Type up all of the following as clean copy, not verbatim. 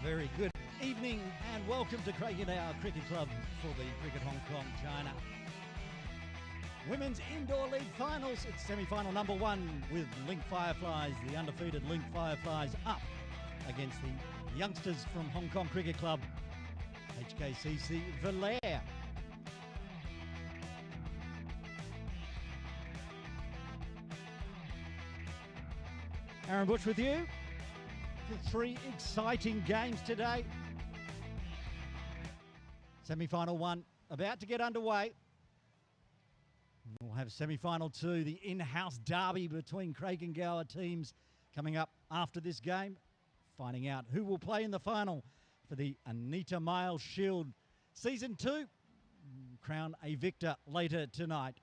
very good evening and welcome to Cricket Hour Cricket Club for the Cricket Hong Kong, China. Women's Indoor League Finals, it's semi-final number one with Link Fireflies, the undefeated Link Fireflies up against the youngsters from Hong Kong Cricket Club, HKCC Valair. Aaron Bush with you. Three exciting games today. Semi-final one about to get underway. We'll have semi-final two, the in-house derby between Craig and Gower teams coming up after this game. Finding out who will play in the final for the Anita Miles Shield. Season 2, crown a victor later tonight.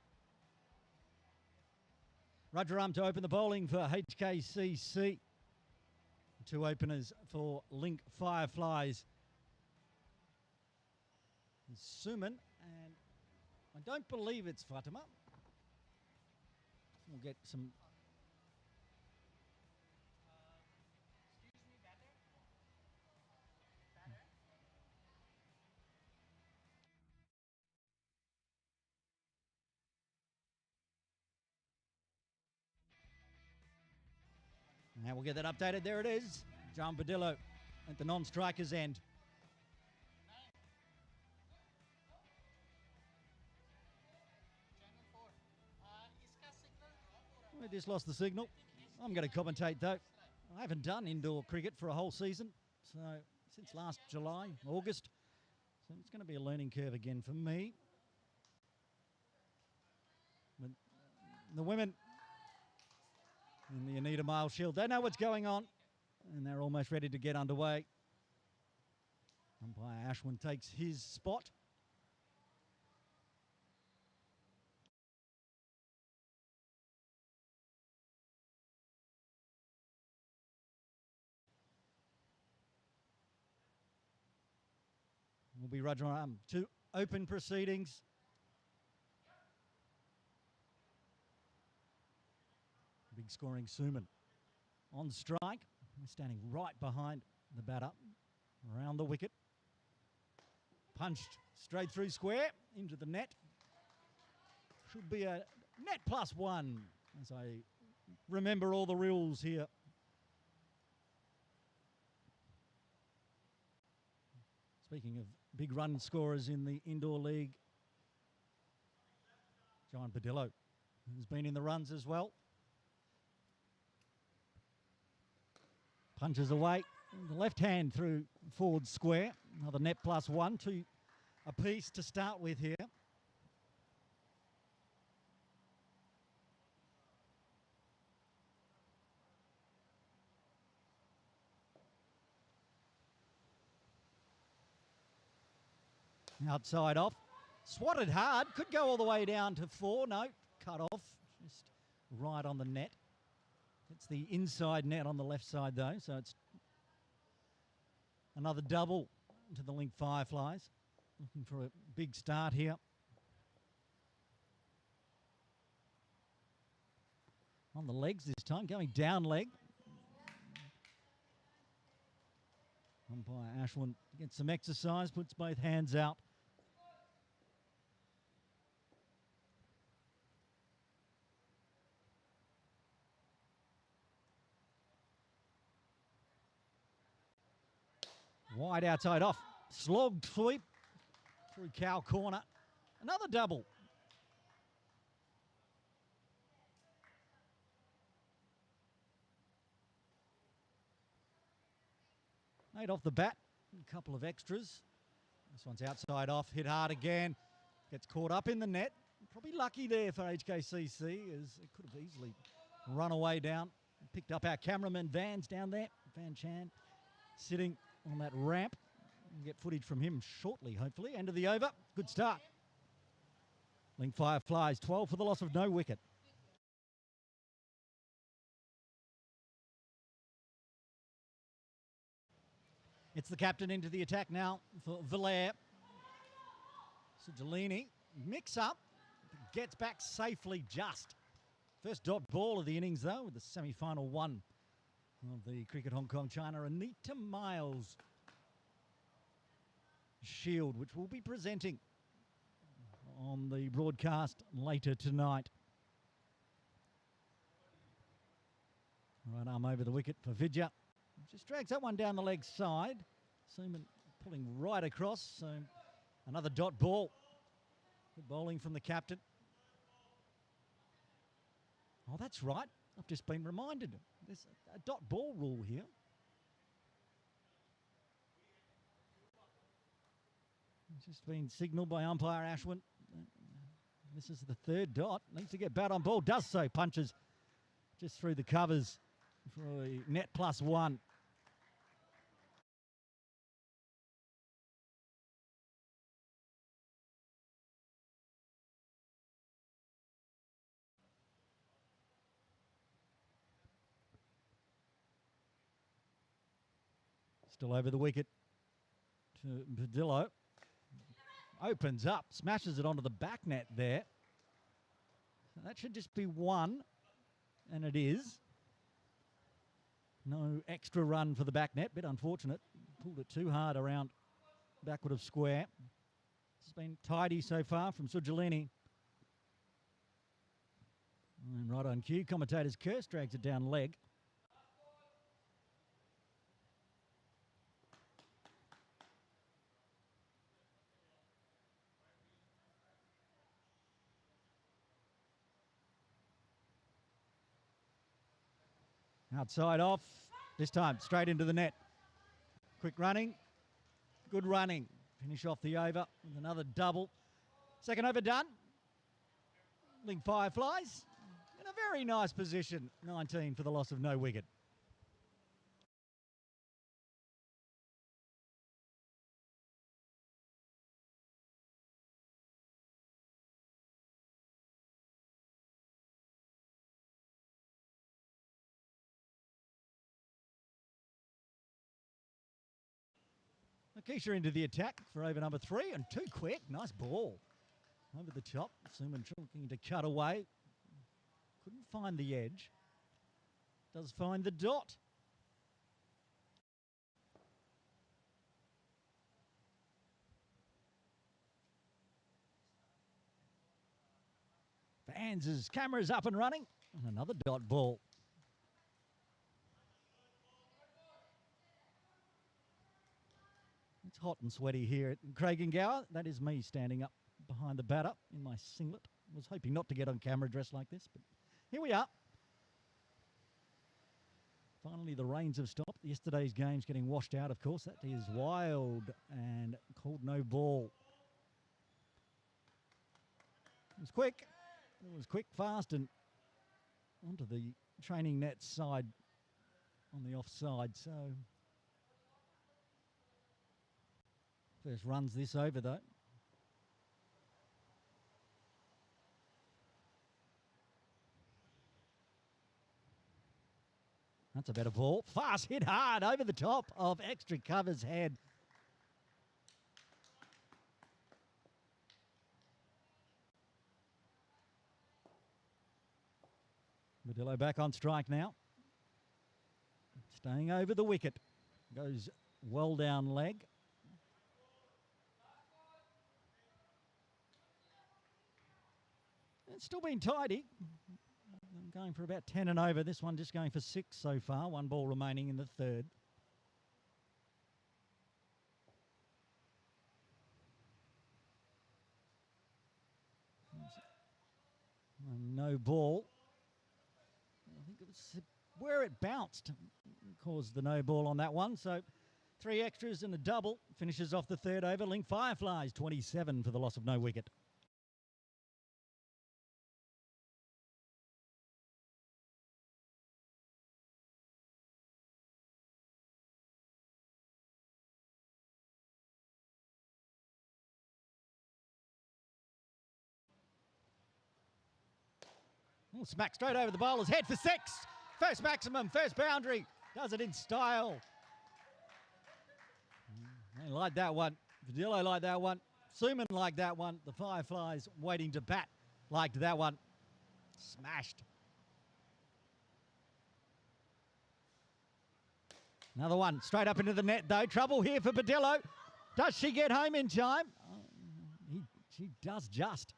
Rajaram to open the bowling for HKCC. Two openers for Link Fireflies. Suman, and I don't believe it's Fatima. We'll get some. Excuse me, batter? Now we'll get that updated. There it is. John Badillo at the non-striker's end. Channel 4. Iska signal? We just lost the signal. I'm going to commentate though. I haven't done indoor cricket for a whole season, so since last July, August. So it's going to be a learning curve again for me. But the women in the Anita Miles Shield, they know what's going on and they're almost ready to get underway. Umpire Ashwin takes his spot. Will be Rajaram to open proceedings. Big scoring Suman on strike. We're standing right behind the batter, around the wicket. Punched straight through square into the net. Should be a net +1 as I remember all the rules here. Speaking of big run scorers in the indoor league, John Badillo has been in the runs as well. Punches away, the left hand through forward square. Another net +1, 2 apiece to start with here. Outside off, swatted hard, could go all the way down to 4, no, cut off, just right on the net. It's the inside net on the left side though, so it's another double to the Link Fireflies. Looking for a big start here. On the legs this time, going down leg. Umpire Ashwin gets some exercise, puts both hands out. Wide outside off, slogged sweep through cow corner. Another double. Made off the bat, a couple of extras. This one's outside off, hit hard again. Gets caught up in the net. Probably lucky there for HKCC as it could have easily run away down. Picked up our cameraman Vans down there, Van Chan, sitting on that ramp. We'll get footage from him shortly, hopefully. End of the over. Good start. Link Fireflies, 12 for the loss of no wicket. It's the captain into the attack now for Valair. Sujolini, mix up, gets back safely just. First dot ball of the innings though, with the semi-final one of the Cricket Hong Kong, China. Anita Miles shield, which we'll be presenting on the broadcast later tonight. Right arm over the wicket for Vidya. Just drags that one down the leg side. Seaman pulling right across, so another dot ball. Good bowling from the captain. Oh, that's right. I've just been reminded. There's a dot ball rule here. It's just been signalled by umpire Ashwin. This is the third dot. Needs to get bat on ball. Does so. Punches just through the covers for a net +1. Still over the wicket to Padillo. Opens up, smashes it onto the back net there. So that should just be one, and it is. No extra run for the back net, bit unfortunate. Pulled it too hard around backward of square. It's been tidy so far from Sujalini. And right on cue, commentator's curse drags it down leg. Outside off, this time straight into the net. Quick running, good running. Finish off the over with another double. Second over done. Link Fireflies in a very nice position. 19 for the loss of no wicket. Keisha into the attack for over number 3 and too quick. Nice ball. Over the top. Seaman looking to cut away. Couldn't find the edge. Does find the dot. Fans' camera's up and running. And another dot ball. It's hot and sweaty here at Craig and Gower. That is me standing up behind the batter in my singlet. Was hoping not to get on camera dressed like this, but here we are. Finally, the rains have stopped. Yesterday's game's getting washed out, of course. That is wild and called no ball. It was quick. It was quick, fast, and onto the training net side on the offside. So first runs this over, though. That's a better ball. Fast hit hard over the top of extra cover's head. Badillo back on strike now. Staying over the wicket. Goes well down leg. It's still been tidy. Going for about 10 and over. This one just going for 6 so far. One ball remaining in the third. No ball. I think it was where it bounced caused the no ball on that one. So 3 extras and a double. Finishes off the third over. Link Fireflies 27 for the loss of no wicket. Smack straight over the bowler's head for 6. First maximum, first boundary. Does it in style. They like that one. Padillo liked that one. Suman liked that one. The Fireflies waiting to bat liked that one. Smashed. Another one straight up into the net though. Trouble here for Padillo. Does she get home in time? She does just.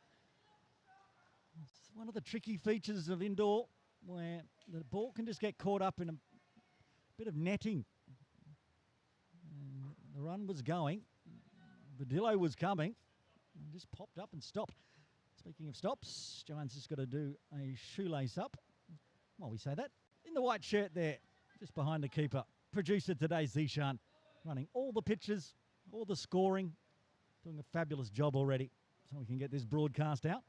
It's one of the tricky features of indoor where the ball can just get caught up in a bit of netting. And the run was going. Badillo was coming. And just popped up and stopped. Speaking of stops, Giants just got to do a shoelace up. While we say that, in the white shirt there, just behind the keeper. Producer today, Zishan, running all the pitches, all the scoring, doing a fabulous job already, so we can get this broadcast out.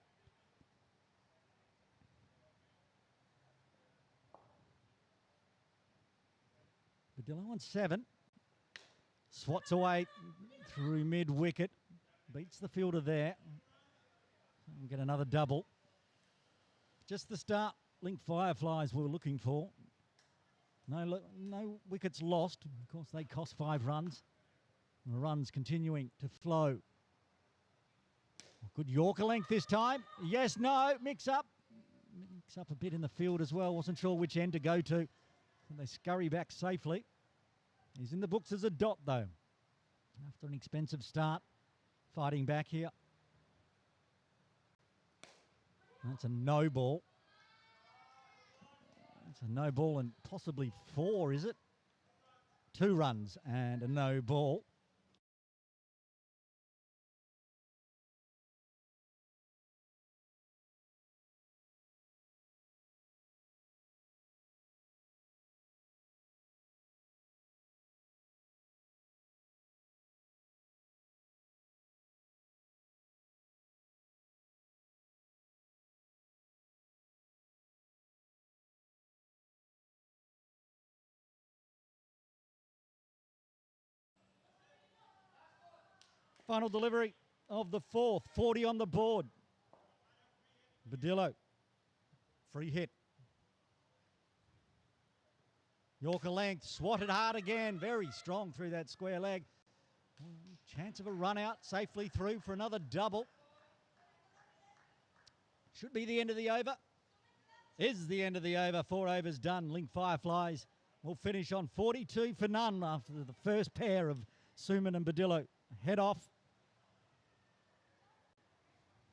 Badillo on 7. Swats away through mid-wicket. Beats the fielder there. And get another double. Just the start. Link Fireflies we were looking for. No wickets lost. Of course, they cost 5 runs. And the runs continuing to flow. Good Yorker length this time. Yes, no, mix up. Mix up a bit in the field as well. Wasn't sure which end to go to. And they scurry back safely. He's in the books as a dot, though. After an expensive start, fighting back here. That's a no ball. It's a no ball and possibly 4, is it? 2 runs and a no ball. Final delivery of the 4th. 40 on the board. Badillo. Free hit. Yorker length. Swatted hard again. Very strong through that square leg. Chance of a run out. Safely through for another double. Should be the end of the over. Is the end of the over. 4 overs done. Link Fireflies will finish on 42 for none after the first pair of Suman and Badillo. Head off.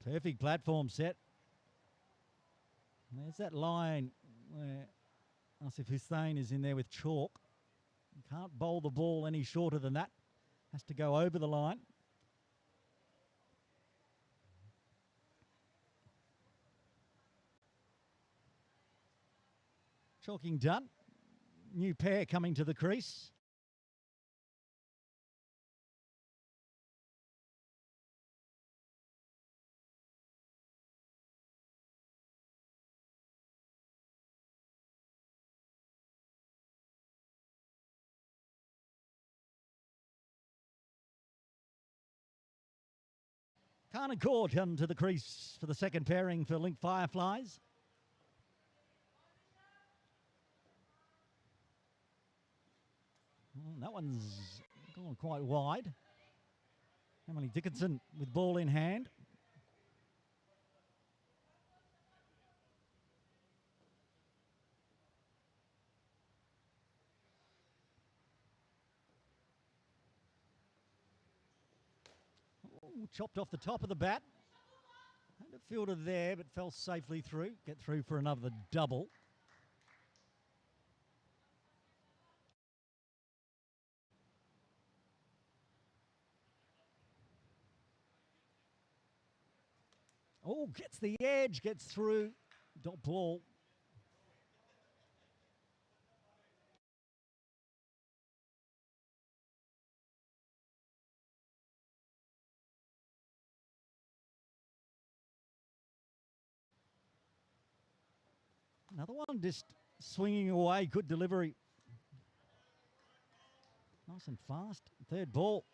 Perfect platform set. And there's that line where Asif Hussain is in there with chalk. You can't bowl the ball any shorter than that. Has to go over the line. Chalking done. New pair coming to the crease. Carnacore come to the crease for the second pairing for Link Fireflies. That one's gone quite wide. Emily Dickinson with ball in hand. Chopped off the top of the bat. Had a fielder there, but fell safely through. Get through for another double. Oh, gets the edge, gets through. Dot ball. Another one just swinging away. Good delivery. Nice and fast. Third ball.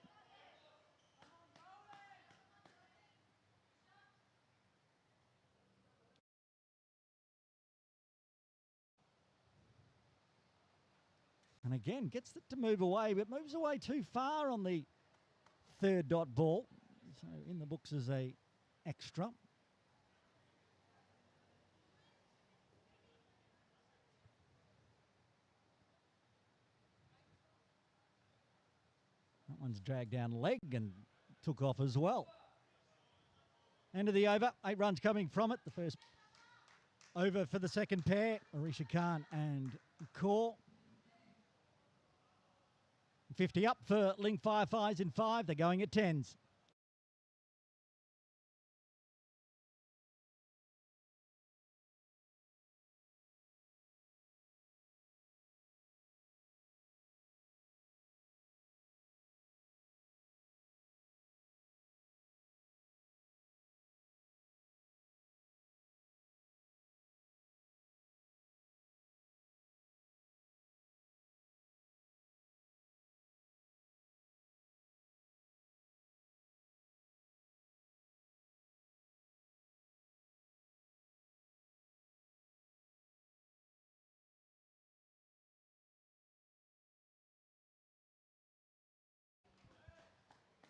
And again, gets it to move away, but moves away too far on the third dot ball. So in the books as a extra. One's dragged down leg and took off as well. End of the over. 8 runs coming from it. The first over for the second pair, Marisha Khan and Kaur. 50 up for Link Fireflies in 5. They're going at 10s.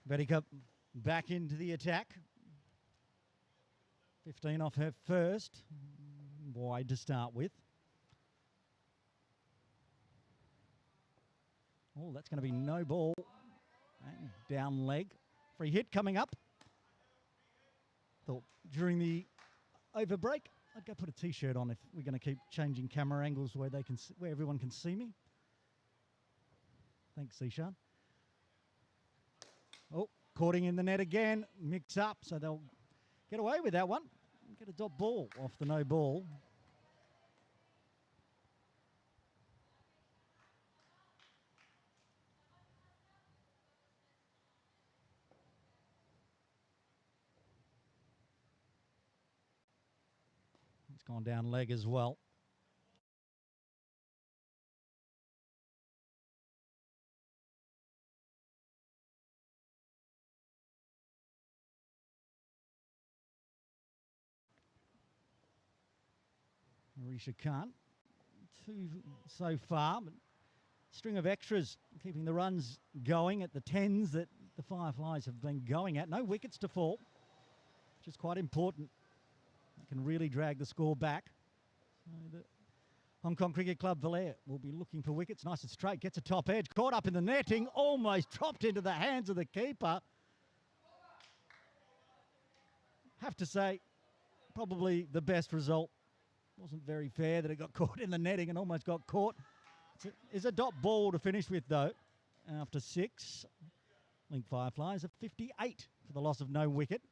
Vedika back into the attack. 15 off her first. Wide to start with. Oh, that's going to be no ball. And down leg. Free hit coming up. Thought during the over break, I'd go put a t-shirt on if we're going to keep changing camera angles where where everyone can see me. Thanks, Sishan. Oh, courting in the net again. Mix up, so they'll get away with that one. Get a dot ball off the no ball. It's gone down leg as well. Marisha Khan, 2 so far, but string of extras keeping the runs going at the 10s that the Fireflies have been going at. No wickets to fall, which is quite important. They can really drag the score back. So the Hong Kong Cricket Club Valair will be looking for wickets. Nice and straight, gets a top edge, caught up in the netting, almost dropped into the hands of the keeper. Have to say, probably the best result. Wasn't very fair that it got caught in the netting and almost got caught. It's a dot ball to finish with, though, after 6. Link Fireflies are 58 for the loss of no wicket.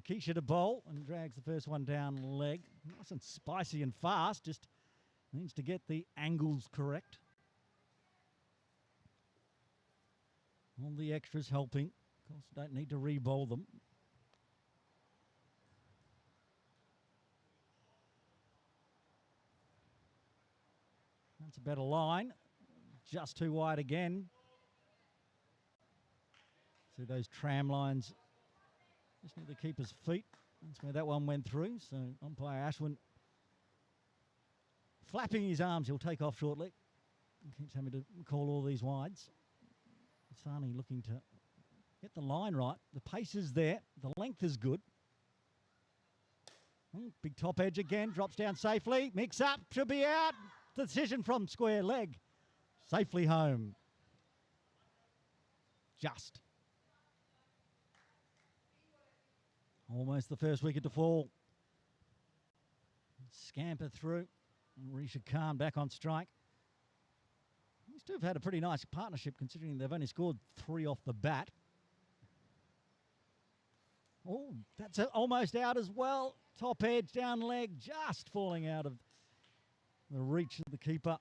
Keisha to bowl and drags the first one down leg. Nice and spicy and fast, just needs to get the angles correct. All the extras helping. Of course, don't need to re-bowl them. That's a better line. Just too wide again. See those tram lines. Just need the keeper's feet. That's where that one went through. So umpire Ashwin flapping his arms. He'll take off shortly. He keeps having to call all these wides. Sani looking to get the line right. The pace is there. The length is good. Big top edge again. Drops down safely. Mix up. Should be out. Decision from square leg. Safely home. Just. Almost the first wicket to fall. Scamper through. Marisha Khan back on strike. These two have had a pretty nice partnership considering they've only scored 3 off the bat. Oh, that's almost out as well. Top edge, down leg, just falling out of the reach of the keeper.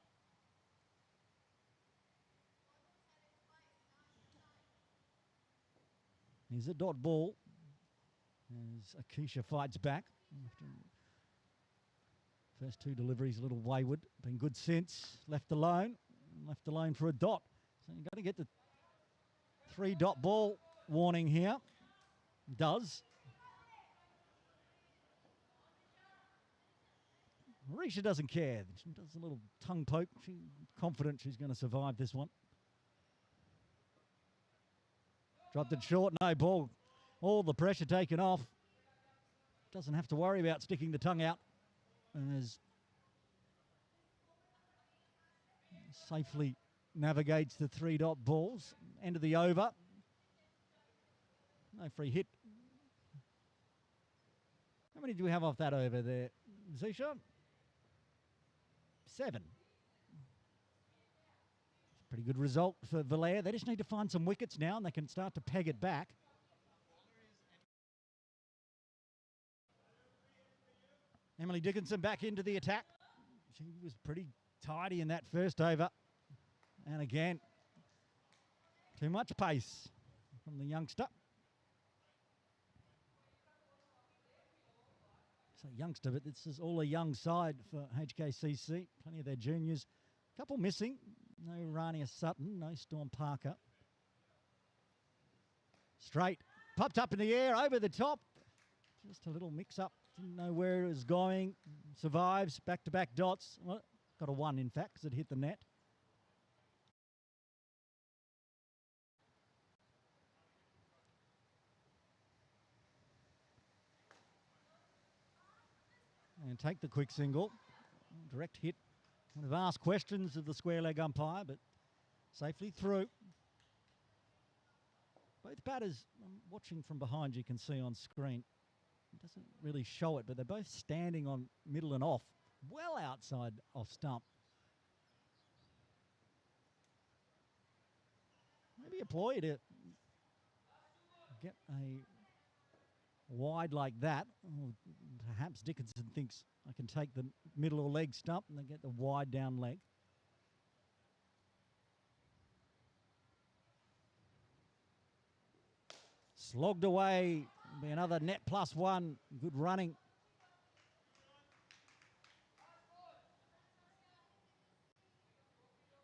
Here's a dot ball. As Akisha fights back. First 2 deliveries a little wayward. Been good since. Left alone for a dot. So you've got to get the 3 dot ball warning here. Does. Marisha doesn't care. She does a little tongue poke. She's confident she's going to survive this one. Dropped it short. No ball. All the pressure taken off. Doesn't have to worry about sticking the tongue out. As safely navigates the 3-dot balls. End of the over. No free hit. How many do we have off that over there, Zisha? 7. Pretty good result for Valair. They just need to find some wickets now and they can start to peg it back. Emily Dickinson back into the attack. She was pretty tidy in that first over. And again, too much pace from the youngster. So youngster, but this is all a young side for HKCC. Plenty of their juniors. Couple missing. No Rania Sutton, no Storm Parker. Straight. Popped up in the air, over the top. Just a little mix-up. Didn't know where it was going. Survives. Back-to-back dots. Well, got a 1, in fact, because it hit the net. And take the quick single. Direct hit. Would have asked questions of the square leg umpire, but safely through. Both batters, I'm watching from behind, you can see on screen. It doesn't really show it, but they're both standing on middle and off, well outside off stump. Maybe a ploy to get a wide like that. Or perhaps Dickinson thinks I can take the middle or leg stump and they get the wide down leg. Slogged away. Be another net +1. Good running.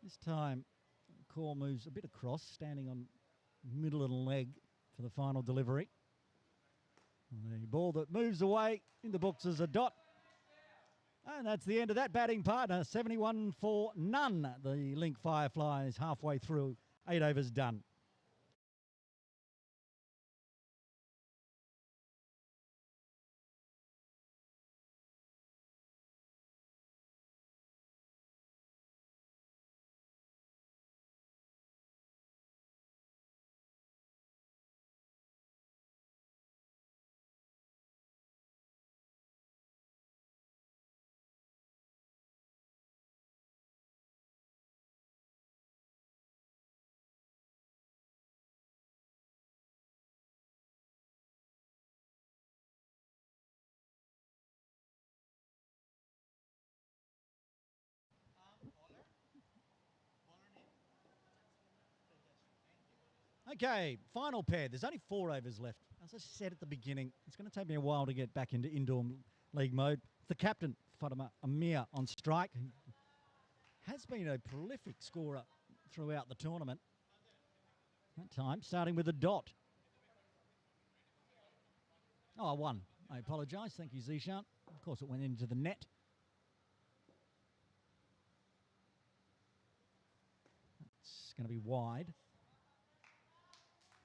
This time, Core moves a bit across, standing on middle and leg for the final delivery. The ball that moves away in the books as a dot. And that's the end of that batting partner. 71 for none. The Link Fireflies halfway through. 8 overs done. Okay, final pair. There's only 4 overs left. As I said at the beginning, it's going to take me a while to get back into indoor league mode. The captain, Fatima Amir, on strike. He has been a prolific scorer throughout the tournament. That time, starting with a dot. Oh, 1. I apologise. Thank you, Zishan. Of course, it went into the net. It's going to be wide.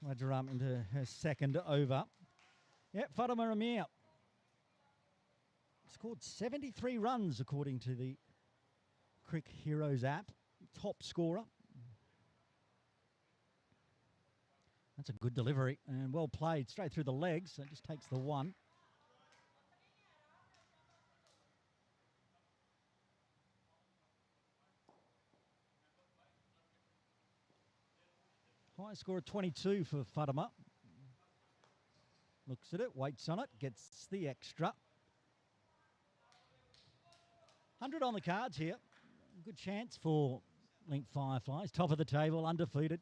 Rajaram into her second over. Yep, Fatima Amir scored 73 runs according to the Crick Heroes app. Top scorer. That's a good delivery and well played straight through the legs. So it just takes the 1. High score of 22 for Fatima. Looks at it, waits on it, gets the extra. 100 on the cards here. Good chance for Link Fireflies. Top of the table, undefeated.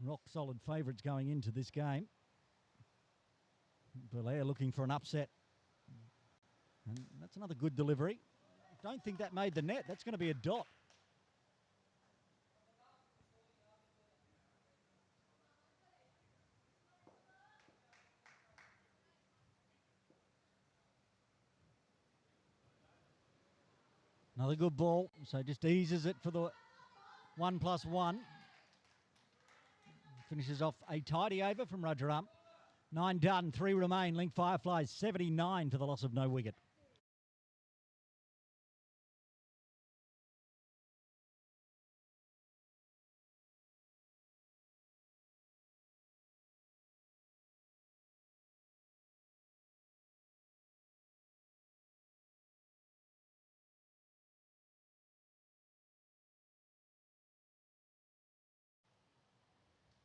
Rock solid favourites going into this game. Valair looking for an upset. And that's another good delivery. Don't think that made the net. That's going to be a dot. Another good ball, so just eases it for the 1+1. Finishes off a tidy over from Rajaram. 9 done, 3 remain. Link Fireflies 79 for the loss of no wicket.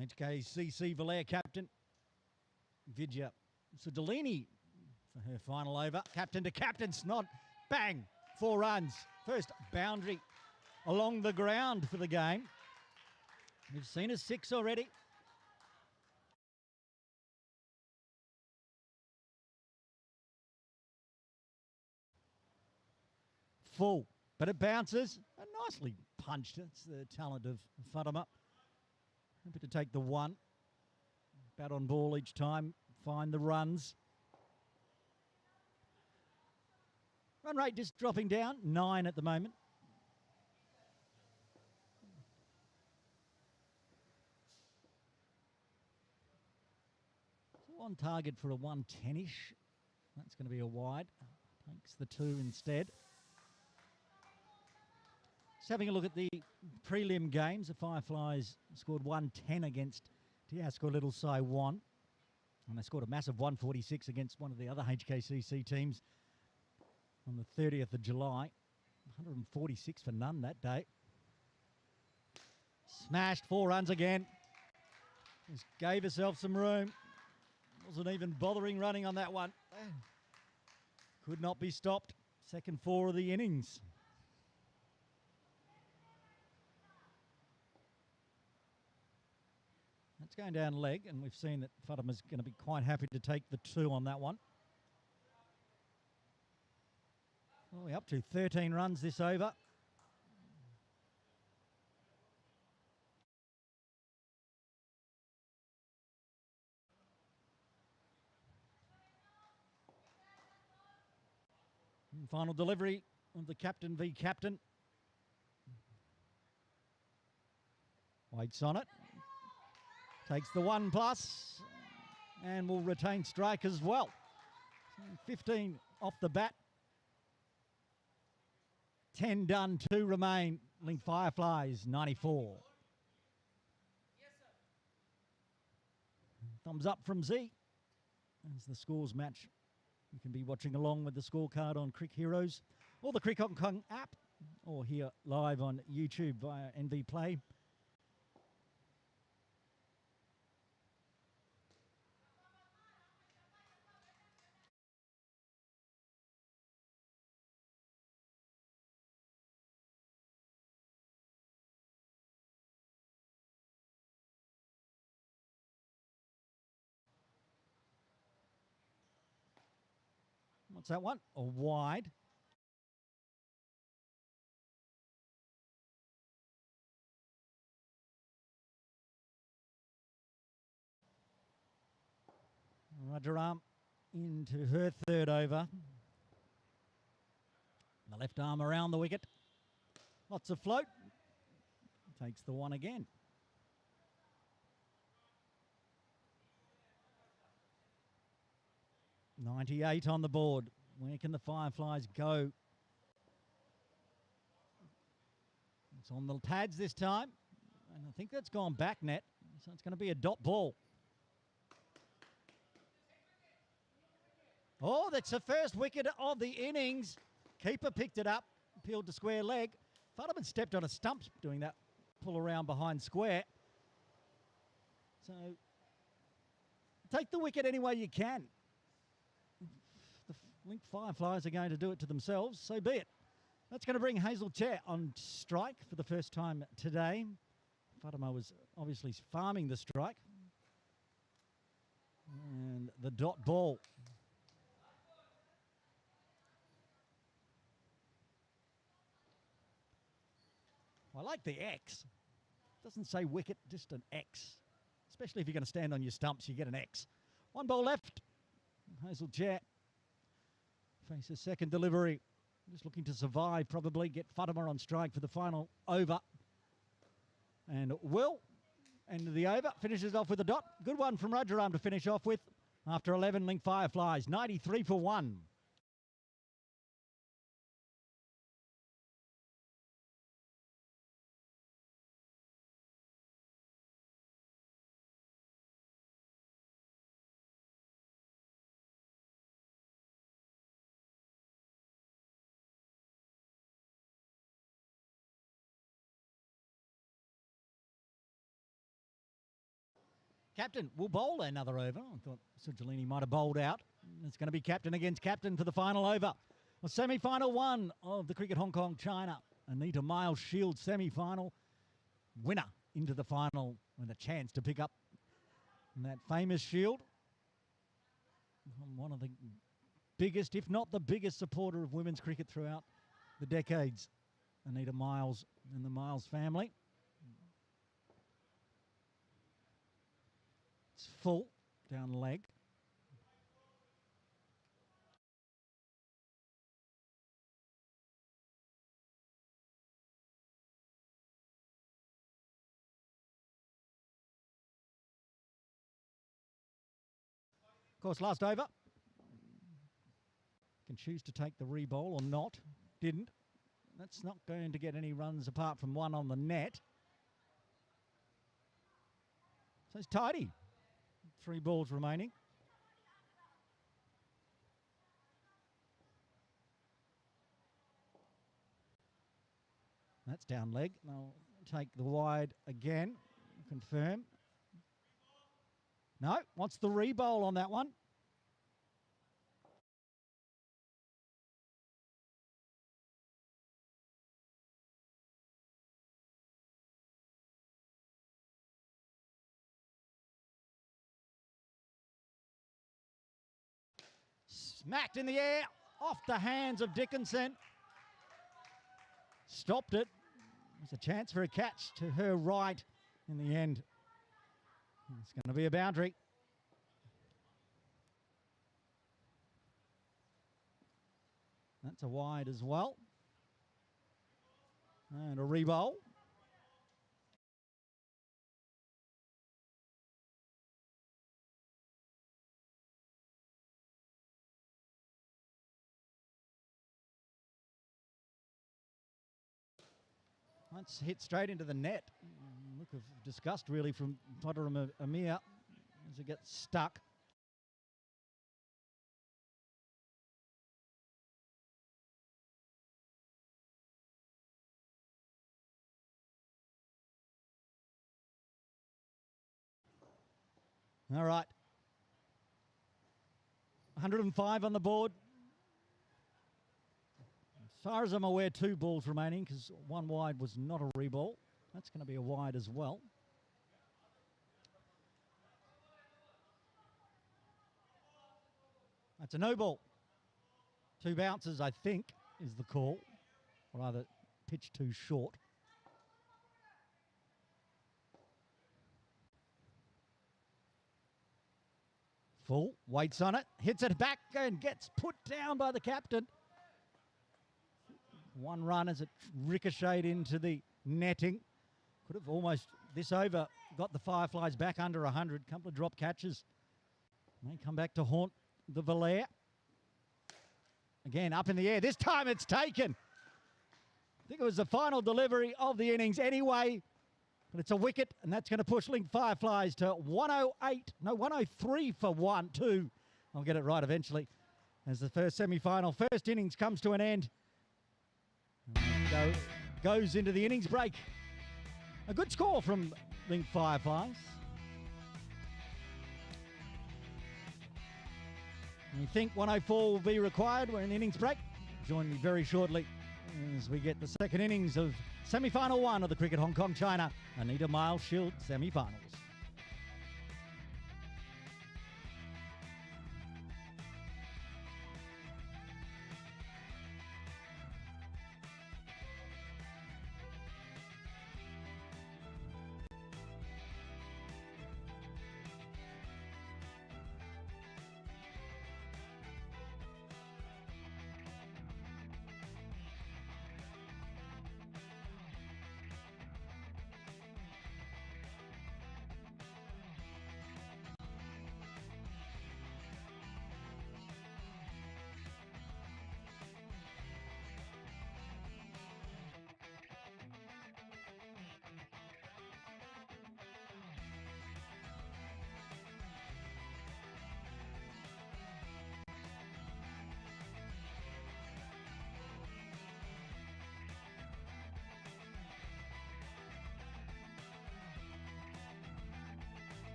HKCC Valair captain Vidya Sudolini for her final over. Captain to captain, Snod. Bang! 4 runs. First boundary along the ground for the game. We've seen a 6 already. Full, but it bounces. And nicely punched. It's the talent of Fatima. Happy to take the 1. Bat on ball each time. Find the runs. Run rate just dropping down. 9 at the moment. So on target for a 110-ish. That's going to be a wide. Takes the 2 instead. Just having a look at the prelim games. The Fireflies scored 110 against Tiasco Little Saiwan. And they scored a massive 146 against one of the other HKCC teams on the 30th of July. 146 for none that day. Smashed 4 runs again. Just gave herself some room. Wasn't even bothering running on that one. Could not be stopped. Second 4 of the innings. That's going down leg, and we've seen that Fatima's going to be quite happy to take the 2 on that one. Well, we're up to 13 runs this over. And final delivery of the captain v captain. Waits on it. Takes the 1+ and will retain strike as well. 15 off the bat. 10 done, 2 remain. Link Fireflies 94. Yes, sir. Thumbs up from Z as the scores match. You can be watching along with the scorecard on Crick Heroes or the Crick Hong Kong app, or here live on YouTube via NV Play. What's that one? A wide. Rajaram into her 3rd over. The left arm around the wicket. Lots of float. Takes the 1 again. .98 on the board. Where can the Fireflies go? It's on the pads this time. And I think that's gone back net. So it's going to be a dot ball. Oh, that's the first wicket of the innings. Keeper picked it up, peeled to square leg. Futterman stepped on a stump doing that pull around behind square. So take the wicket any way you can. The Link Fireflies are going to do it to themselves, so be it. That's going to bring Hazel Chair on strike for the first time today. Fatima was obviously farming the strike. And the dot ball. I like the X. Doesn't say wicket, just an X. Especially if you're going to stand on your stumps, you get an X. 1 ball left. Hazel Chair faces second delivery. Just looking to survive, probably get Fatima on strike for the final over. And will end of the over, finishes off with a dot. Good one from Rajaram to finish off with after 11 link Fireflies, 93 for 1. Captain will bowl another over. I thought Sujalini might have bowled out. It's going to be captain against captain for the final over. Well, semi-final one of the Cricket Hong Kong China. Anita Miles Shield semi-final winner into the final with a chance to pick up that famous shield. I'm one of the biggest, if not the biggest supporter of women's cricket throughout the decades. Anita Miles and the Miles family. It's full down leg. Of course, last over. Can choose to take the re-bowl or not. Didn't. That's not going to get any runs apart from one on the net. So it's tidy. 3 balls remaining. That's down leg. They'll take the wide again. Confirm. No, wants the re-bowl on that one. Smacked in the air, off the hands of Dickinson. Stopped it. There's a chance for a catch to her right in the end. It's going to be a boundary. That's a wide as well. And a re-bowl. That's hit straight into the net. Look of disgust really from Potter Amir as it gets stuck. All right. 105 on the board. As far as I'm aware, 2 balls remaining because one wide was not a re-ball. That's going to be a wide as well. That's a no ball. 2 bounces, I think, is the call. Or rather, pitch too short. Full, waits on it, hits it back and gets put down by the captain. 1 run as it ricocheted into the netting. Could have almost, this over, got the Fireflies back under 100. Couple of drop catches. They come back to haunt the Valair. Again, up in the air. This time it's taken. I think it was the final delivery of the innings anyway. But it's a wicket, and that's going to push Link Fireflies to 103 for 1-2. I'll get it right eventually. As the first semi-final, first innings comes to an end. Goes into the innings break. A good score from Link Fireflies. And you think 104 will be required? We're in the innings break. Join me very shortly as we get the second innings of semi-final 1 of the Cricket Hong Kong China Anita Miles Shield semi-finals.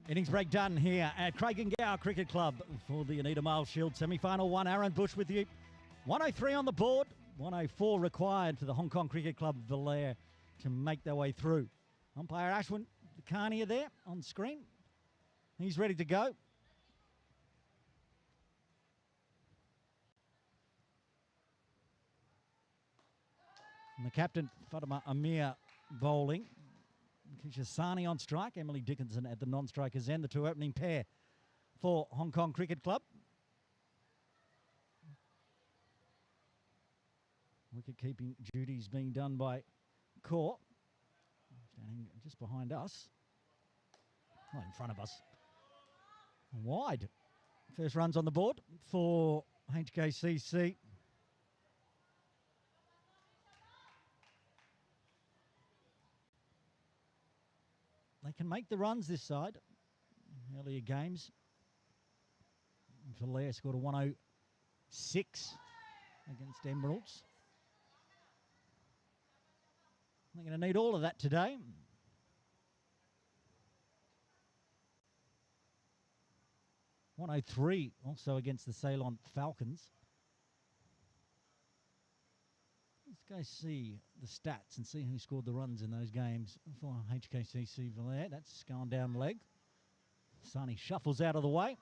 Innings break done here at Craigengau Cricket Club for the Anita Miles Shield semi-final one. Aaron Bush with you. 103 on the board, 104 required for the Hong Kong Cricket Club Valair to make their way through. Umpire Ashwin Carnier there on screen. He's ready to go. And the captain, Fatima Amir, bowling. Kisha Sani on strike, Emily Dickinson at the non-strikers end, the two opening pair for Hong Kong Cricket Club. Wicket-keeping duties being done by Kaur, standing just behind us, not in front of us, wide. First runs on the board for HKCC. They can make the runs this side. Earlier games, Valair scored a 106 against Emeralds. They're going to need all of that today. .103 also against the Ceylon Falcons. Let's go see the stats and see who scored the runs in those games for HKCC Valair. That's gone down leg. Sani shuffles out of the way.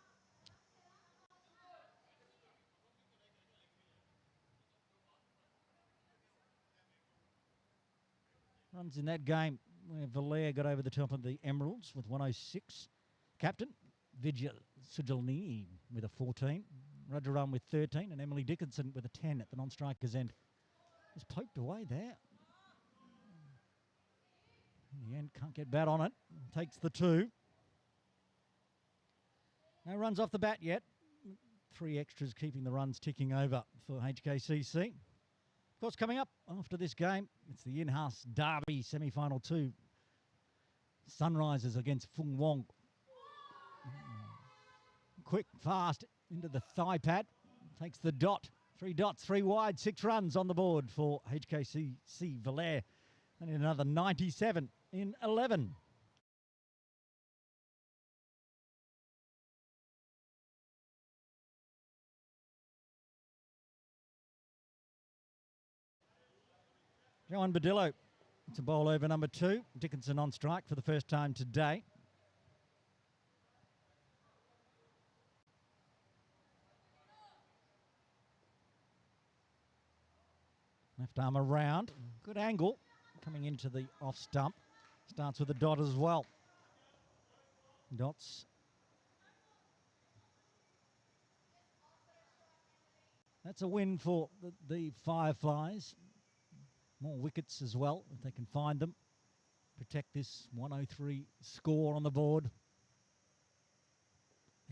Runs in that game where Valair got over the top of the Emeralds with 106. Captain, Vijay Sujalini with a 14. Rajaram with 13 and Emily Dickinson with a 10 at the non-strikers end. Just poked away there. In the end, can't get bat on it. Takes the 2. No runs off the bat yet. 3 extras keeping the runs ticking over for HKCC. Of course, coming up after this game, it's the in-house derby semi-final 2. Sunrisers against Fung Wong. Quick, fast, into the thigh pad. Takes the dot. 3 dots, 3 wide, 6 runs on the board for HKCC Valair. And another 97 in 11. Johan Badillo to bowl over number 2. Dickinson on strike for the first time today. Left arm around, good angle, coming into the off stump. Starts with a dot as well. Dots. That's a win for the Fireflies. More wickets as well, if they can find them. Protect this 103 score on the board.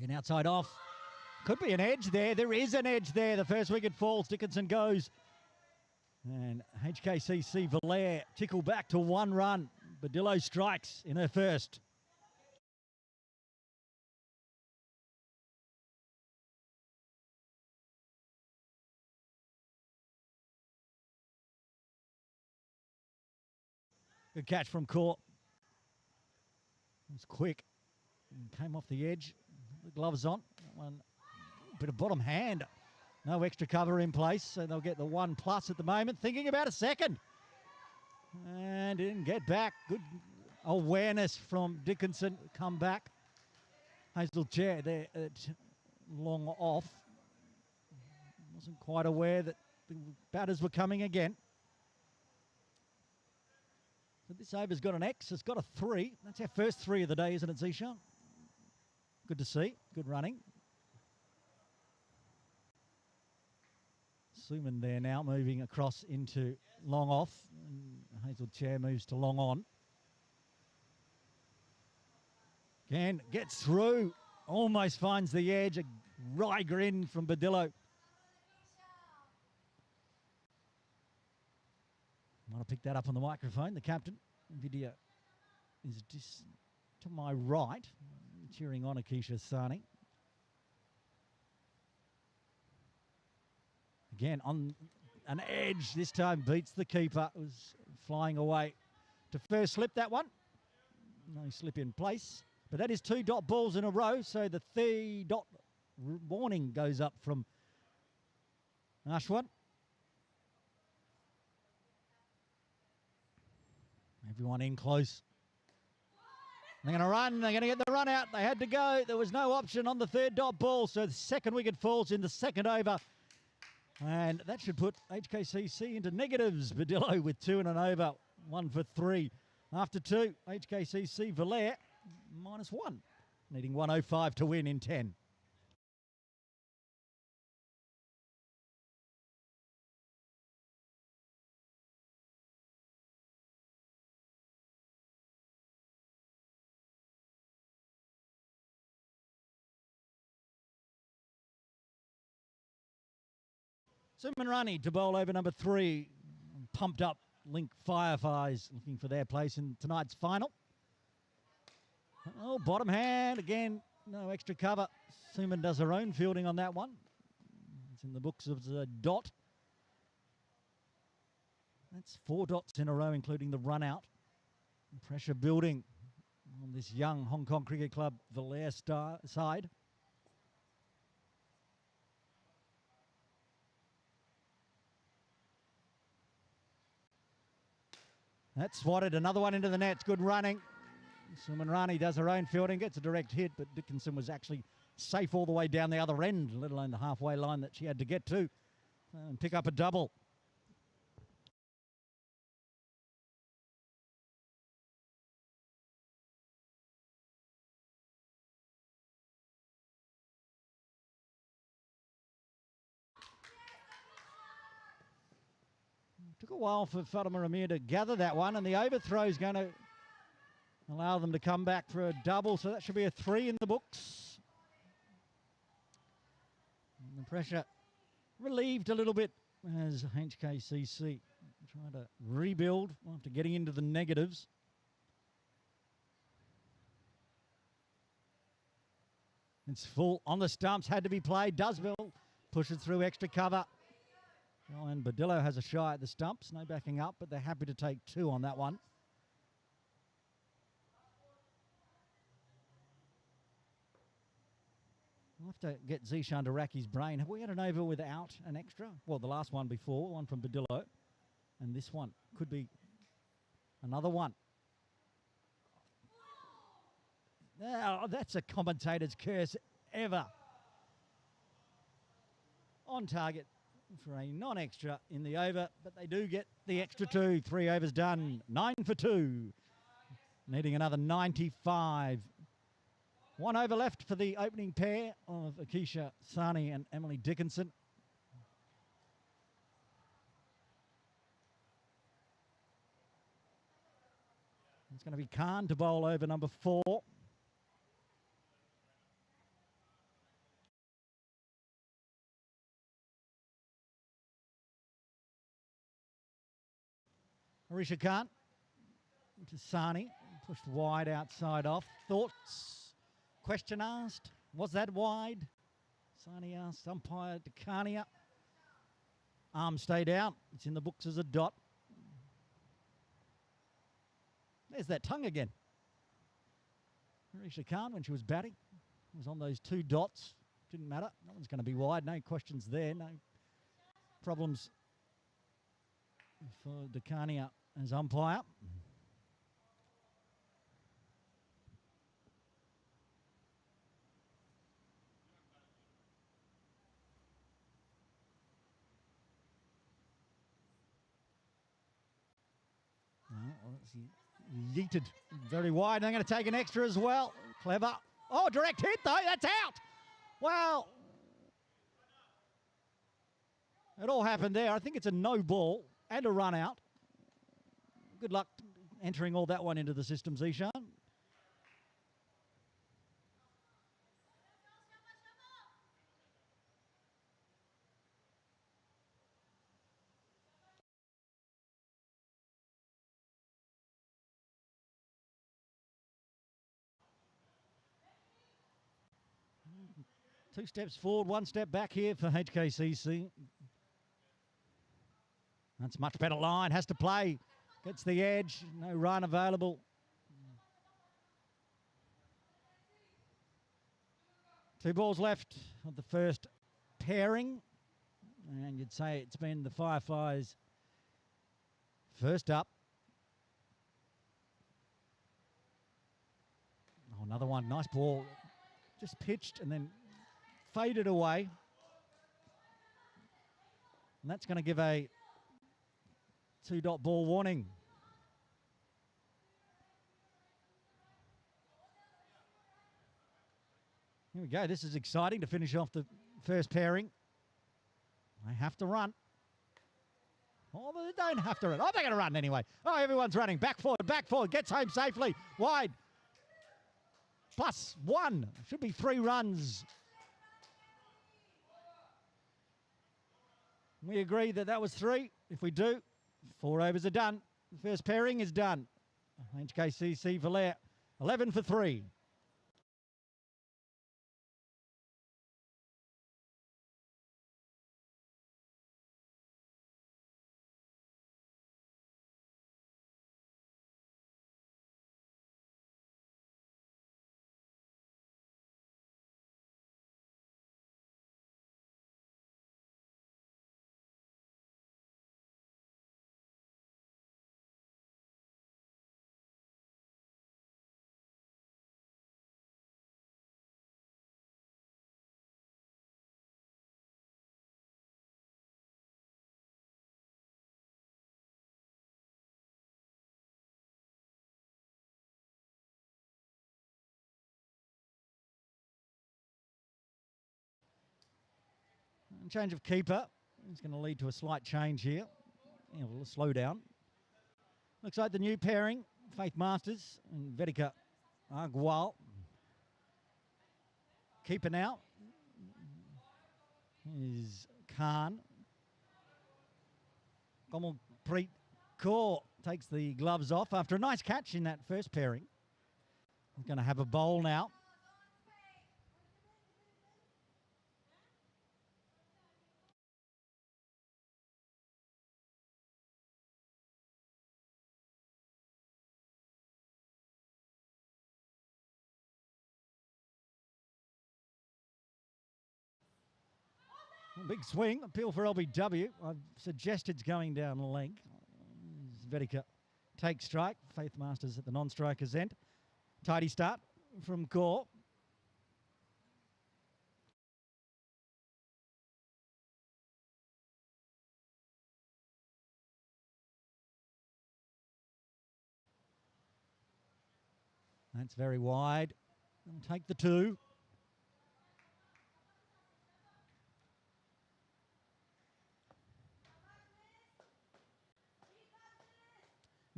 An outside off. Could be an edge there. There is an edge there. The first wicket falls. Dickinson goes. And HKCC Valair tickle back to 1 run. Badillo strikes in her first. Good catch from Kaur. It was quick. Came off the edge. The gloves on. That one, bit of bottom hand. No extra cover in place, so they'll get the 1+ at the moment. Thinking about a second. And didn't get back. Good awareness from Dickinson. Come back. Hazel Chair there at long off. Wasn't quite aware that the batters were coming again. So this over's got an X. It's got a 3. That's our first 3 of the day, isn't it, Zisha? Good to see. Good running. Suman there now, moving across into long off. Hazel Chair moves to long on. Again, gets through. Almost finds the edge. A wry grin from Badillo. Want to pick that up on the microphone. The captain, video, is just to my right, cheering on Akisha Sani. Again, on an edge, this time beats the keeper. It was flying away to first slip that one. No slip in place. But that is 2 dot balls in a row, so the 3 dot warning goes up from Ashwin. Everyone in close. They're going to run. They're going to get the run out. They had to go. There was no option on the 3rd dot ball, so the second wicket falls in the second over. And that should put HKCC into negatives. Badillo with 2 and an over, 1 for 3. After 2, HKCC Valair -1, needing 105 to win in 10. Sumanrani to bowl over number 3. Pumped up Link Fireflies looking for their place in tonight's final. Oh, bottom hand again. No extra cover. Suman does her own fielding on that one. It's in the books of the dot. That's 4 dots in a row, including the run out. Pressure building on this young Hong Kong Cricket Club Valair side. That's swatted, another one into the net. Good running. Sumanrani does her own fielding, gets a direct hit, but Dickinson was actually safe all the way down the other end, let alone the halfway line that she had to get to and pick up a double. Took a while for Fatima Amir to gather that one, and the overthrow is going to allow them to come back for a double, so that should be a 3 in the books. And the pressure relieved a little bit as HKCC try to rebuild after getting into the negatives. It's full on the stumps, had to be played. Dusville pushes through extra cover. And Badillo has a shy at the stumps, no backing up, but they're happy to take 2 on that one. We'll have to get Zishan to rack his brain. Have we had an over without an extra? Well, the last one before, one from Badillo, and this one could be another one. Oh, that's a commentator's curse ever. On target for a non-extra in the over, but they do get the extra 2. 3 overs done, 9 for 2. Needing another 95. 1 over left for the opening pair of Akisha Sani and Emily Dickinson. It's going to be Khan to bowl over number 4. Arisha Khan to Sani, pushed wide outside off. Thoughts? Question asked. Was that wide? Sani asked umpire Dekania. Arm stayed out. It's in the books as a dot. There's that tongue again. Arisha Khan, when she was batting, was on those 2 dots. Didn't matter. That one's going to be wide. No questions there. No problems for Dekania as umpire. Well, he yeeted very wide. They're going to take an extra as well. Clever. Oh, direct hit though. That's out. Well, it all happened there. I think it's a no ball and a run out. Good luck entering all that one into the system, Zishan. Two steps forward, 1 step back here for HKCC. That's much better line, has to play. Gets the edge, no run available. 2 balls left of the first pairing. And you'd say it's been the Fireflies first up. Oh, another one. Nice ball. Just pitched and then faded away. And that's going to give a 2-dot ball warning. Here we go. This is exciting to finish off the first pairing. They have to run. Oh, they don't have to run. Oh, they're going to run anyway. Oh, everyone's running. Back forward. Gets home safely. Wide. +1. Should be 3 runs. We agree that was 3. If we do, 4 overs are done. The first pairing is done. HKCC Valair, 11 for 3. Change of keeper. It's going to lead to a slight change here. A little slow down. Looks like the new pairing, Faith Masters and Vedika Agwal. Keeper now is Khan. Gomalpreet Kaur takes the gloves off after a nice catch in that first pairing. He's going to have a bowl now. Big swing, appeal for LBW. I've suggested it's going down the leg. Vedika takes strike. Faith Masters at the non-striker's end. Tidy start from Kaur. That's very wide. They'll take the 2.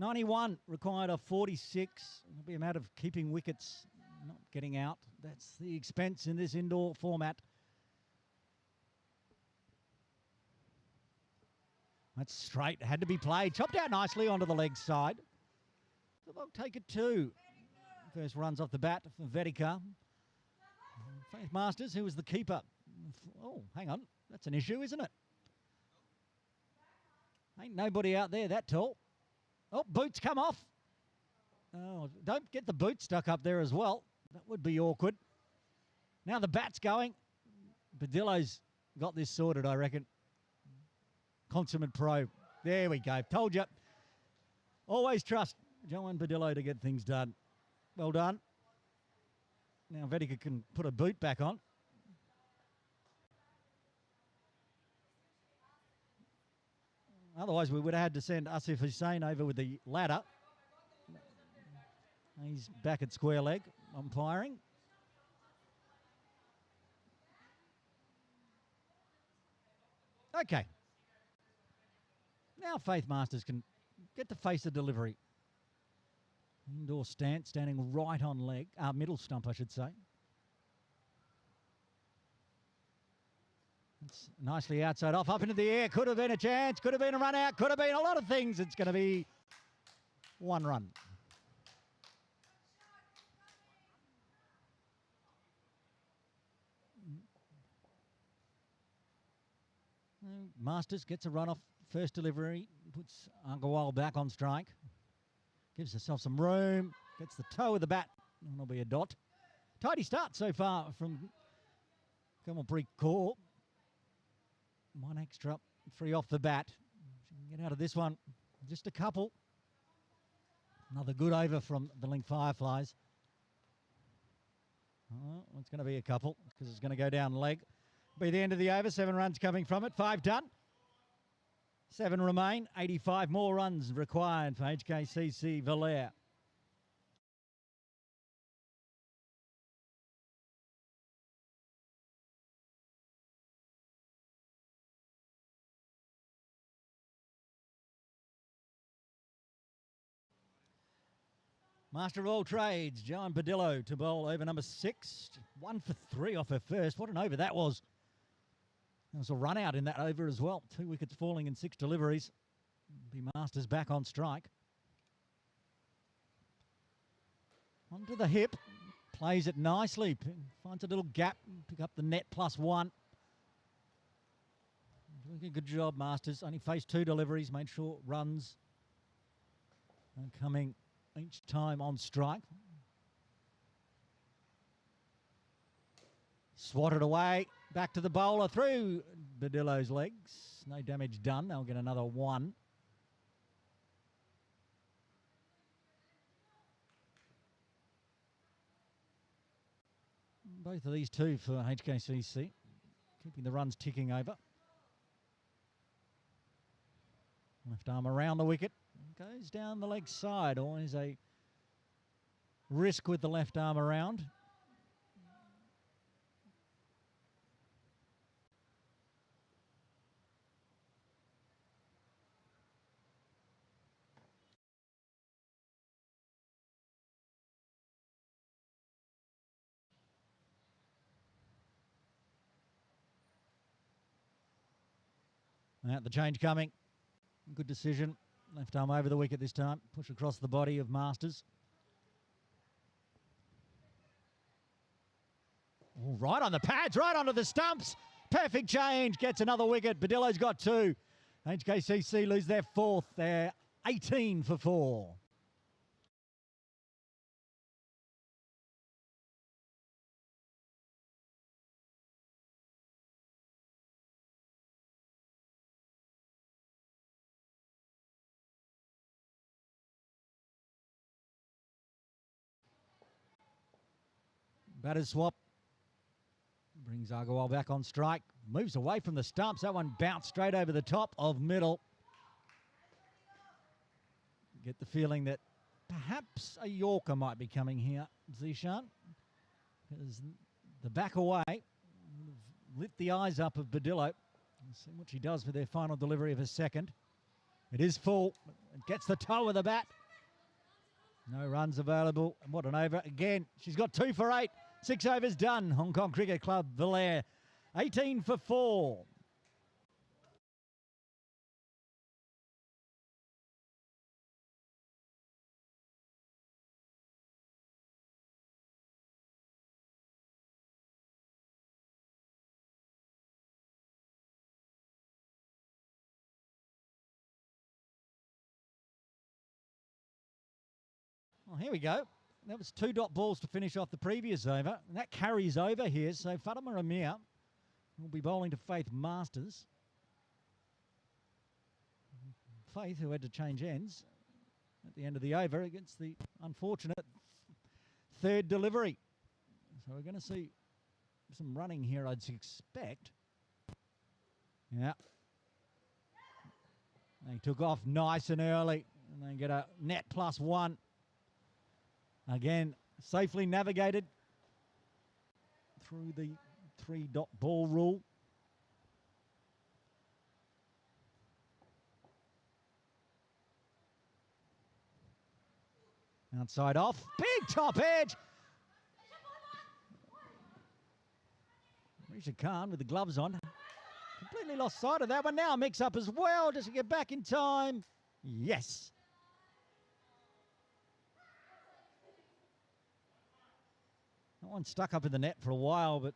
.91 required of 46. It'll be a matter of keeping wickets, not getting out. That's the expense in this indoor format. That's straight. Had to be played. Chopped out nicely onto the leg side. So they'll take it 2. First runs off the bat for Vedika. Faith Masters, who was the keeper. Oh, hang on. That's an issue, isn't it? Ain't nobody out there that tall. Oh, boots come off. Oh, don't get the boot stuck up there as well. That would be awkward. Now the bat's going. Badillo's got this sorted, I reckon. Consummate pro. There we go. Told you. Always trust Joan Badillo to get things done. Well done. Now Vedika can put a boot back on. Otherwise, we would have had to send Asif Hussain over with the ladder. He's back at square leg, umpiring. Okay. Now Faith Masters can get to face the delivery. Indoor stance, standing right on leg, middle stump, I should say. It's nicely outside off, up into the air. Could have been a chance, could have been a run out, could have been a lot of things. It's going to be 1 run. Masters gets a run off first delivery, puts Agrawal back on strike. Gives herself some room, gets the toe of the bat, and it'll be a dot. Tidy start so far from Come on, Core. One extra, 3 off the bat. She can get out of this one. Just a couple. Another good over from the Link Fireflies. Oh, it's going to be a couple because it's going to go down leg. Be the end of the over. 7 runs coming from it. 5 done. 7 remain. 85 more runs required for HKCC Valair. Master of all trades, Joan Badillo to bowl over number 6. 1 for 3 off her first. What an over that was. There was a run out in that over as well. 2 wickets falling in 6 deliveries. Be Masters back on strike. Onto the hip. Plays it nicely. Finds a little gap. Pick up the net +1. Doing a good job, Masters. Only faced 2 deliveries. Made sure runs are coming each time on strike. Swatted away. Back to the bowler through Badillo's legs. No damage done. They'll get another 1. Both of these 2 for HKCC. Keeping the runs ticking over. Left arm around the wicket. Goes down the leg side. Always a risk with the left arm around. The change coming. Good decision. Left arm over the wicket this time. Push across the body of Masters. Oh, right on the pads, right onto the stumps. Perfect change. Gets another wicket. Badillo's got 2. HKCC lose their 4th. They're 18 for 4. Batters swap. Brings Agarwal back on strike. Moves away from the stumps. That one bounced straight over the top of middle. Get the feeling that perhaps a Yorker might be coming here, Zishan. Because the back away lit the eyes up of Badillo. See what she does with their final delivery of a second. It is full. It gets the toe of the bat. No runs available. And what an over. Again, she's got 2 for 8. 6 overs done. Hong Kong Cricket Club, Valair, 18 for 4. Well, here we go. That was 2 dot balls to finish off the previous over. And that carries over here. So Fatima Amir will be bowling to Faith Masters. Faith, who had to change ends at the end of the over against the unfortunate 3rd delivery. So we're going to see some running here, I'd expect. Yeah. They took off nice and early. And they get a net +1. Again, safely navigated through the 3 dot ball rule. Outside off, big top edge. Risha Khan with the gloves on. Completely lost sight of that one. Now mix up as well just to get back in time. Yes. That one stuck up in the net for a while, but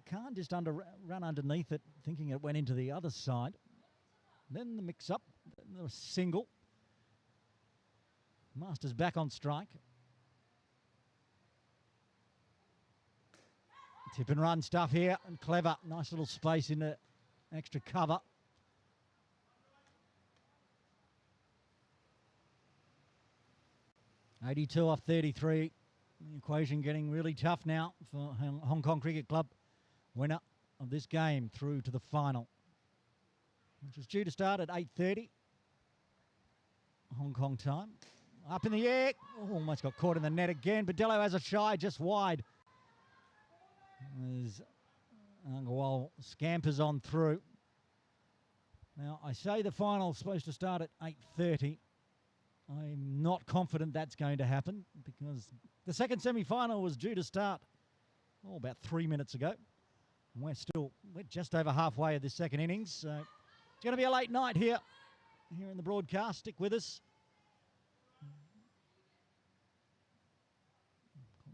Khan just run underneath it, thinking it went into the other side. Then the mix-up, the single. Masters back on strike. Tip and run stuff here, and clever. Nice little space in the extra cover. .82 off 33. The equation getting really tough now for Hong Kong Cricket Club. Winner of this game through to the final, which is due to start at 8:30 Hong Kong time. Up in the air. Oh, almost got caught in the net again. Badello has a shy just wide. As Angawal scampers on through. Now, I say the final is supposed to start at 8:30. I'm not confident that's going to happen because the second semi-final was due to start about 3 minutes ago. And we're just over halfway of this second innings. So it's going to be a late night here in the broadcast. Stick with us.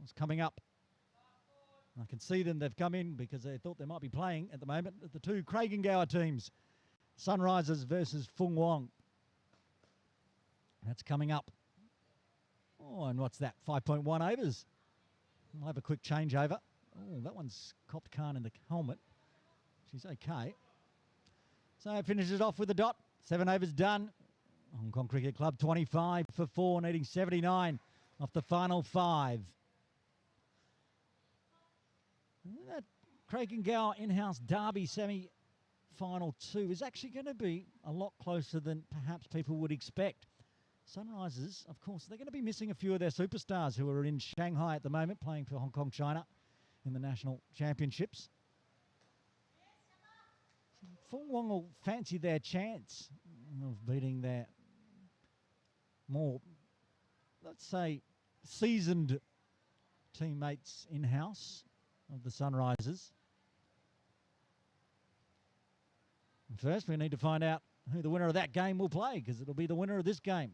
It's coming up. I can see them. They've come in because they thought they might be playing at the moment. The two Craigengower teams, Sunrisers versus Fung Wong. That's coming up. Oh, and what's that? 5.1 overs. We'll have a quick changeover. Oh, that one's copped Khan in the helmet. She's okay. So it finishes off with a dot. 7 overs done. Hong Kong Cricket Club 25 for 4, needing 79 off the final 5. That Craigengower in-house derby semi-final 2 is actually going to be a lot closer than perhaps people would expect. Sunrisers, of course, they're going to be missing a few of their superstars who are in Shanghai at the moment playing for Hong Kong China in the national championships. Fung Wong will fancy their chance of beating their more, let's say, seasoned teammates in-house of the Sunrisers. And first, we need to find out who the winner of that game will play, because it'll be the winner of this game.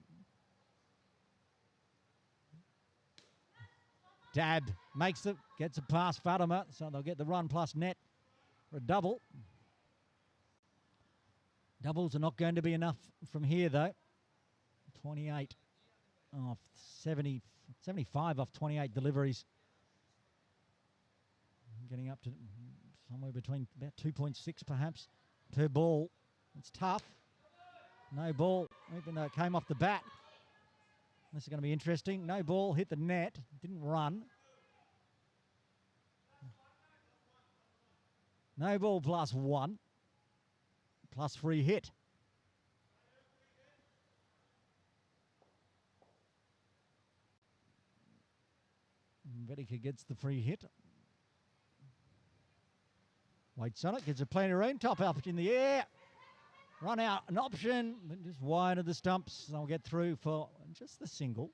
Dad makes it, gets it past Fatima, so they'll get the run plus net for a double. Doubles are not going to be enough from here, though. 28 off 70, 75 off 28 deliveries. Getting up to somewhere between about 2.6 perhaps per ball. It's tough. No ball, even though it came off the bat. This is going to be interesting. No ball, hit the net, didn't run. No ball plus 1. Plus free hit. Vedika gets the free hit. Waits on it, gets a plenty of room. Top up in the air. Run out, an option, but just wide of the stumps. They'll get through for just the single.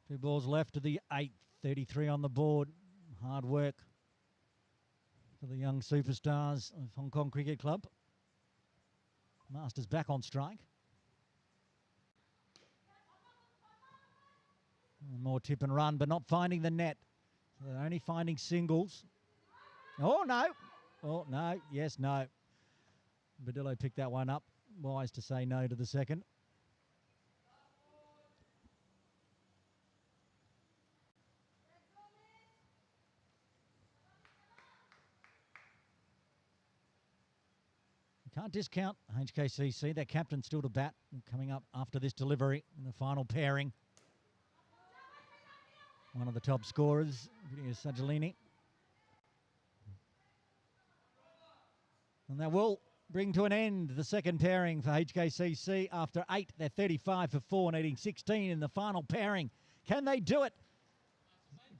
Two balls left to the 8:33 on the board. Hard work for the young superstars of Hong Kong Cricket Club. Masters back on strike. And more tip and run, but not finding the net. So they're only finding singles. Oh, no. Oh, no. Yes, no. Badillo picked that one up. Wise to say no to the second. You can't discount HKCC. Their captain still to bat, coming up after this delivery in the final pairing. One of the top scorers, Sajalini. And that will bring to an end the second pairing for HKCC. After 8, they're 35 for 4, needing 16 in the final pairing. Can they do it?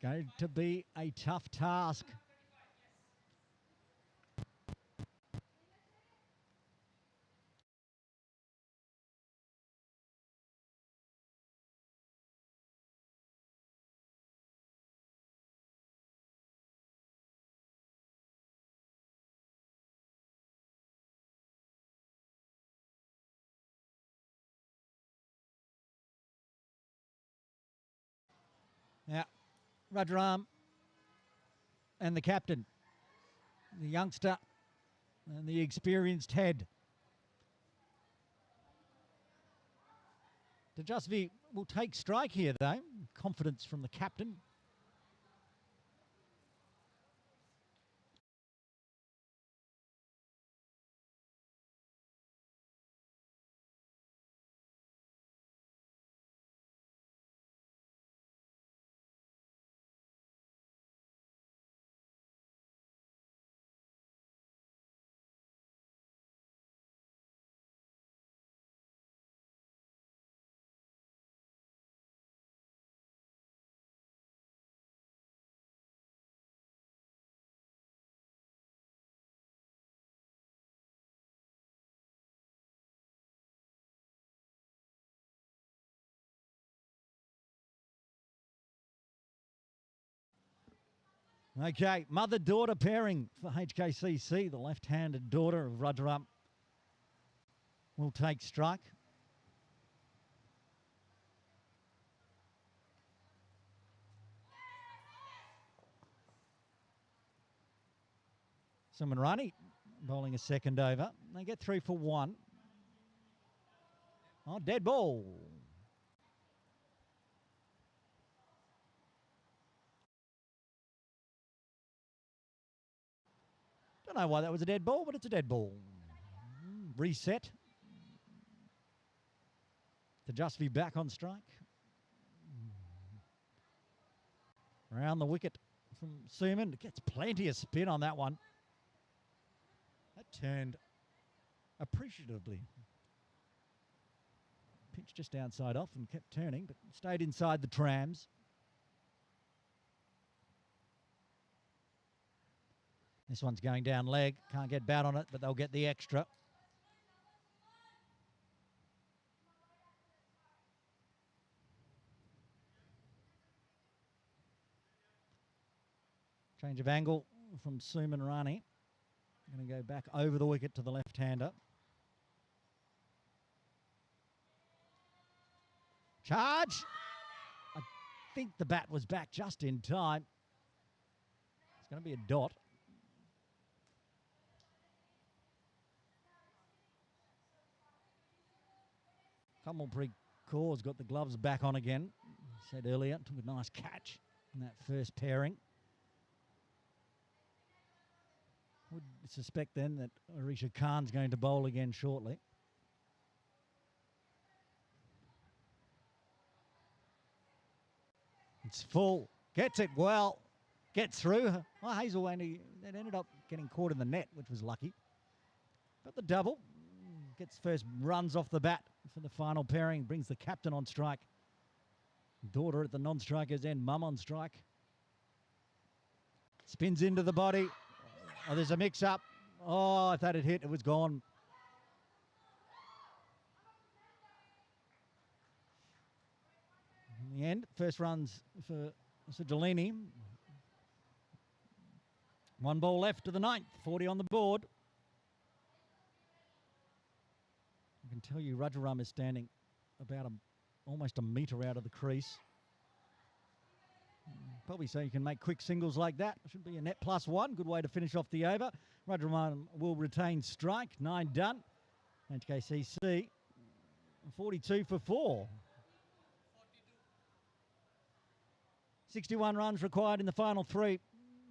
Going to be a tough task. Now, Rajaram and the captain, the youngster and the experienced head. Dejusvi will take strike here, though. Confidence from the captain. Okay, mother-daughter pairing for HKCC. The left-handed daughter of Rajaram will take strike. Sumanrani bowling a second over. They get 3 for 1. Oh, dead ball. Don't know why that was a dead ball, but it's a dead ball. Reset. To just be back on strike. Around the wicket from Suman. Gets plenty of spin on that one. That turned appreciatively. Pitch just outside off and kept turning, but stayed inside the trams. This one's going down leg. Can't get bat on it, but they'll get the extra. Change of angle from Sumanrani. Going to go back over the wicket to the left-hander. Charge! I think the bat was back just in time. It's going to be a dot. Kamalpreet Kaur's got the gloves back on again. I said earlier, took a nice catch in that first pairing. Would suspect then that Arisha Khan's going to bowl again shortly. It's full. Gets it well. Gets through. Well, Hazel only, it ended up getting caught in the net, which was lucky. But the double gets first runs off the bat for the final pairing. Brings the captain on strike. Daughter at the non-striker's end. Mum on strike. Spins into the body. Oh, there's a mix-up. Oh, if that had hit, it was gone. In the end, first runs for Sajolini. 1 ball left to the 9th. 40 on the board. I can tell you Rajaram is standing about almost a metre out of the crease. Probably so you can make quick singles like that. Should be a net +1. Good way to finish off the over. Rajaram will retain strike. 9 done. HKCC 42 for 4. 61 runs required in the final 3.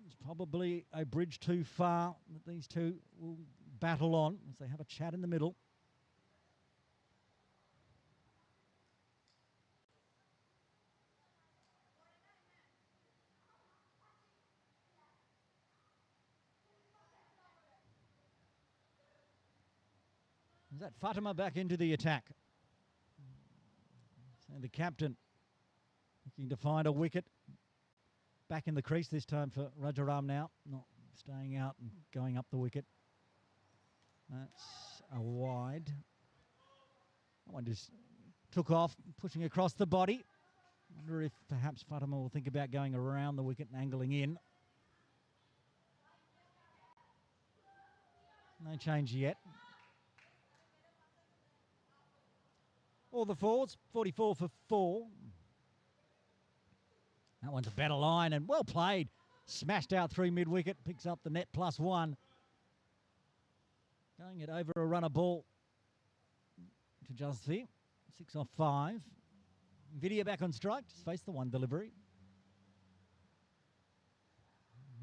It's probably a bridge too far that these two will battle on as they have a chat in the middle. Is that Fatima back into the attack? And the captain looking to find a wicket. Back in the crease this time for Rajaram now. Not staying out and going up the wicket. That's a wide. That one just took off, pushing across the body. Wonder if perhaps Fatima will think about going around the wicket and angling in. No change yet. All the fours, 44 for 4. That one's a better line and well played. Smashed out through mid-wicket, picks up the net +1. Going it over a runner ball to Justhi. 6 off 5. Video back on strike. Just face the one delivery.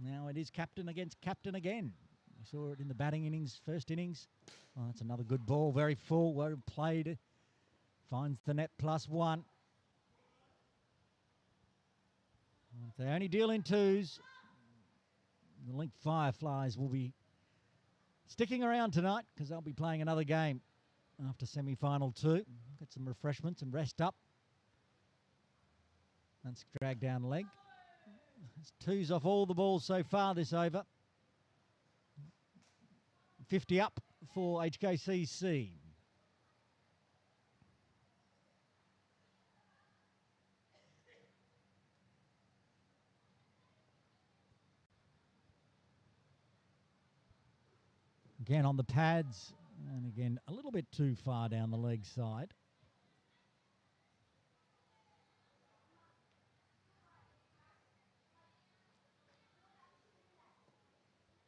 Now it is captain against captain again. We saw it in the batting innings, first innings. Oh, that's another good ball. Very full. Well played. Finds the net +1. If they only deal in twos, the Link Fireflies will be sticking around tonight because they'll be playing another game after semi-final 2. Get some refreshments and rest up. That's drag down leg. It's twos off all the balls so far this over. 50 up for HKCC. Again on the pads, and again a little bit too far down the leg side.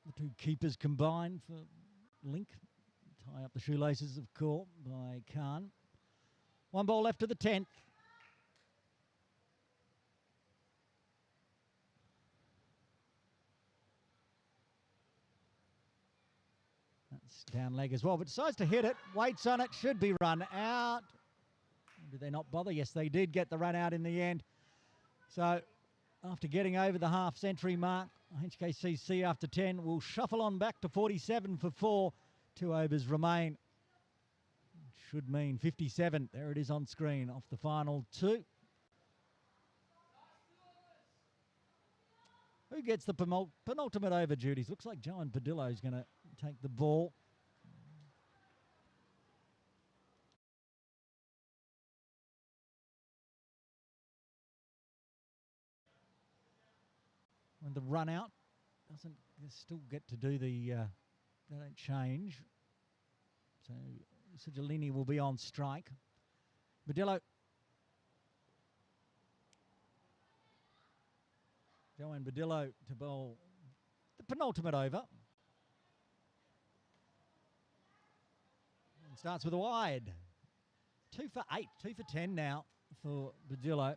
The two keepers combine for Link. Tie up the shoelaces of course by Khan. One ball left to the 10th. That's down leg as well, but decides to hit it. Waits on it, should be run out. Did they not bother? Yes, they did get the run out in the end. So after getting over the half-century mark, HKCC after 10 will shuffle on back to 47 for 4. 2 overs remain. Should mean 57. There it is on screen off the final 2. Who gets the penultimate over duties? Looks like Joan Padillo is going to take the ball. And the run out doesn't still get to do the, they don't change. So Sigillini will be on strike. Badillo. Joanne Badillo to bowl the penultimate over. And starts with a wide. 2 for 8, 2 for 10 now for Badillo.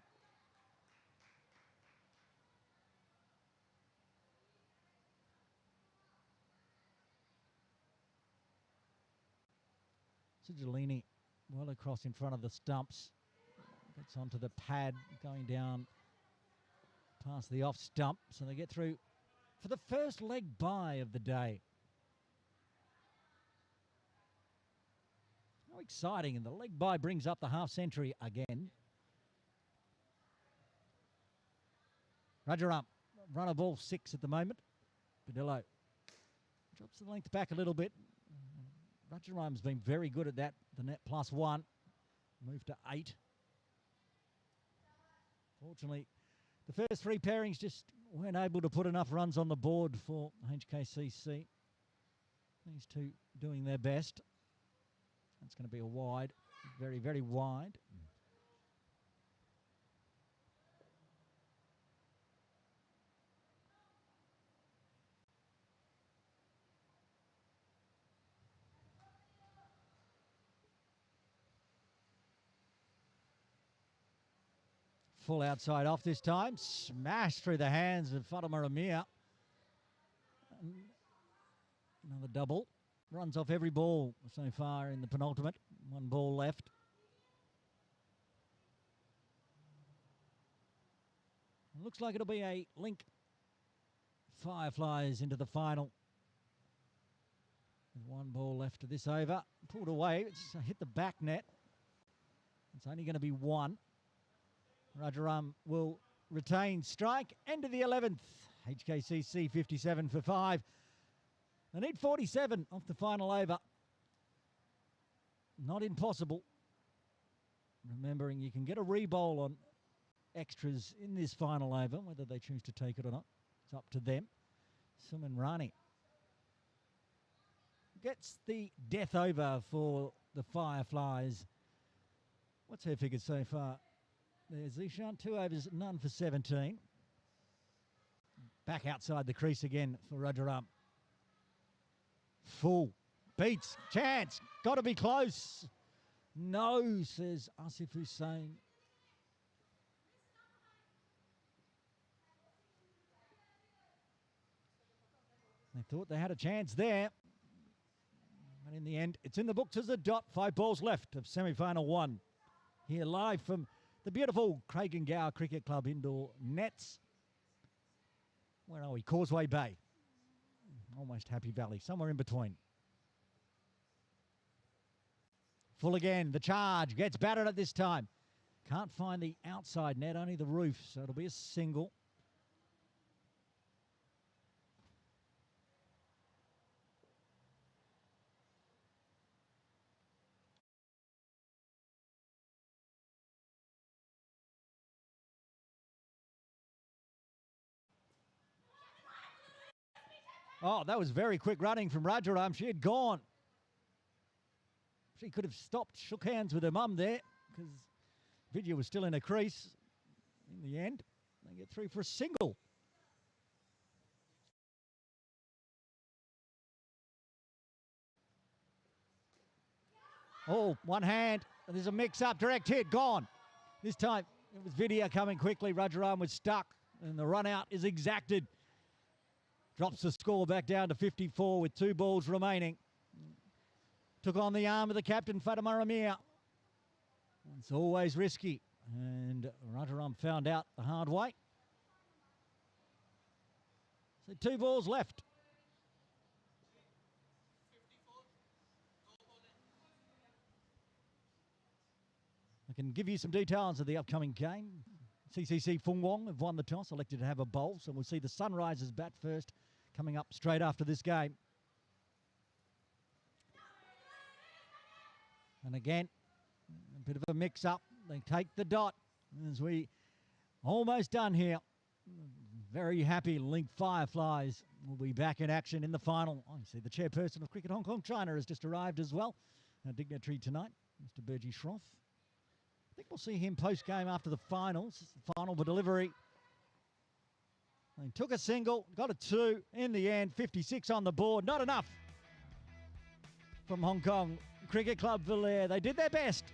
Sigillini well across in front of the stumps. Gets onto the pad, going down past the off stump. So they get through for the first leg bye of the day. How exciting. And the leg bye brings up the half century again. Rajaram, run a ball 6 at the moment. Padillo drops the length back a little bit. Rajaram's been very good at that. The net +1. Move to 8. Fortunately, the first 3 pairings just weren't able to put enough runs on the board for HKCC. These two doing their best. That's going to be a wide. Very, very wide. Full outside off this time. Smashed through the hands of Fatima Amir. Another double. Runs off every ball so far in the penultimate. 1 ball left. It looks like it'll be a Link Fireflies into the final. With 1 ball left to this over. Pulled away. It's hit the back net. It's only going to be 1. Rajaram will retain strike. End of the 11th. HKCC 57 for 5. They need 47 off the final over. Not impossible. Remembering you can get a re-bowl on extras in this final over. Whether they choose to take it or not, it's up to them. Suman Rani gets the death over for the Fireflies. What's her figure so far? There's Zishan, 2 overs, none for 17. Back outside the crease again for Rajaram. Full. Beats. Chance. Got to be close. No, says Asif Hussain. They thought they had a chance there. But in the end, it's in the books as a dot. 5 balls left of semi-final 1. Here live from the beautiful Craig and Gower Cricket Club indoor nets. Where are we? Causeway Bay. Almost Happy Valley, somewhere in between. Full again. The charge gets battered at this time. Can't find the outside net, only the roof, so it'll be a single. Oh, that was very quick running from Rajaram. She had gone. She could have stopped, shook hands with her mum there because Vidya was still in a crease. In the end, they get through for a single. Oh, one hand. There's a mix-up. Direct hit. Gone. This time, it was Vidya coming quickly. Rajaram was stuck, and the run-out is exacted. Drops the score back down to 54 with 2 balls remaining. Took on the arm of the captain, Fatima Ramir. It's always risky. And Rajaram found out the hard way. So 2 balls left. I can give you some details of the upcoming game. HKCC Fung Wong have won the toss, elected to have a bowl. So we'll see the Sunrisers bat first, coming up straight after this game. And again, a bit of a mix-up. They take the dot as we almost done here. Very happy Link Fireflies will be back in action in the final. Oh, you see the chairperson of Cricket Hong Kong China has just arrived as well. Our dignitary tonight, Mr. Burji Shroff. I think we'll see him post-game after the finals. Final for delivery. They took a single, got a 2 in the end, 56 on the board. Not enough from Hong Kong Cricket Club Valair. They did their best,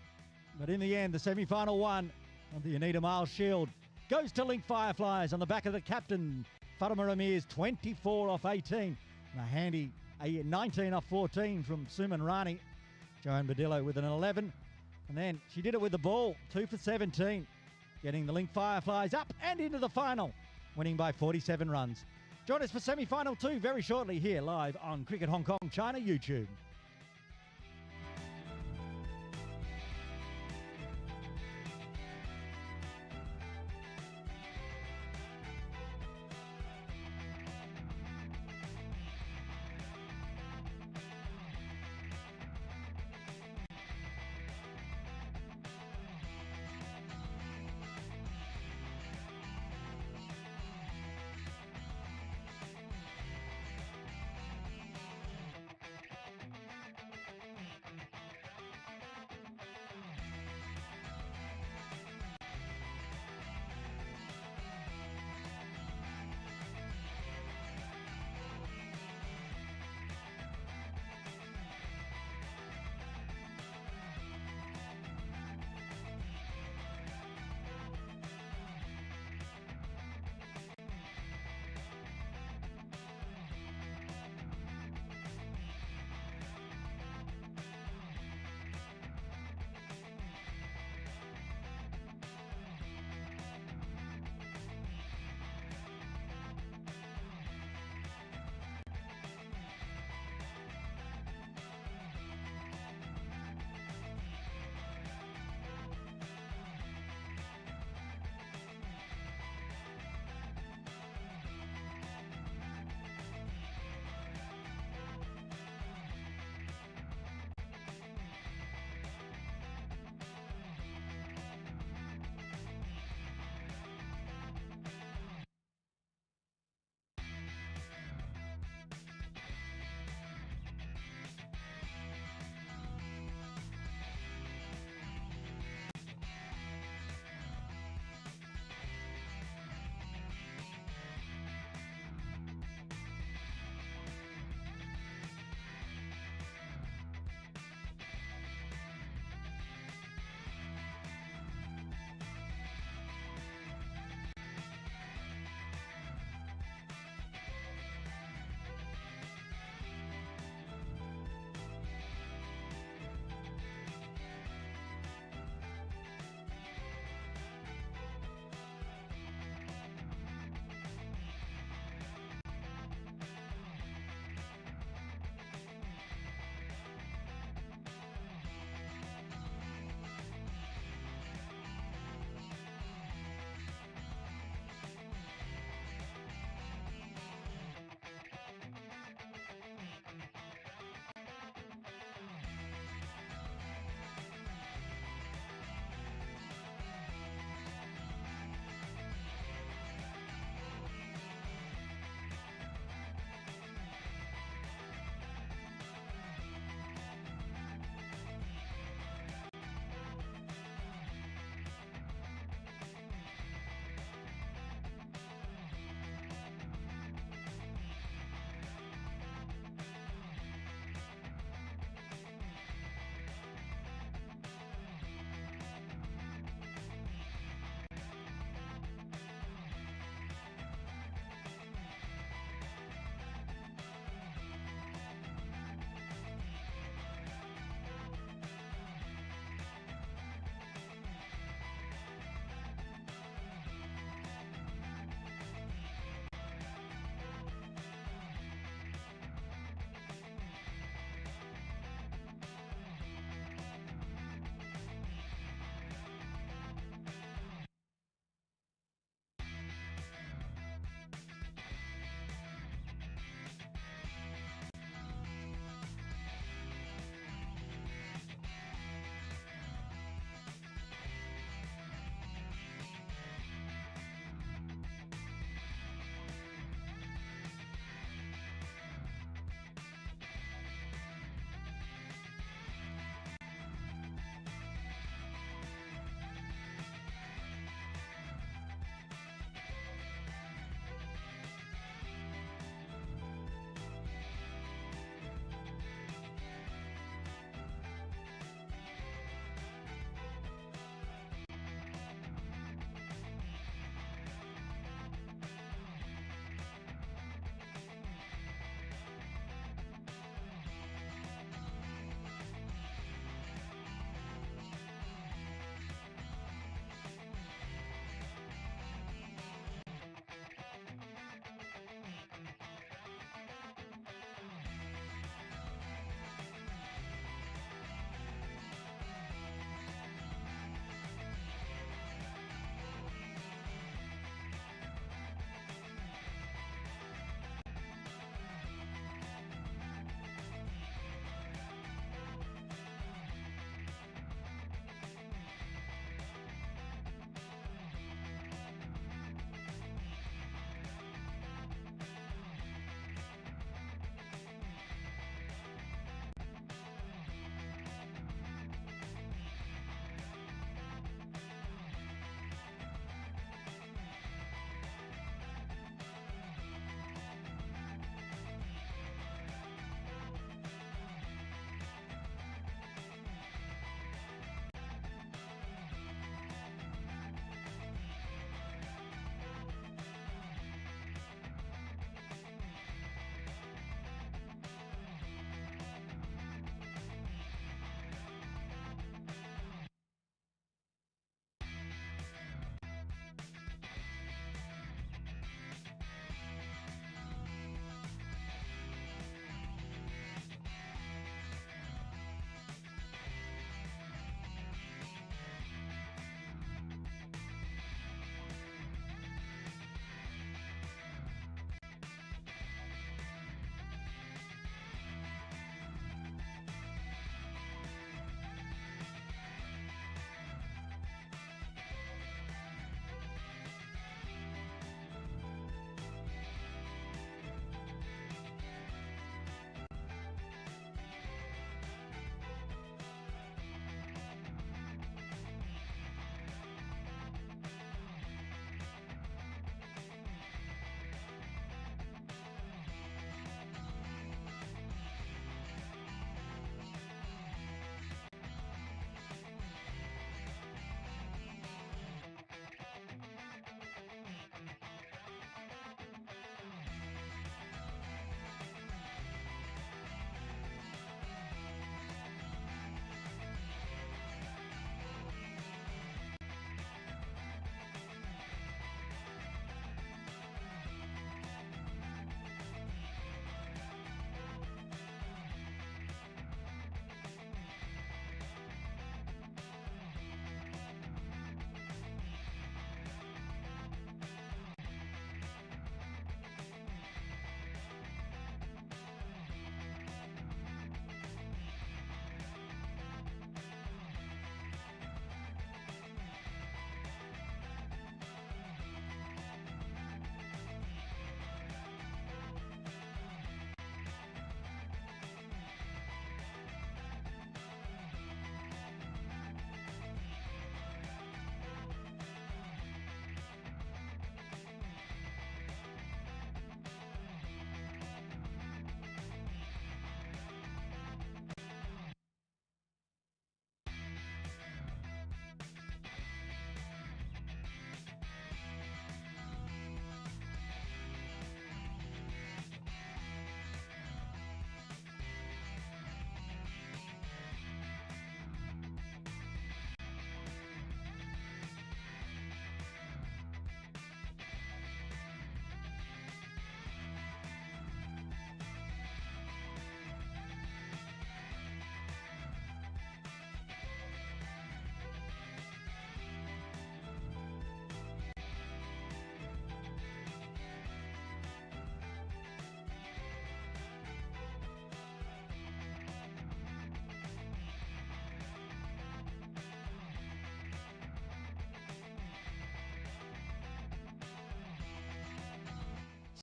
but in the end, the semi-final 1 of the Anita Miles Shield goes to Link Fireflies on the back of the captain, Fatima Amir's 24 off 18. And a handy 19 off 14 from Suman Rani. Joanne Badillo with an 11. And then she did it with the ball, 2 for 17, getting the Link Fireflies up and into the final, winning by 47 runs. Join us for semi-final 2 very shortly here live on Cricket Hong Kong China YouTube.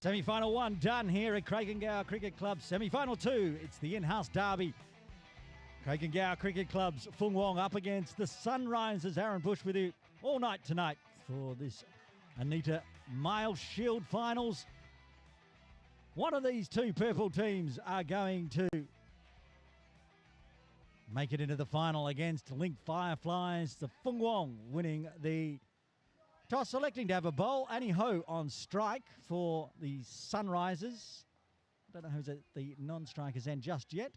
Semi-final 1 done here at Craigengau Cricket Club. Semi-final 2, it's the in-house derby. Craigengau Cricket Club's Fung Wong up against the Sunrisers. Aaron Bush with you all night tonight for this Anita Male Shield Finals. One of these two purple teams are going to make it into the final against Link Fireflies. The Fung Wong winning the toss, selecting to have a bowl. Annie Ho on strike for the Sunrisers. I don't know who's at the non-strikers end just yet.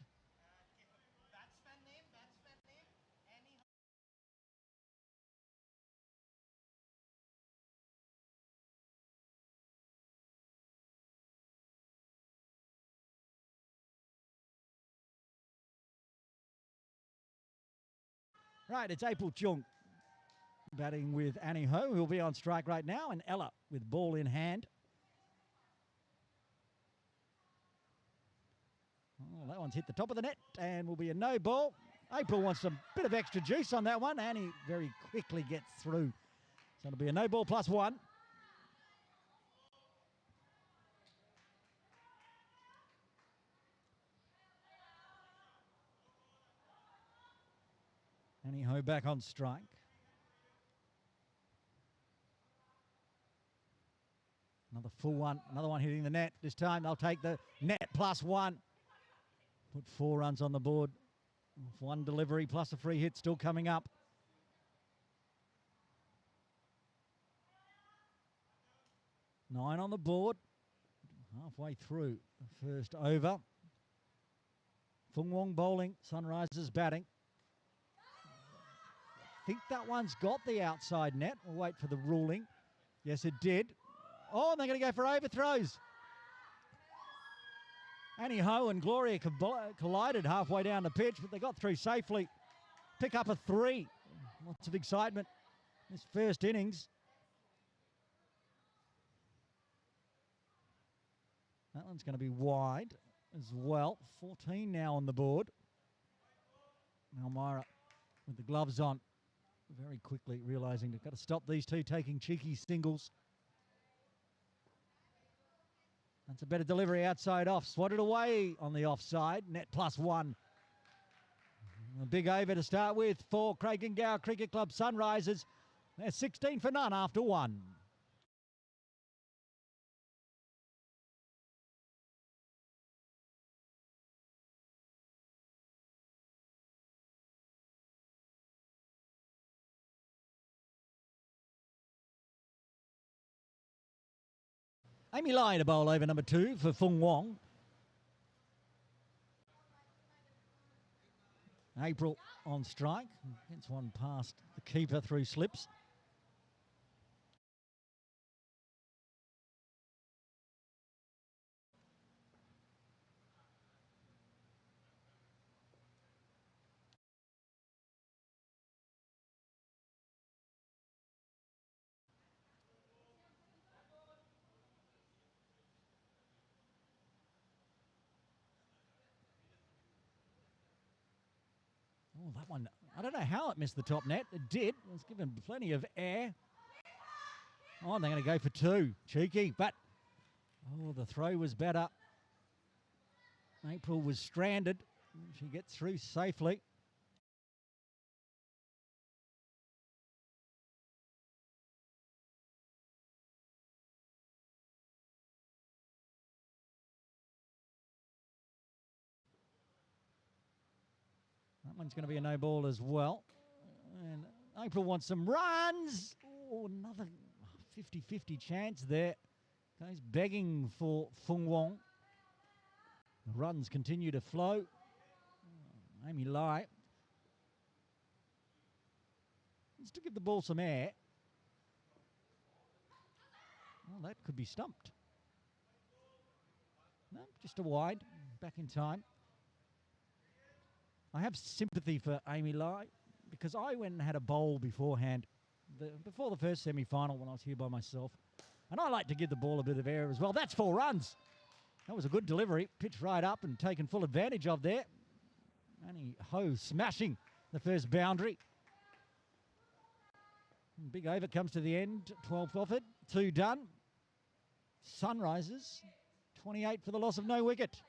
Right, it's April Chung batting with Annie Ho, who will be on strike right now, and Ella with ball in hand. Oh, that one's hit the top of the net and will be a no ball. April wants a bit of extra juice on that one. Annie very quickly gets through. So it'll be a no ball +1. Annie Ho back on strike. Another full one, another one hitting the net. This time they'll take the net +1. Put 4 runs on the board. 1 delivery plus a free hit still coming up. Nine on the board. Halfway through the first over. Fung Wong bowling, Sunrisers batting. I think that one's got the outside net. We'll wait for the ruling. Yes, it did. Oh, and they're going to go for overthrows. Annie Ho and Gloria collided halfway down the pitch, but they got through safely. Pick up a 3. Lots of excitement this first innings. That one's going to be wide as well. 14 now on the board. Almira with the gloves on, very quickly realising they've got to stop these two taking cheeky singles. That's a better delivery outside off. Swatted away on the offside. Net +1. A big over to start with for Craigengau Cricket Club Sunrisers. They're 16 for none after 1. Amy Lai to bowl over number 2 for Fung Wong. April on strike. Gets one past the keeper through slips. Oh, that one, I don't know how it missed the top net. It did. It was given plenty of air. Oh, and they're going to go for 2. Cheeky, but oh, the throw was better. April was stranded. She gets through safely. That one's going to be a no ball as well. And April wants some runs. Oh, another 50-50 chance there. Goes begging for Fung Wong. The runs continue to flow. Amy Lai needs to give the ball some air. Well, that could be stumped. No, just a wide. Back in time. I have sympathy for Amy Lai because I went and had a bowl beforehand, before the first semi-final when I was here by myself. And I like to give the ball a bit of air as well. That's 4 runs. That was a good delivery. Pitched right up and taken full advantage of there. Annie Ho smashing the first boundary. And big over comes to the end. 12 offered, 2 done. Sunrisers, 28 for the loss of no wicket.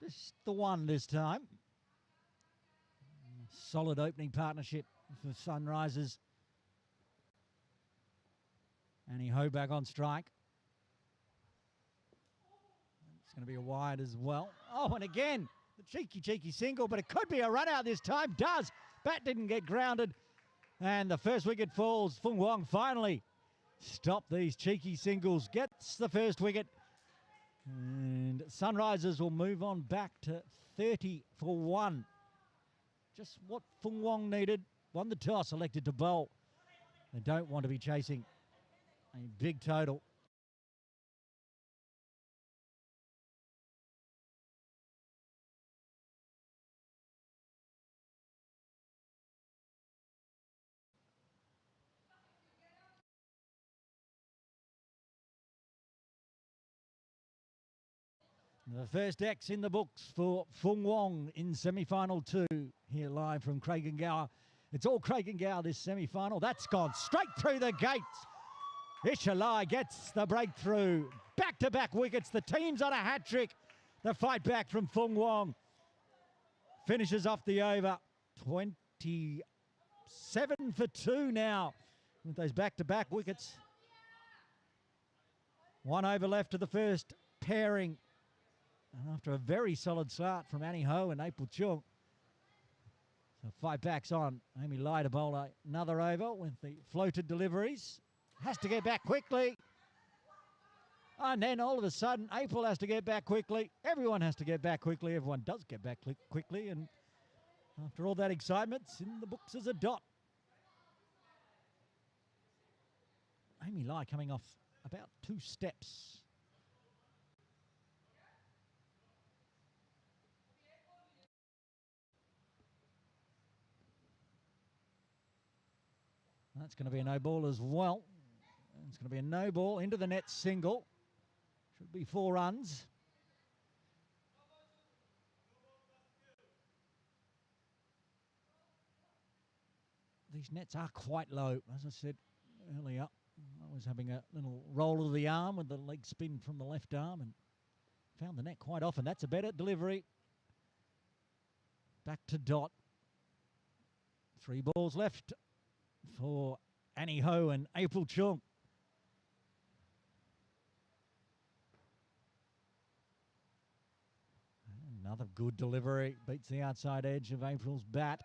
This is the one this time. Solid opening partnership for Sunrisers. Annie Ho back on strike. It's going to be a wide as well. Oh, and again, the cheeky single, but it could be a run out this time. Does. Bat didn't get grounded. And the first wicket falls. Fung Wong finally stopped these cheeky singles. Gets the first wicket. And Sunrisers will move on back to 30 for 1. Just what Fung Wong needed. Won the toss, elected to bowl. They don't want to be chasing a big total. The first X in the books for Fung Wong in semi-final 2. Here live from Craigengau. It's all Craigengau this semi-final. That's gone straight through the gates. Ishalai gets the breakthrough. Back-to-back wickets. The team's on a hat-trick. The fight back from Fung Wong finishes off the over. 27 for 2 now with those back-to-back wickets. 1 over left to the first pairing. And after a very solid start from Annie Ho and April Chung. So fight backs on. Amy Lai to bowl another over with the floated deliveries. Has to get back quickly. And then all of a sudden, April has to get back quickly. Everyone has to get back quickly. Everyone does get back quickly. And after all that excitement, it's in the books as a dot. Amy Lai coming off about 2 steps. That's going to be a no ball as well. It's going to be a no ball into the net single. Should be 4 runs. These nets are quite low, as I said earlier. I was having a little roll of the arm with the leg spin from the left arm and found the net quite often. That's a better delivery. Back to dot. 3 balls left for Annie Ho and April Chung. Another good delivery. Beats the outside edge of April's bat.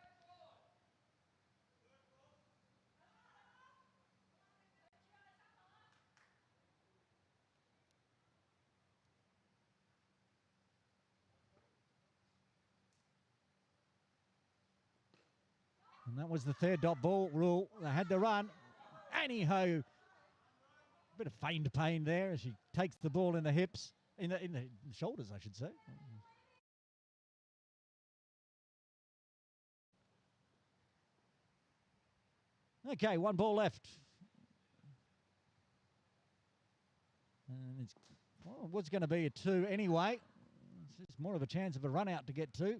And that was the 3rd dot ball rule. They had the run. Annie Ho, bit of feigned pain there as she takes the ball in the hips, in the shoulders, I should say. Okay, 1 ball left. And it's was going to be a 2 anyway. It's more of a chance of a run out to get 2.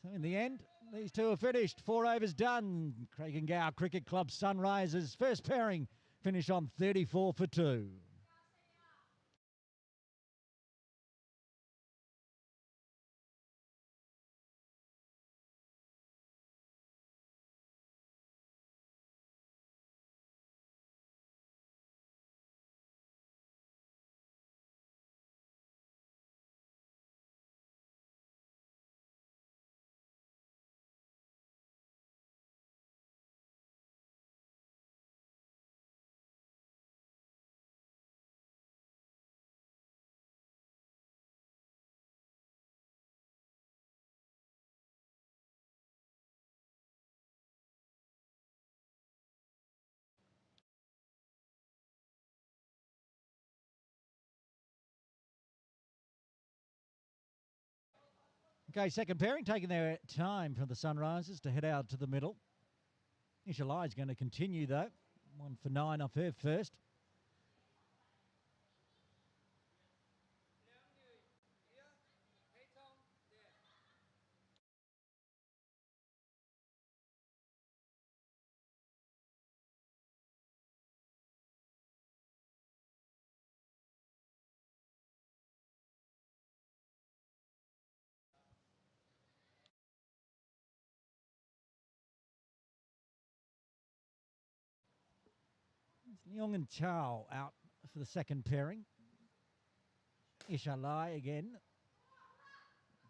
So in the end, these 2 are finished. 4 overs done. Craigengau Cricket Club Sunrisers first pairing finish on 34 for 2. Okay, second pairing taking their time for the Sunrisers to head out to the middle. Ishalai is going to continue though. 1 for 9 off her first. Leong and Chow out for the second pairing. Ishalai again.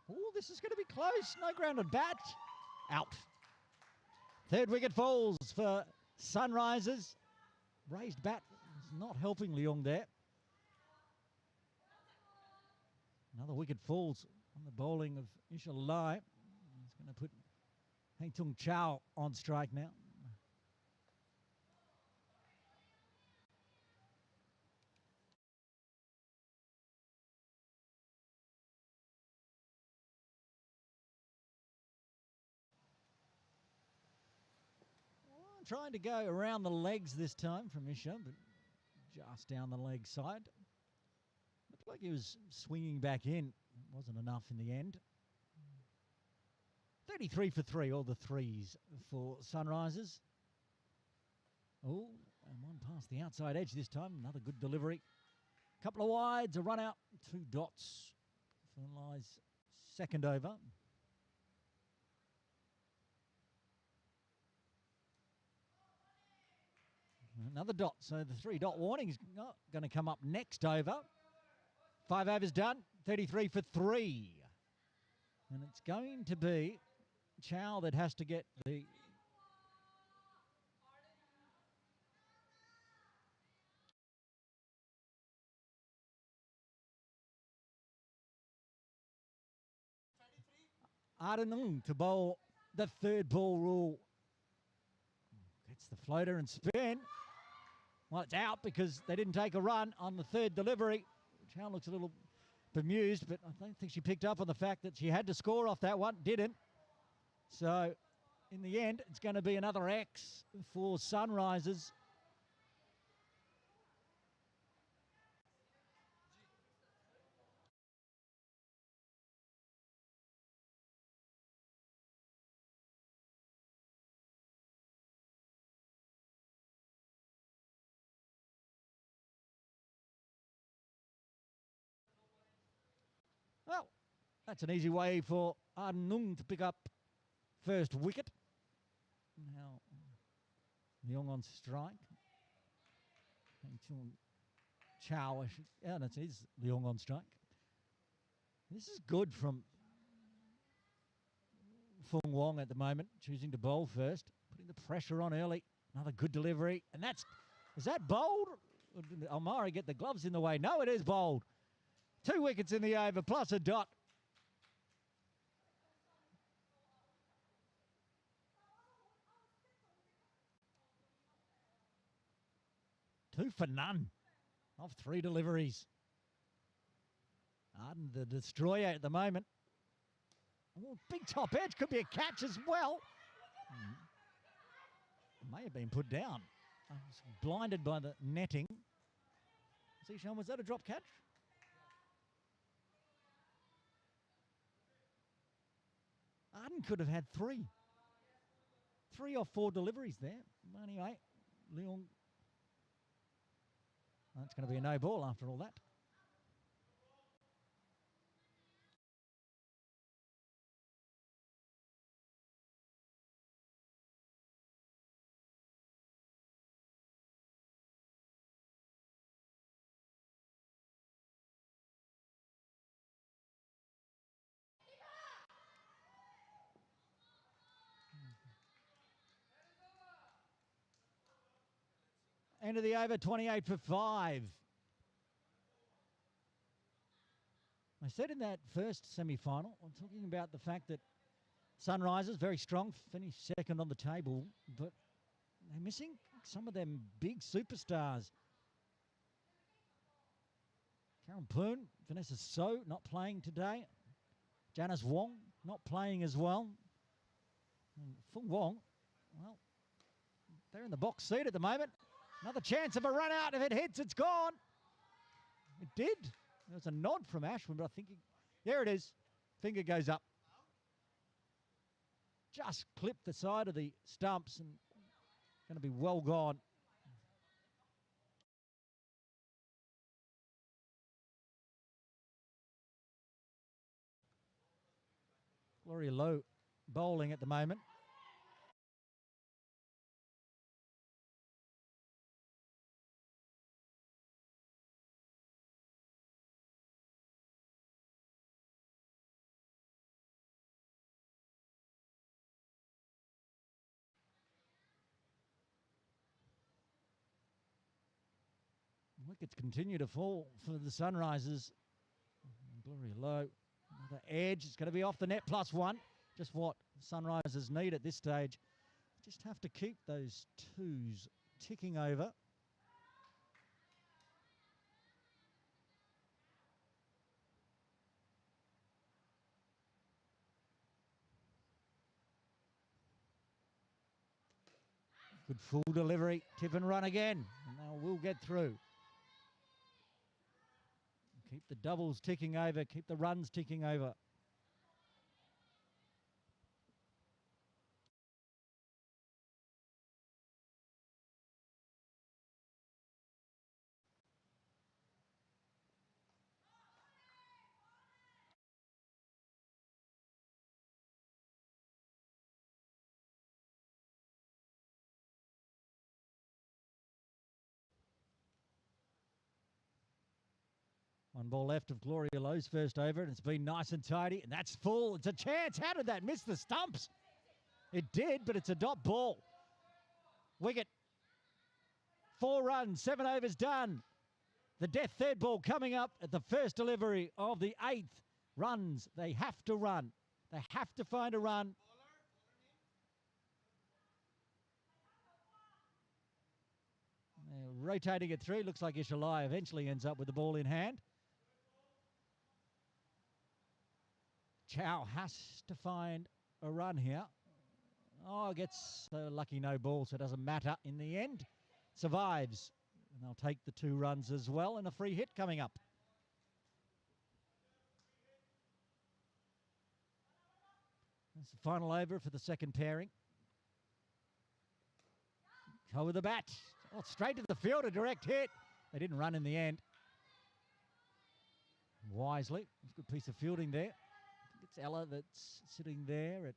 Oh, this is going to be close. No grounded bat. Out. Third wicket falls for Sunrisers. Raised bat is not helping Leong there. Another wicket falls on the bowling of Ishalai. He's going to put Heng Tung Chow on strike now. Trying to go around the legs this time from Isha, but just down the leg side. Looked like he was swinging back in. Wasn't enough in the end. 33 for 3, all the threes for Sunrisers. Oh, and one past the outside edge this time. Another good delivery. Couple of wides, a run out, 2 dots. Finalise second over. Another dot, so the 3-dot warning is not going to come up next over. 5 overs done, 33 for 3. And it's going to be Chow that has to get the... Ardenung to bowl the third ball rule. Gets the floater and spin. Well, it's out because they didn't take a run on the third delivery. Chow looks a little bemused, but I don't think she picked up on the fact that she had to score off that one. Didn't. So, in the end, it's going to be another X for Sunrisers. Well, that's an easy way for Ardenung to pick up first wicket. Now, Leong on strike. Chow, yeah, that's his Leong on strike. This is good from Fung Wong at the moment, choosing to bowl first, putting the pressure on early. Another good delivery, and is that bowled? Or did Almari get the gloves in the way? No, it is bowled. 2 wickets in the over, plus a dot. Two for none of 3 deliveries. Arden, the destroyer at the moment. Oh, big top edge, could be a catch as well. May have been put down. I was blinded by the netting. Zishan, was that a drop catch? Arden could have had 3. 3 or 4 deliveries there. Anyway, Leong. That's going to be a no ball after all that. End of the over, 28 for 5. I said in that first semi-final, I'm talking about the fact that Sunrisers, very strong, finished second on the table, but they're missing some of them big superstars. Karen Poon, Vanessa So not playing today. Janice Wong, not playing as well. Fung Wong, well, they're in the box seat at the moment. Another chance of a run out. If it hits, it's gone. It did. There was a nod from Ashwin, but I think there it is. Finger goes up. Just clipped the side of the stumps and going to be well gone. Gloria Lowe bowling at the moment. Wickets continue to fall for the Sunrisers. Gloria Lowe, another edge. It's going to be off the net +1. Just what the Sunrisers need at this stage. Just have to keep those twos ticking over. Good full delivery. Tip and run again. And now we'll get through. Keep the doubles ticking over. Keep the runs ticking over. One ball left of Gloria Lowe's first over, and it's been nice and tidy, and that's full. It's a chance. How did that miss the stumps? It did, but it's a dot ball. Wicket. 4 runs, 7 overs done. The death third ball coming up at the first delivery of the 8th. Runs. They have to run. They have to find a run. They're rotating it through. Looks like Ishalai eventually ends up with the ball in hand. Chow has to find a run here. Oh, gets a lucky no ball, so it doesn't matter in the end. Survives. And they'll take the 2 runs as well, and a free hit coming up. That's the final over for the second pairing. Go with the bat. Oh, straight to the field, a direct hit. They didn't run in the end. Wisely. It's a good piece of fielding there. I think it's Ella that's sitting there at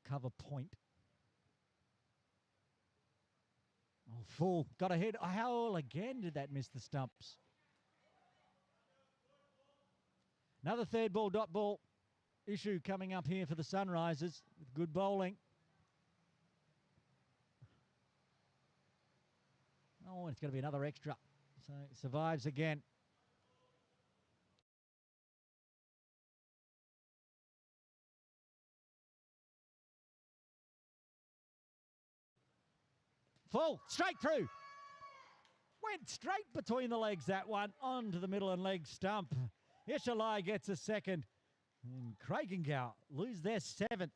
cover point. Oh, full. Got a hit. How again did that miss the stumps? Another third ball, dot ball issue coming up here for the Sunrisers with good bowling. Oh, it's going to be another extra. So it survives again. Full, straight through. Went straight between the legs, that one, onto the middle and leg stump. Ishalai gets a second. And Craigengow lose their 7th.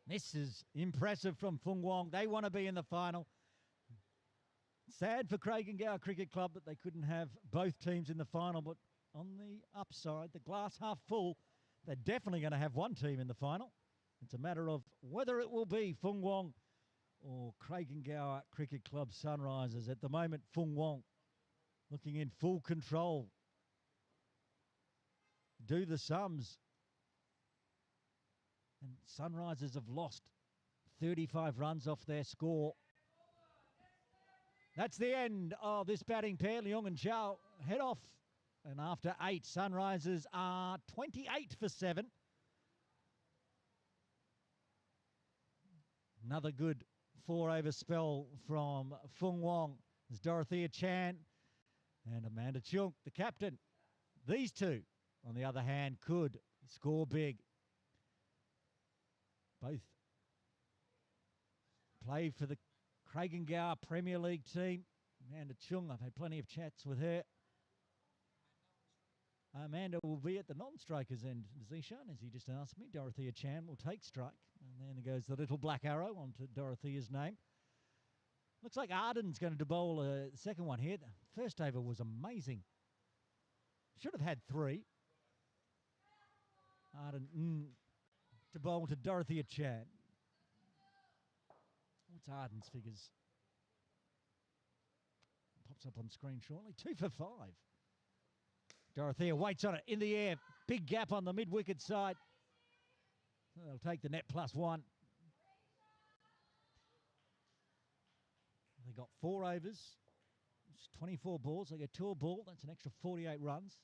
This is impressive from Fung Wong. They want to be in the final. Sad for Craigengow Cricket Club that they couldn't have both teams in the final, but on the upside, the glass half full, they're definitely going to have one team in the final. It's a matter of whether it will be Fung Wong or Craigengow Cricket Club Sunrisers. At the moment, Fung Wong looking in full control. Do the sums. And Sunrisers have lost 35 runs off their score. That's the end of this batting pair. Leong and Chow head off. And after 8, Sunrisers are 28 for 7. Another good 4-over spell from Fung Wong. There's Dorothea Chan and Amanda Chung, the captain. These two, on the other hand, could score big. Both play for the Craigengow Premier League team. Amanda Chung, I've had plenty of chats with her. Amanda will be at the non-strikers end. Zishan, as he just asked me, Dorothea Chan will take strike. And then goes the little black arrow onto Dorothea's name. Looks like Arden's going to bowl a second one here. The first over was amazing. Should have had 3. Arden to bowl to Dorothea Chan. What's Arden's figures? Pops up on screen shortly. 2 for 5. Dorothea waits on it in the air. Big gap on the mid-wicket side. They'll take the net +1. They got 4 overs. It's 24 balls. They get 2 a ball. That's an extra 48 runs.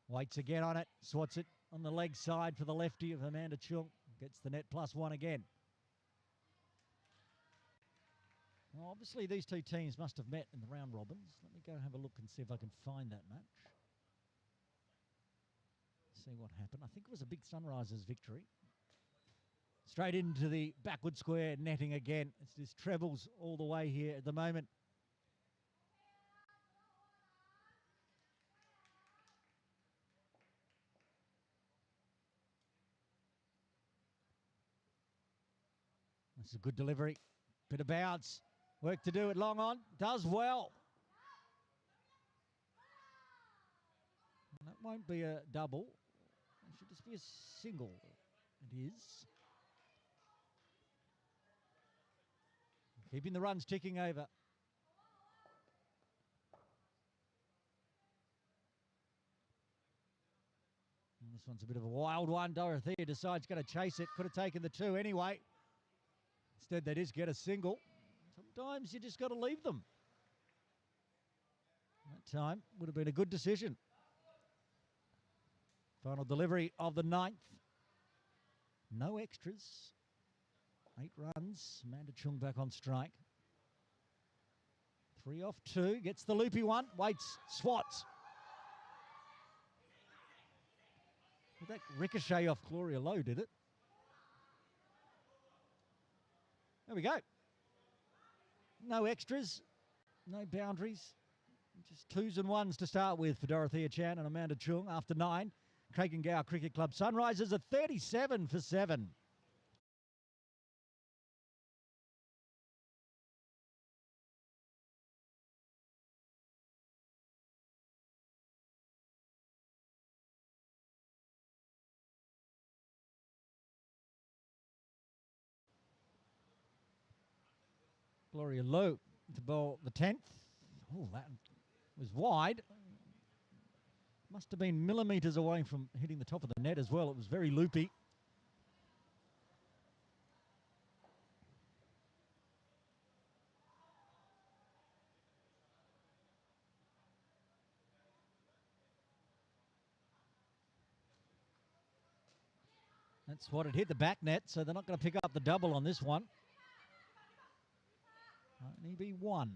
Waits again on it. Swats it on the leg side for the lefty of Amanda Chung. Gets the net +1 again. Well, obviously, these two teams must have met in the round robins. Let me go have a look and see if I can find that match. See what happened. I think it was a big Sunrisers victory. Straight into the backward square netting again. It's just trebles all the way here at the moment. This is a good delivery. Bit of bounce. Work to do it long on. Does well. And that won't be a double. It should just be a single. It is. Keeping the runs ticking over. And this one's a bit of a wild one. Dorothea decides going to chase it. Could have taken the 2 anyway. Instead, they just get a single. Sometimes you just got to leave them. That time would have been a good decision. Final delivery of the 9th. No extras. 8 runs. Amanda Chung back on strike. 3 off 2. Gets the loopy one. Waits. Swats. Did that ricochet off Gloria Lowe, did it? There we go. No extras. No boundaries. Just 2s and 1s to start with for Dorothea Chan and Amanda Chung after 9. Craig and Gower Cricket Club Sunrisers are 37 for 7. Gloria Lowe to bowl the 10th. Oh, that was wide. Must have been millimetres away from hitting the top of the net as well. It was very loopy. That's what it hit the back net, so they're not going to pick up the double on this one. Only be 1.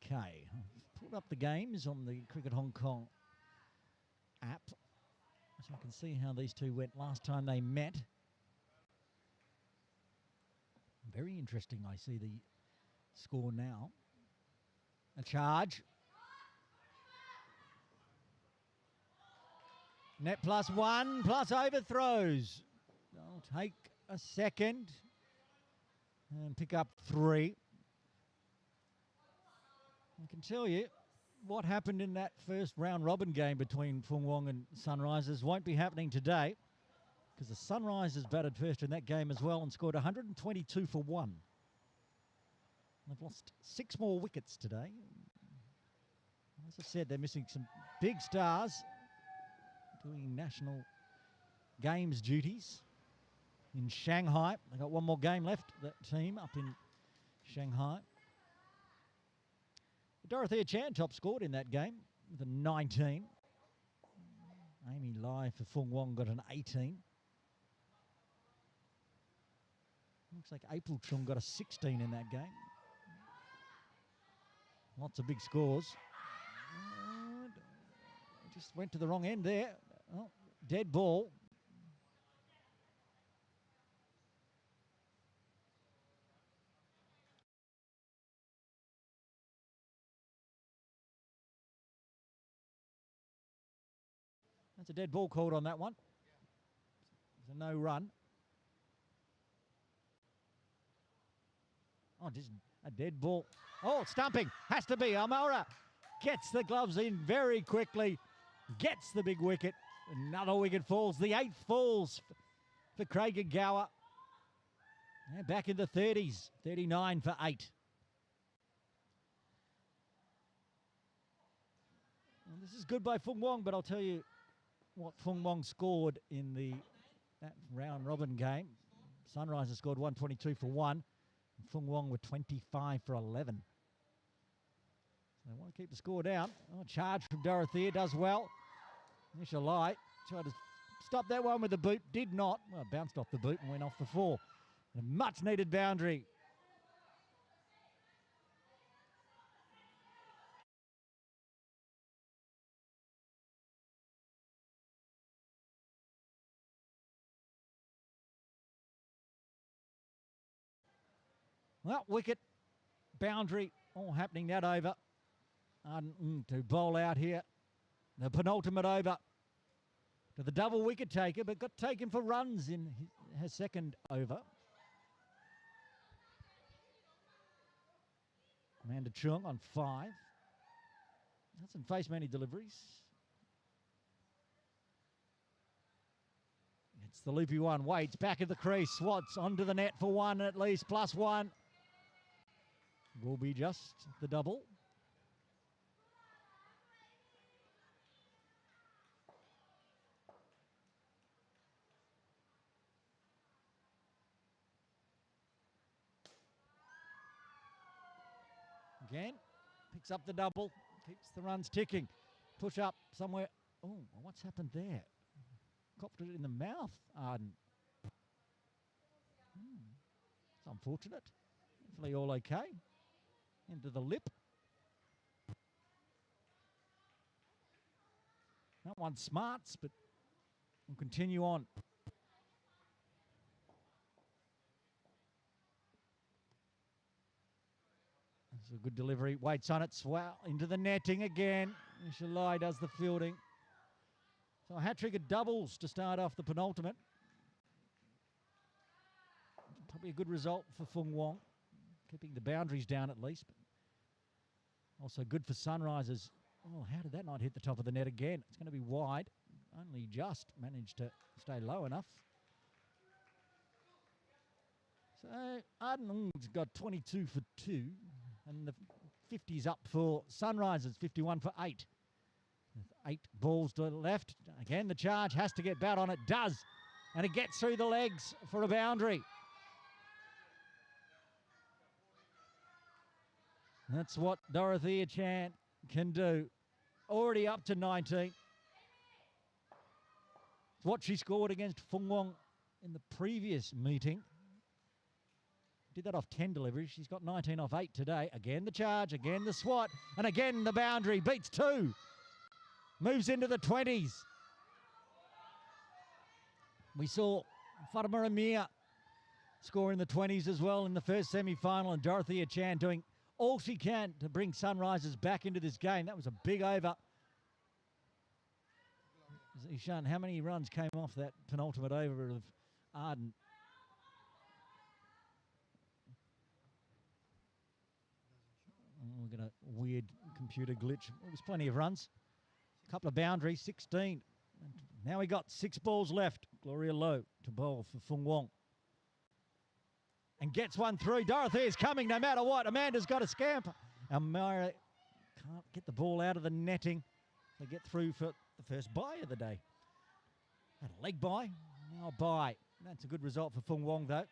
Okay, I've pulled up the games on the Cricket Hong Kong app, so I can see how these two went last time they met. Very interesting, I see the score now. A charge. Net +1, plus overthrows. They'll take a second and pick up 3. I can tell you what happened in that first round robin game between Fung, Wong and Sunrisers won't be happening today, because the Sunrisers batted first in that game as well and scored 122 for 1. They've lost 6 more wickets today. As I said, they're missing some big stars doing national games duties in Shanghai. They've got 1 more game left, that team up in Shanghai. Dorothea Chan top scored in that game with a 19. Amy Lai for Fung Wong got an 18. Looks like April Chung got a 16 in that game. Lots of big scores. Just went to the wrong end there. Oh, dead ball. a dead ball called on that one. It's a no run. Oh, just a dead ball. Oh, stumping. Has to be. Almora gets the gloves in very quickly. Gets the big wicket. Another wicket falls. The 8th falls for Craig and Gower. And back in the 30s. 39 for 8. Well, this is good by Fung Wong, but I'll tell you what Fung Wong scored in that round robin game. Sunrisers scored 122 for 1. And Fung Wong were 25 for 11. So they want to keep the score down. Oh, charge from Dorothea does well. Nisha Light tried to stop that one with the boot. Did not. Well, bounced off the boot and went off the 4. A much needed boundary. Well, wicket, boundary, all happening that over. To bowl out here. The penultimate over to the double wicket taker, but got taken for runs in her second over. Amanda Chung on 5. Hasn't faced many deliveries. It's the loopy one. Waits back at the crease. Swats onto the net for 1 at least. +1. Will be just the double. Again, picks up the double, keeps the runs ticking. Push up somewhere. Oh, what's happened there? Copped it in the mouth, Arden. It's unfortunate. Hopefully all okay. Into the lip. That one smarts, but we'll continue on. It's a good delivery. Waits on it. Swell into the netting again. Shalai does the fielding. So a hat-trick of doubles to start off the penultimate. Probably a good result for Fung Wong. Keeping the boundaries down at least. But also good for Sunrisers. Oh, how did that not hit the top of the net again? It's going to be wide. Only just managed to stay low enough. So Arden's got 22 for 2. And the 50's up for Sunrisers, 51 for 8. 8 balls to the left. Again, the charge has to get bat on. It does. And it gets through the legs for a boundary. That's what Dorothea Chan can do. Already up to 19. It's what she scored against Fung Wong in the previous meeting. Did that off 10 deliveries. She's got 19 off 8 today. Again the charge, again the swat, and again the boundary. Beats 2. Moves into the 20s. We saw Fatima Amir score in the 20s as well in the first semi-final, and Dorothea Chan doing all she can to bring Sunrisers back into this game. That was a big over. Ishan, how many runs came off that penultimate over of Arden? We've got a weird computer glitch. It was plenty of runs. A couple of boundaries, 16. Now we got 6 balls left. Gloria Lowe to bowl for Fung Wong. And gets one through. Dorothea's coming no matter what. Amanda's got a scamper. Elmira can't get the ball out of the netting. They get through for the first bye of the day. Had a leg bye, now a bye. That's a good result for Fung Wong though.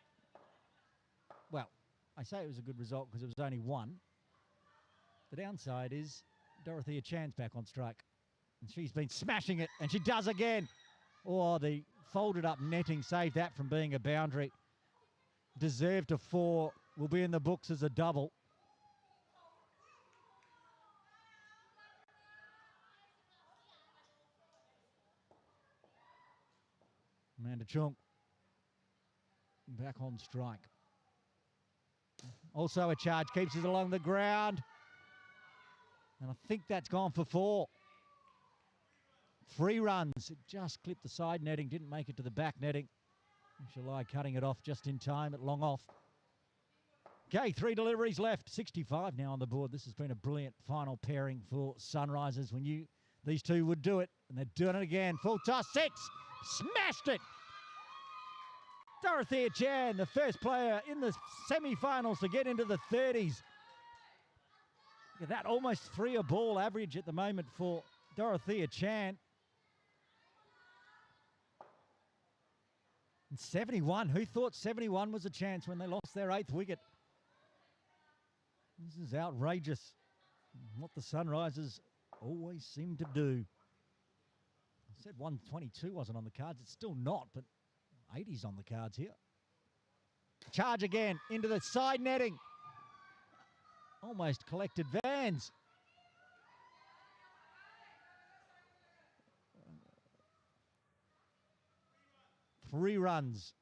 Well, I say it was a good result because it was only 1. The downside is Dorothea Chan's back on strike. And she's been smashing it, and she does again. Oh, the folded up netting saved that from being a boundary. Deserved a 4. Will be in the books as a double. Amanda Chung back on strike. Also a charge, keeps it along the ground. And I think that's gone for 4. 3 runs. It just clipped the side netting, didn't make it to the back netting. Shalai cutting it off just in time at long off. Okay, 3 deliveries left. 65 now on the board. This has been a brilliant final pairing for Sunrisers. We knew these two would do it, and they're doing it again. Full toss, 6. Smashed it. Dorothea Chan, the first player in the semi-finals to get into the 30s. Look at that, almost 3 a ball average at the moment for Dorothea Chan. And 71, who thought 71 was a chance when they lost their 8th wicket? This is outrageous. What the Sunrisers always seem to do. I said 122 wasn't on the cards. It's still not, but 80's on the cards here. Charge again into the side netting. Almost collected Vans. Three runs.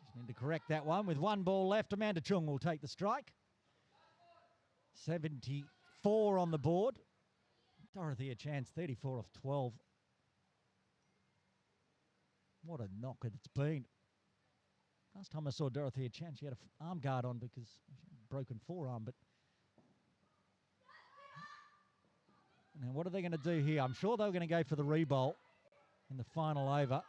Just need to correct that one. With 1 ball left, Amanda Chung will take the strike. 74 on the board. Dorothea Chan's 34 off 12. What a knocker it's been. Last time I saw Dorothea Chan, she had an arm guard on because she had a broken forearm. But now what are they going to do here? I'm sure they're going to go for the re-bowl in the final over.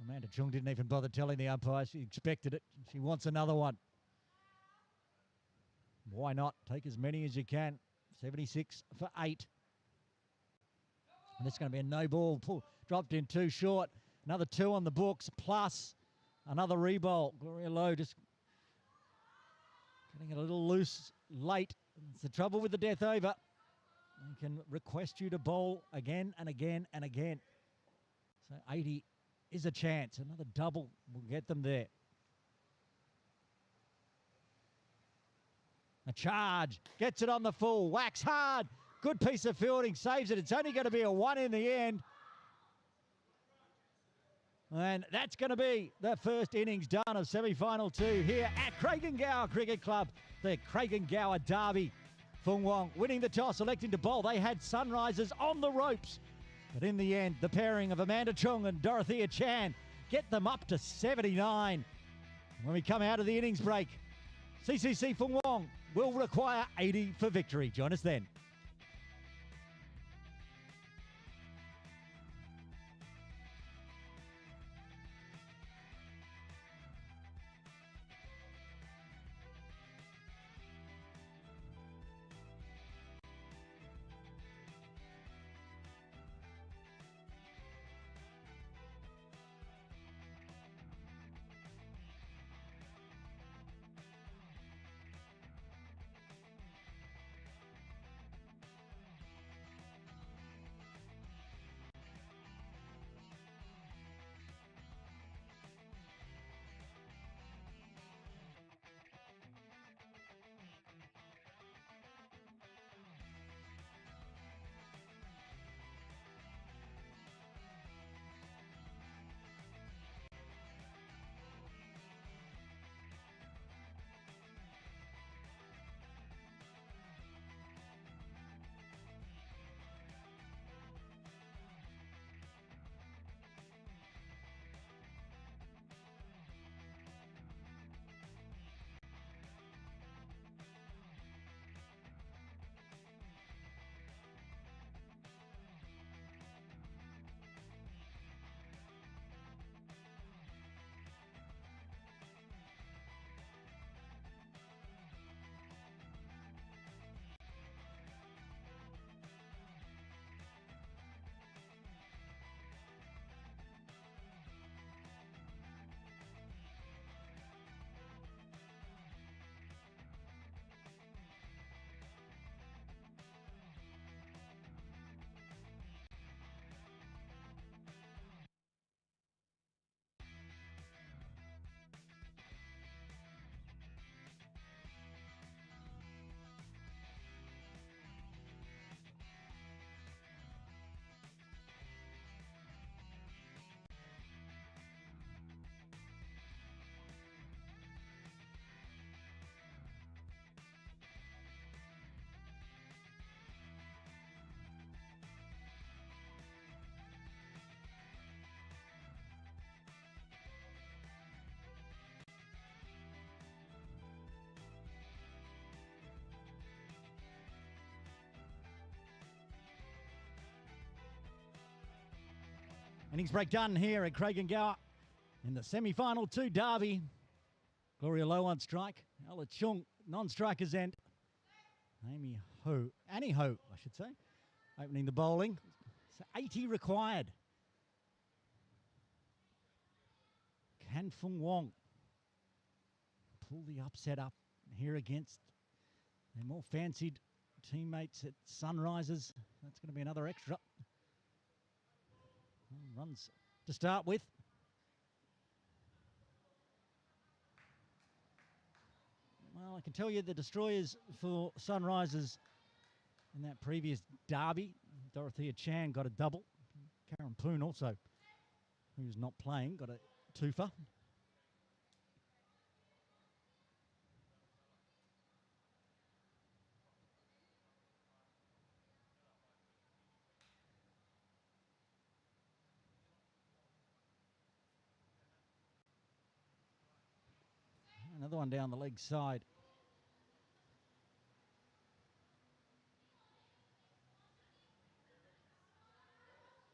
Amanda Chung didn't even bother telling the umpire. She expected it. She wants another one. Why not? Take as many as you can. 76 for 8. And it's going to be a no ball. Dropped in 2 short. Another 2 on the books, plus another re-bowl. Gloria Lowe just getting a little loose late. It's the trouble with the death over. They can request you to bowl again and again and again. So 80 is a chance. Another double will get them there. A charge. Gets it on the full. Whacks hard. Good piece of fielding. Saves it. It's only going to be a 1 in the end. And that's going to be the first innings done of semi-final 2 here at Craigengower Cricket Club. The Craigengower Derby. Fung Wong winning the toss, electing to bowl. They had Sunrisers on the ropes. But in the end, the pairing of Amanda Chung and Dorothea Chan get them up to 79. When we come out of the innings break, HKCC Fung Wong will require 80 for victory. Join us then. Innings break done here at Craig and Gower in the semi-final 2 derby. Gloria Low on strike. Ella Chung, non-strikers end. Annie Ho, I should say, opening the bowling. So 80 required. Can Fung Wong pull the upset up here against their more fancied teammates at Sunrisers? That's going to be another extra. Runs to start with. Well, I can tell you the destroyers for Sunrisers in that previous derby. Dorothea Chan got a double. Karen Poon also, who's not playing, got a twofer. Another one down the leg side.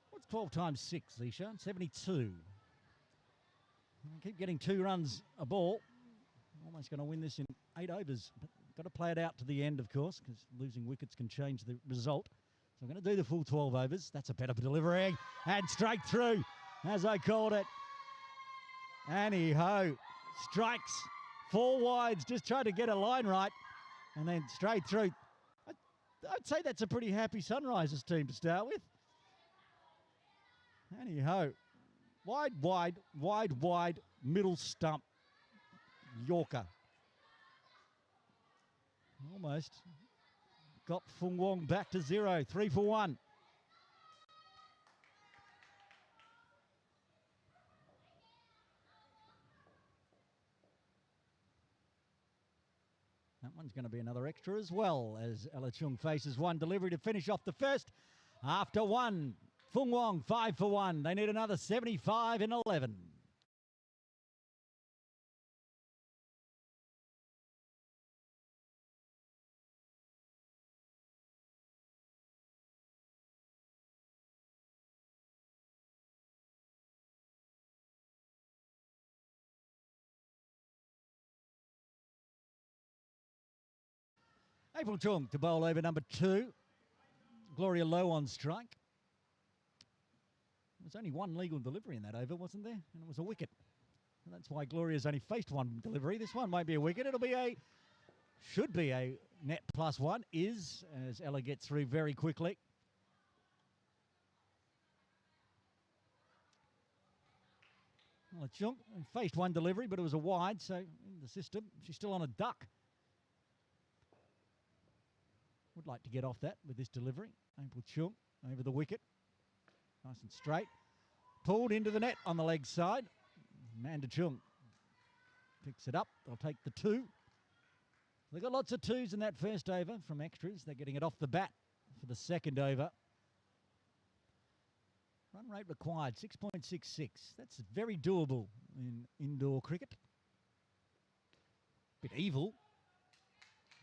What's 12 times 6, Zisha? 72. Keep getting 2 runs a ball. Almost going to win this in 8 overs. But got to play it out to the end, of course, because losing wickets can change the result. So I'm going to do the full 12 overs. That's a better delivery. And straight through, as I called it. Annie Ho strikes 4 wides, just trying to get a line right. And then straight through. I'd say that's a pretty happy Sunrisers team to start with. Annie Ho. Wide, middle stump. Yorker. Almost got Fung Wong back to 0, 3 for 1. That one's going to be another extra as well, as Ella Chung faces one delivery to finish off the first. After 1, Fung Wong 5 for 1. They need another 75 in 11. April Chung to bowl over number 2. Gloria Low on strike. There was only 1 legal delivery in that over, wasn't there? And it was a wicket. And that's why Gloria's only faced 1 delivery. This one might be a wicket. Should be a net +1. Is, as Ella gets through very quickly. Ella Chung faced 1 delivery, but it was a wide, so in the system, she's still on a duck. Would like to get off that with this delivery. April Chung over the wicket. Nice and straight. Pulled into the net on the leg side. Amanda Chung picks it up. They'll take the 2. They got lots of 2s in that first over from extras. They're getting it off the bat for the second over. Run rate required, 6.66. That's very doable in indoor cricket. Bit evil.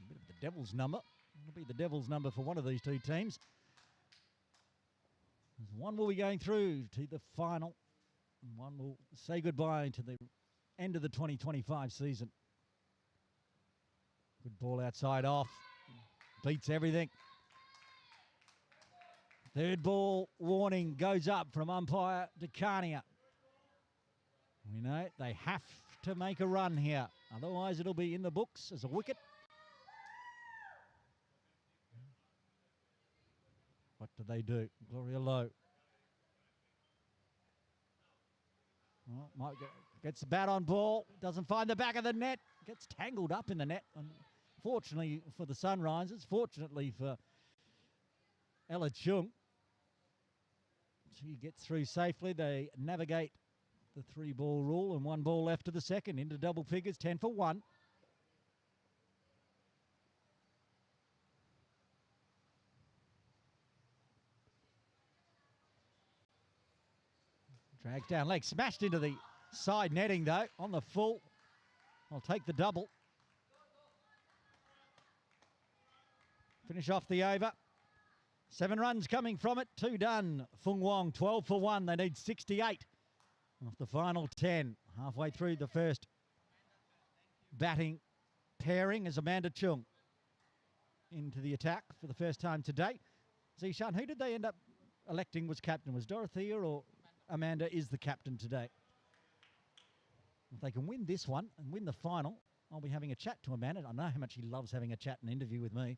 A bit of the devil's number. It'll be the devil's number for one of these 2 teams. One will be going through to the final. And one will say goodbye to the end of the 2025 season. Good ball outside off. Beats everything. Third ball warning goes up from umpire DeCarnia. We know they have to make a run here. Otherwise it'll be in the books as a wicket. What do they do? Gloria Low. Well, gets the bat on ball. Doesn't find the back of the net. Gets tangled up in the net. Unfortunately for the Sunrisers. Fortunately for Ella Chung. She gets through safely. They navigate the 3-ball rule and 1 ball left to the second. Into double figures, 10 for 1. Drags down leg, smashed into the side netting though, on the full. I'll take the double. Finish off the over. 7 runs coming from it, 2 done. Fung Wong, 12 for 1. They need 68 off the final 10. Halfway through the first batting pairing as Amanda Chung into the attack for the first time today. Zishan, who did they end up electing was captain? Was Dorothea or Amanda is the captain today? If they can win this one and win the final, I'll be having a chat to Amanda. I know how much he loves having a chat and interview with me.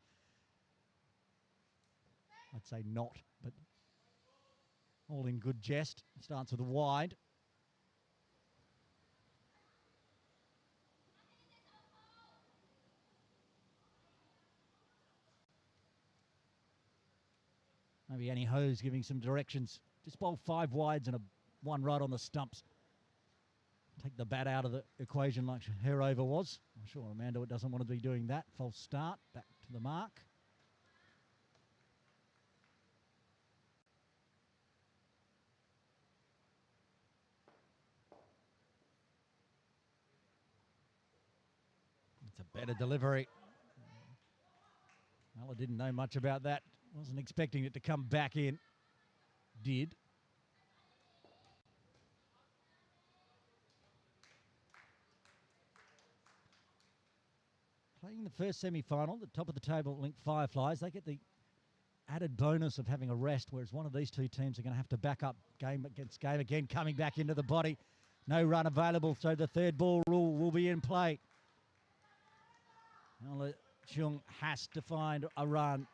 I'd say not, but all in good jest. Starts with a wide. Maybe Annie Ho's giving some directions. Just bowl 5 wides and a 1 right on the stumps. Take the bat out of the equation like her over was. I'm sure Amanda doesn't want to be doing that. False start, back to the mark. It's a better delivery. Well, I didn't know much about that. Wasn't expecting it to come back in. Did. Playing the first semi-final, the top of the table linked Fireflies. They get the added bonus of having a rest, whereas one of these two teams are going to have to back up game against game again, coming back into the body. No run available, so the 3rd ball rule will be in play. Chung has to find a run.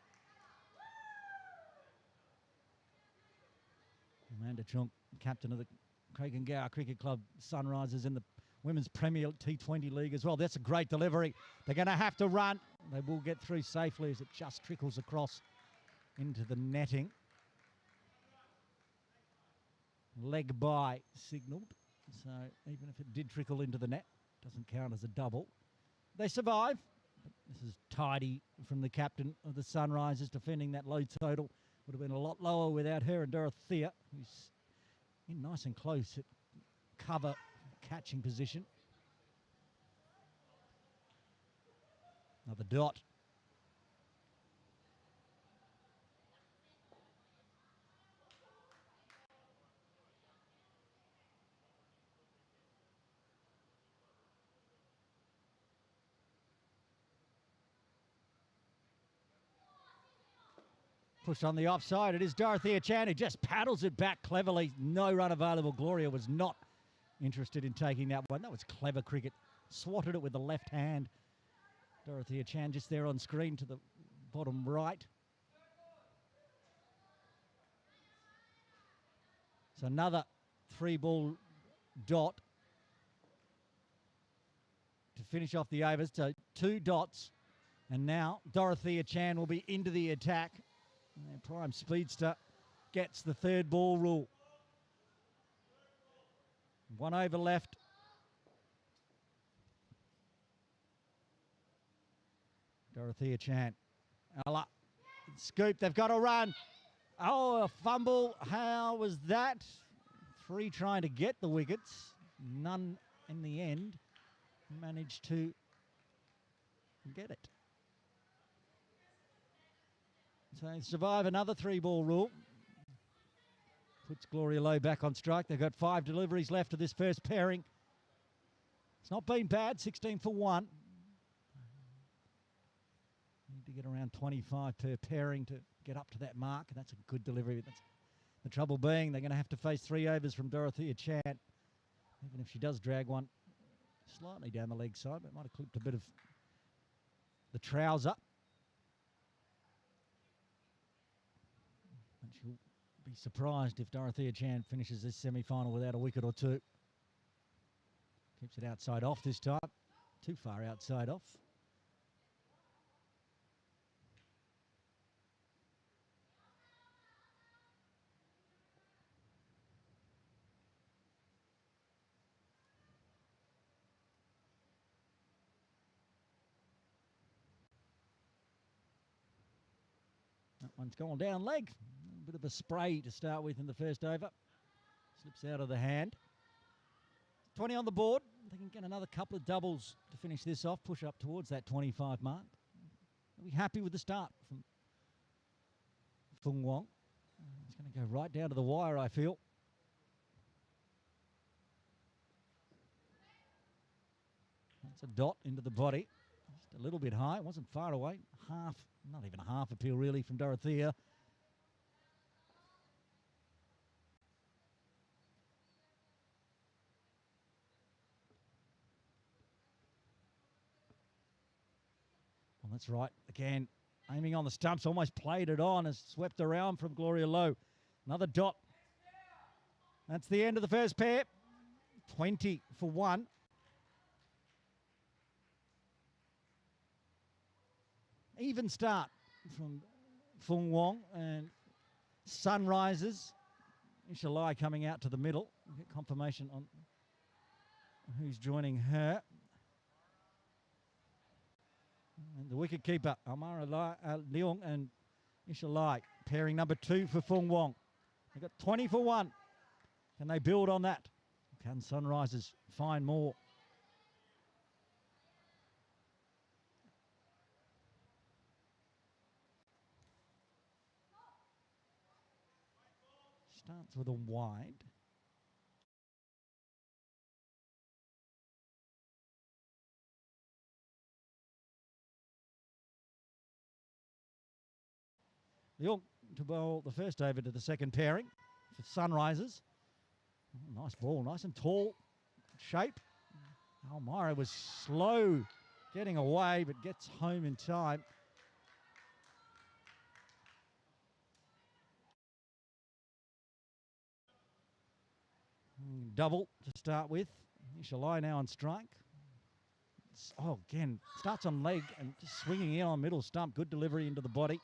Amanda Chung, captain of the Craig and Gower Cricket Club Sunrisers in the Women's Premier T20 League as well. That's a great delivery. They're going to have to run. They will get through safely as it just trickles across into the netting. Leg by signalled. So even if it did trickle into the net, doesn't count as a double. They survive. But this is tidy from the captain of the Sunrisers, defending that low total. Would have been a lot lower without her and Dorothea, who's in nice and close at cover catching position. Another dot. Pushed on the offside. It is Dorothea Chan who just paddles it back cleverly. No run available. Gloria was not interested in taking that one. That was clever cricket. Swatted it with the left hand. Dorothea Chan just there on screen to the bottom right. So another 3-ball dot to finish off the overs. So 2 dots. And now Dorothea Chan will be into the attack. And prime speedster gets the 3rd ball rule. 1 over left. Dorothea Chan. Ella. Scoop. They've got a run. Oh, a fumble. How was that? 3 trying to get the wickets. None in the end. Managed to get it. So they survive another 3-ball rule. Puts Gloria Lowe back on strike. They've got 5 deliveries left of this first pairing. It's not been bad, 16 for 1. Need to get around 25 per pairing to get up to that mark, and that's a good delivery. That's the trouble being they're going to have to face 3 overs from Dorothea Chan. Even if she does drag one slightly down the leg side, but might have clipped a bit of the trouser. And she'll be surprised if Dorothea Chan finishes this semi-final without a wicket or 2. Keeps it outside off this time. Too far outside off. That one's gone down leg. A bit of a spray to start with in the first over. Slips out of the hand. 20 on the board. They can get another couple of doubles to finish this off. Push up towards that 25 mark. They'll be happy with the start from Fung Wong. He's going to go right down to the wire, I feel. That's a dot into the body. Just a little bit high. It wasn't far away. Half, not even a half appeal really from Dorothea. Well, that's right. Again, aiming on the stumps, almost played it on, has swept around from Gloria Lowe. Another dot. That's the end of the first pair. 20 for 1. Even start from Fung Wong, and Sunrises. Ishalai coming out to the middle. We'll get confirmation on who's joining her. And the wicket keeper, Amara Leong and Ishalai, pairing number 2 for Fung Wong. They've got 20 for 1. Can they build on that? Can Sunrises find more? Starts with a wide. Leong to bowl the first over to the second pairing for Sunrises. Oh, nice ball, nice and tall shape. Almira was slow getting away, but gets home in time. Double to start with. Ishalai now on strike. Oh, again, starts on leg and just swinging in on middle stump. Good delivery into the body.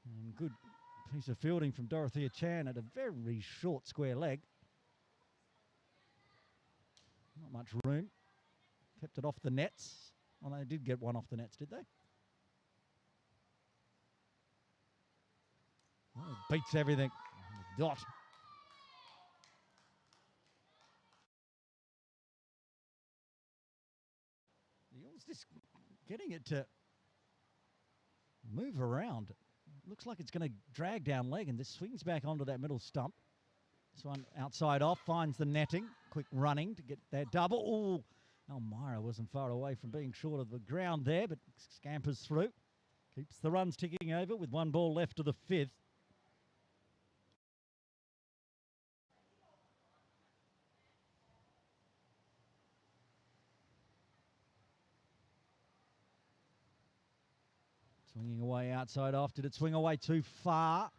And good piece of fielding from Dorothea Chan at a very short square leg. Not much room. Kept it off the nets. Well, they did get one off the nets, did they? Oh, beats everything. Dot. He's just getting it to move around. Looks like it's going to drag down leg, and this swings back onto that middle stump. This one outside off, finds the netting. Quick running to get that double. Oh, Elmira wasn't far away from being short of the ground there, but scampers through. Keeps the runs ticking over with one ball left to the 5th. Swinging away outside off. Did it swing away too far?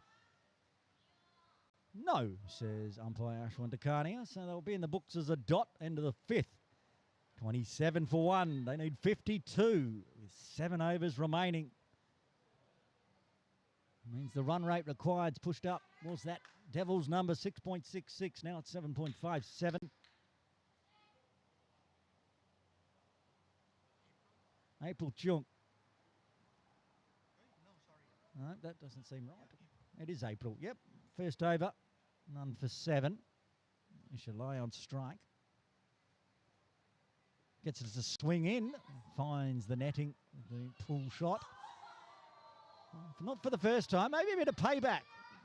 No, says umpire Ashwin. So they'll be in the books as a dot, end of the 5th. 27 for 1. They need 52 with 7 overs remaining. Means the run rate required's pushed up. Was that Devils number 6.66? Now it's 7.57. April Chung. No, that doesn't seem right. It is April. Yep. First over. None for 7. Ishalai on strike. Gets it to swing in. Finds the netting. The pull shot. Not for the first time. Maybe a bit of payback.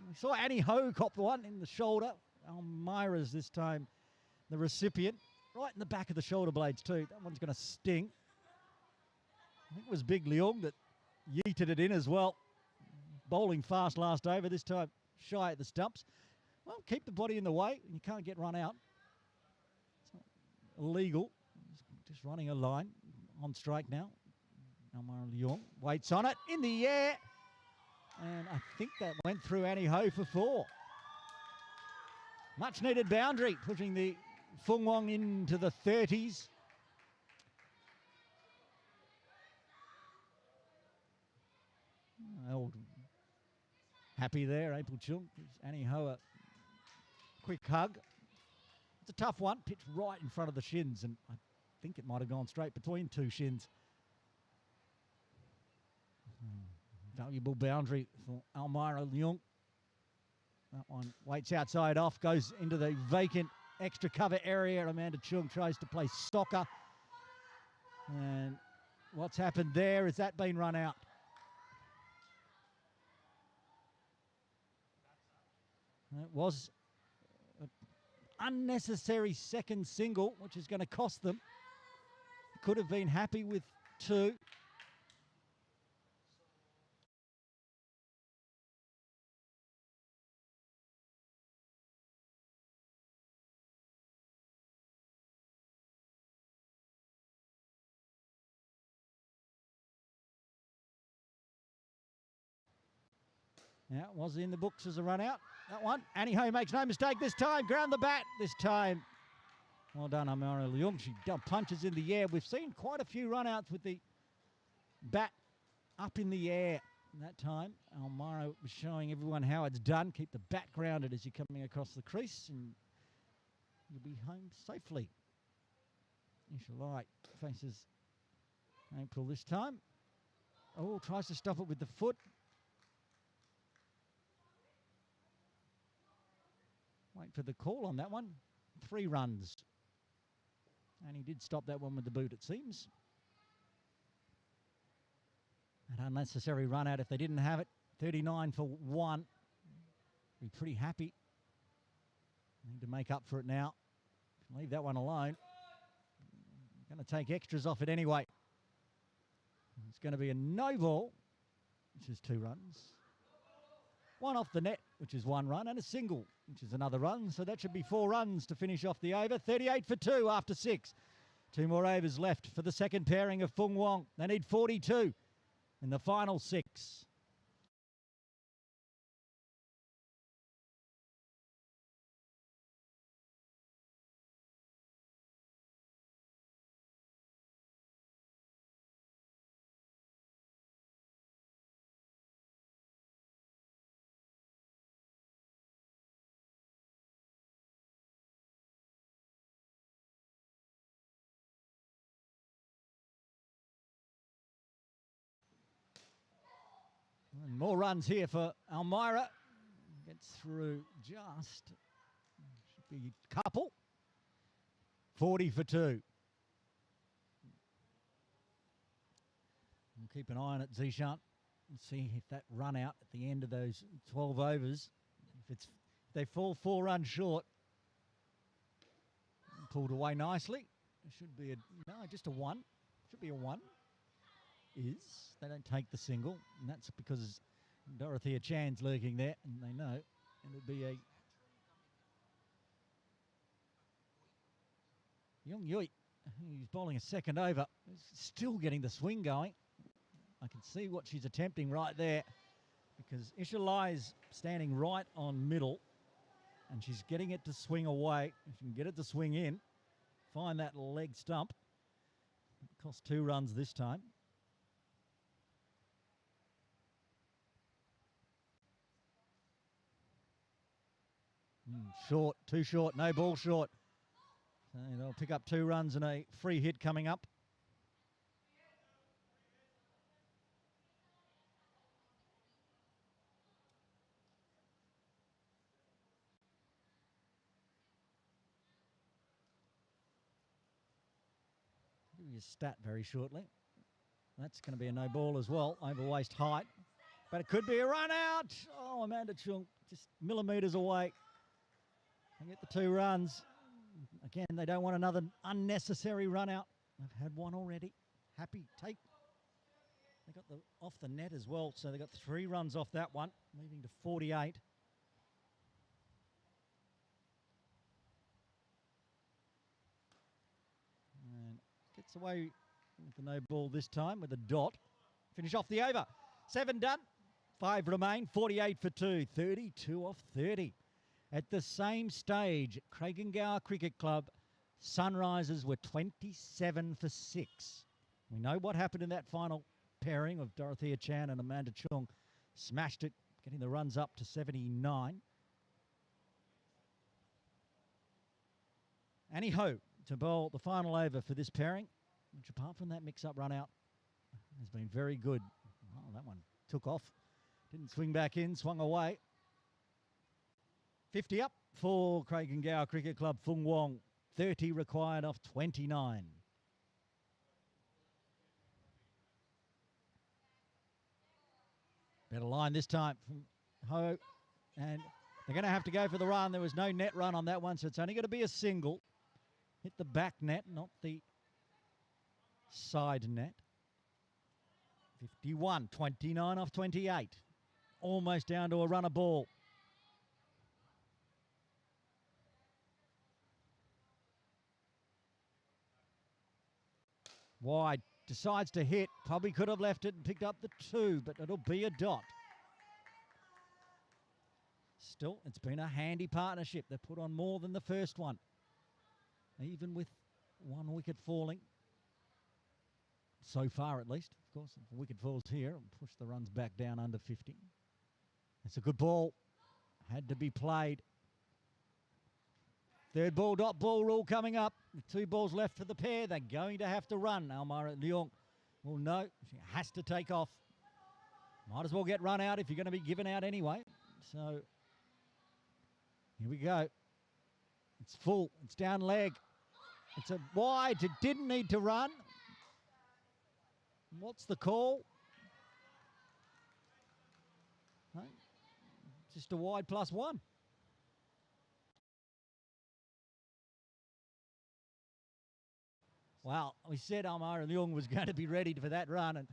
We saw Annie Ho cop the one in the shoulder. Almira's this time the recipient. Right in the back of the shoulder blades too. That one's going to sting. I think it was Big Leong that yeeted it in as well. Bowling fast last over, this time shy at the stumps. Well, keep the body in the way, and you can't get run out. It's not illegal. Just running a line on strike now. Almira Leong waits on it in the air, and I think that went through Annie Ho for 4. Much needed boundary, pushing the Fung Wong into the 30s. Old happy there, April Chung. Gives Annie Ho a quick hug. It's a tough one, pitched right in front of the shins, and I think it might have gone straight between 2 shins. Valuable boundary for Almira Leong. That one waits outside off, goes into the vacant extra cover area. Amanda Chung tries to play soccer. And what's happened there? Has that been run out? It was an unnecessary second single, which is going to cost them. Could have been happy with 2. Yeah, it was in the books as a run out. That one. Annie makes no mistake this time. Ground the bat this time. Well done, Amara Leung. She punches in the air. We've seen quite a few run outs with the bat up in the air that time. Almira was showing everyone how it's done. Keep the bat grounded as you're coming across the crease and you'll be home safely. Isha Light faces April this time. Oh, tries to stop it with the foot. Wait for the call on that one. 3 runs. And he did stop that one with the boot, it seems. An unnecessary run out if they didn't have it. 39 for 1. Be pretty happy. Need to make up for it now. Leave that one alone. Going to take extras off it anyway. It's going to be a no ball, which is 2 runs. 1 off the net, which is 1 run, and a single, which is another run. So that should be 4 runs to finish off the over. 38 for 2 after 6. 2 more overs left for the second pairing of Fung Wong. They need 42 in the final 6. And more runs here for Almira. Gets through just, should be a couple. 40 for 2. We'll keep an eye on it, Zishan, and see if that run out at the end of those 12 overs, if they fall 4 runs short, pulled away nicely. It should be just a 1. Should be a 1. They don't take the single, and that's because Dorothea Chan's lurking there, and they know it'll be a Young Yui. He's bowling a second over. He's still getting the swing going. I can see what she's attempting right there, because Isha Lai's standing right on middle, and she's getting it to swing away. If she can get it to swing in, find that leg stump. It cost 2 runs this time. Short, too short, no ball short. So they'll pick up 2 runs and a free hit coming up. I'll give you a stat very shortly. That's going to be a no ball as well, over waist height. But it could be a run out. Oh, Amanda Chung just millimetres away. They get the 2 runs. Again, they don't want another unnecessary run out. They've had 1 already. Happy take. They got the off the net as well, so they got 3 runs off that one, moving to 48. And gets away with the no ball this time with a dot. Finish off the over. 7 done. 5 remain. 48 for 2. 32 off 30. At the same stage, Craigengower Cricket Club, Sunrisers were 27 for 6. We know what happened in that final pairing of Dorothea Chan and Amanda Chung. Smashed it, getting the runs up to 79. Annie Ho to bowl the final over for this pairing, which apart from that mix-up run out, has been very good. Oh, that one took off. Didn't swing back in, swung away. 50 up for Craigengower Cricket Club, Fung Wong. 30 required off 29. Better line this time from Ho. And They're going to have to go for the run. There was no net run on that one, so it's only going to be a single. Hit the back net, not the side net. 51, 29 off 28. Almost down to a runner ball. Wide, decides to hit. Probably could have left it and picked up the 2, but it'll be a dot. Still, it's been a handy partnership. They put on more than the first one, even with one wicket falling. So far, at least. Of course, if a wicket falls here, and push the runs back down under 50. It's a good ball. Had to be played. Third ball, dot ball rule coming up. With 2 balls left for the pair. They're going to have to run. Almira Leong will know. She has to take off. Might as well get run out if you're going to be given out anyway. So, here we go. It's full. It's down leg. It's a wide. It didn't need to run. What's the call? No, just a wide +1. Well, we said Almira Leong was going to be ready for that run, and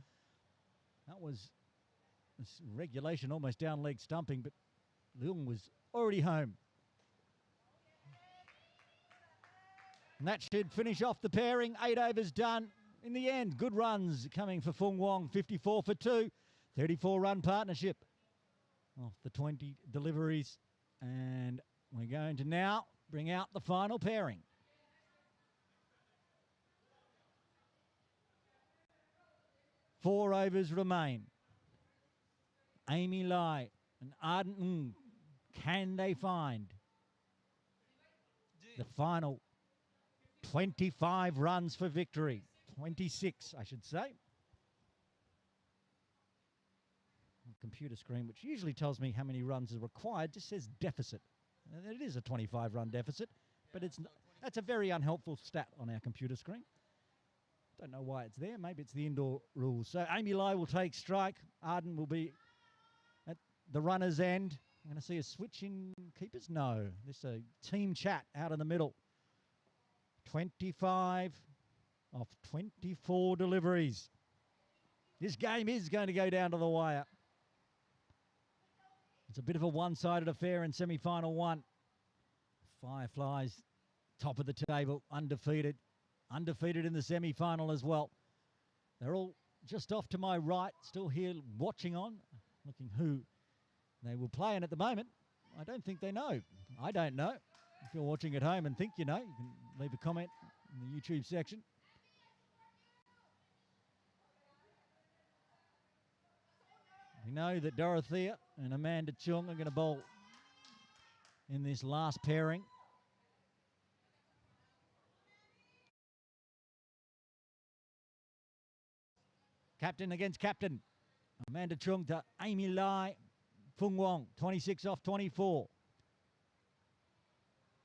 that was regulation, almost down leg stumping, but Leong was already home. And that should finish off the pairing. 8 overs done. In the end, good runs coming for Fung Wong. 54 for 2. 34-run partnership off the 20 deliveries. And we're going to now bring out the final pairing. Four overs remain. Amy Lai and Arden Ng. Can they find the final 25 runs for victory? 26, I should say. Computer screen, which usually tells me how many runs are required, just says deficit. And it is a 25-run deficit, but that's a very unhelpful stat on our computer screen. Don't know why it's there. Maybe it's the indoor rules. So Amy Lai will take strike. Arden will be at the runner's end. I'm going to see a switch in keepers. No, this is a team chat out in the middle. 25 off 24 deliveries. This game is going to go down to the wire. It's a bit of a one-sided affair in semi-final 1. Fireflies, top of the table, undefeated. Undefeated in the semi-final as well. They're all just off to my right, still here watching on, looking who they will play. And at the moment, I don't think they know. I don't know. If you're watching at home and think you know, you can leave a comment in the YouTube section. We know that Dorothea and Amanda Chung are going to bowl in this last pairing. Captain against captain. Amanda Chung to Amy Lai. Fung Wong, 26 off 24.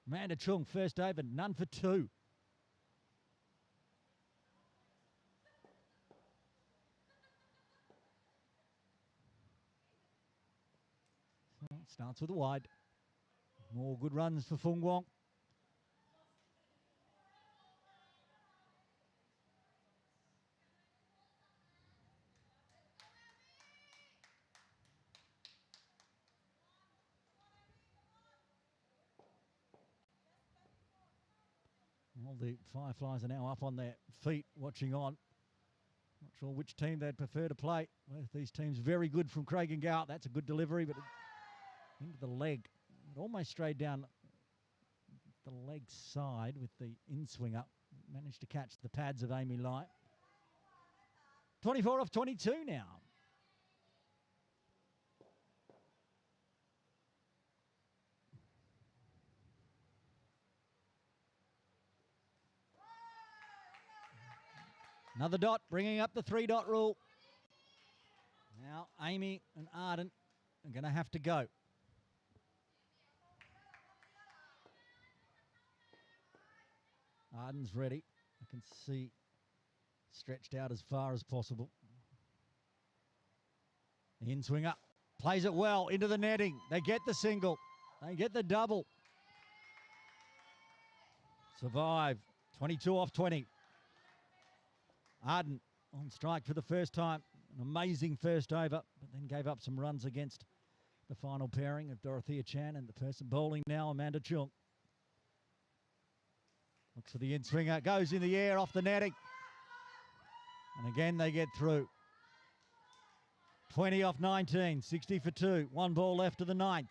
Amanda Chung, first over, none for 2. Starts with a wide. More good runs for Fung Wong. All the Fireflies are now up on their feet watching on. Not sure which team they'd prefer to play. Both these teams very good from Craig and Gow. That's a good delivery, but into the leg. It almost strayed down the leg side with the in-swinger. Managed to catch the pads of Amy Lai. 24 off 22 now. Another dot, bringing up the 3-dot rule. Now Amy and Arden are going to have to go. Arden's ready. I can see stretched out as far as possible. The in-swinger plays it well into the netting. They get the single. They get the double. Survive. 22 off 20. Arden on strike for the first time. An amazing first over, but then gave up some runs against the final pairing of Dorothea Chan and the person bowling now, Amanda Chung. Looks for the in-swinger, goes in the air off the netting. And again they get through. 20 off 19, 60 for 2. One ball left to the ninth.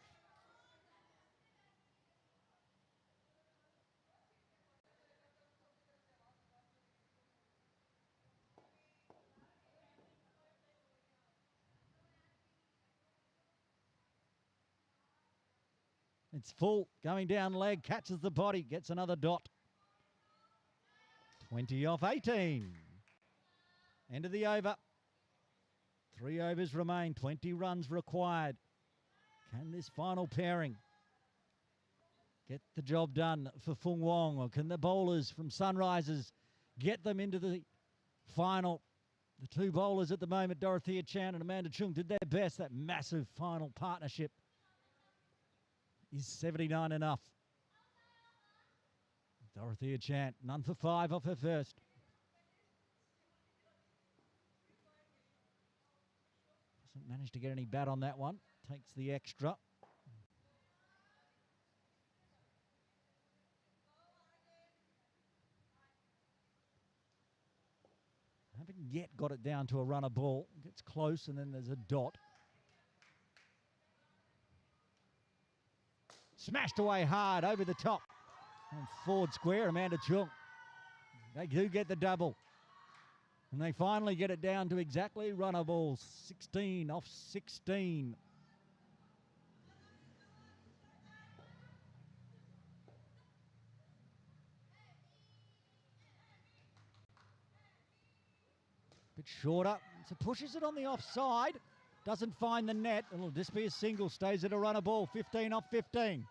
It's full, going down leg, catches the body, gets another dot. 20 off 18. End of the over. 3 overs remain, 20 runs required. Can this final pairing get the job done for Fung Wong, or can the bowlers from Sunrisers get them into the final? The two bowlers at the moment, Dorothea Chan and Amanda Chung, did their best. That massive final partnership. Is 79 enough? Dorothea Chan, none for 5 off her first. Doesn't manage to get any bat on that one. Takes the extra. Haven't yet got it down to a runner ball. Gets close and then there's a dot. Smashed away hard over the top. And forward square, Amanda Chung. They do get the double. And they finally get it down to exactly runner balls. 16 off 16. Bit shorter. So pushes it on the offside. Doesn't find the net. It'll just be a single. Stays at a runner ball. 15 off 15.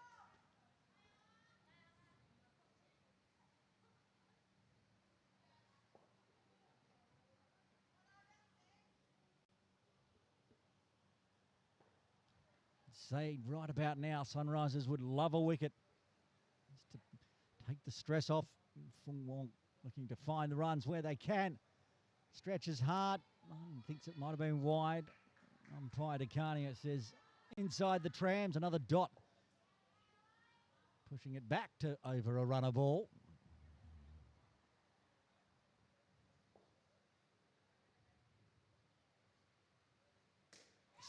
Say right about now, Sunrisers would love a wicket just to take the stress off. Fung Wong looking to find the runs where they can. Stretches hard. Thinks it might have been wide. Umpire Dekani, it says inside the trams. Another dot. Pushing it back to over a runner ball.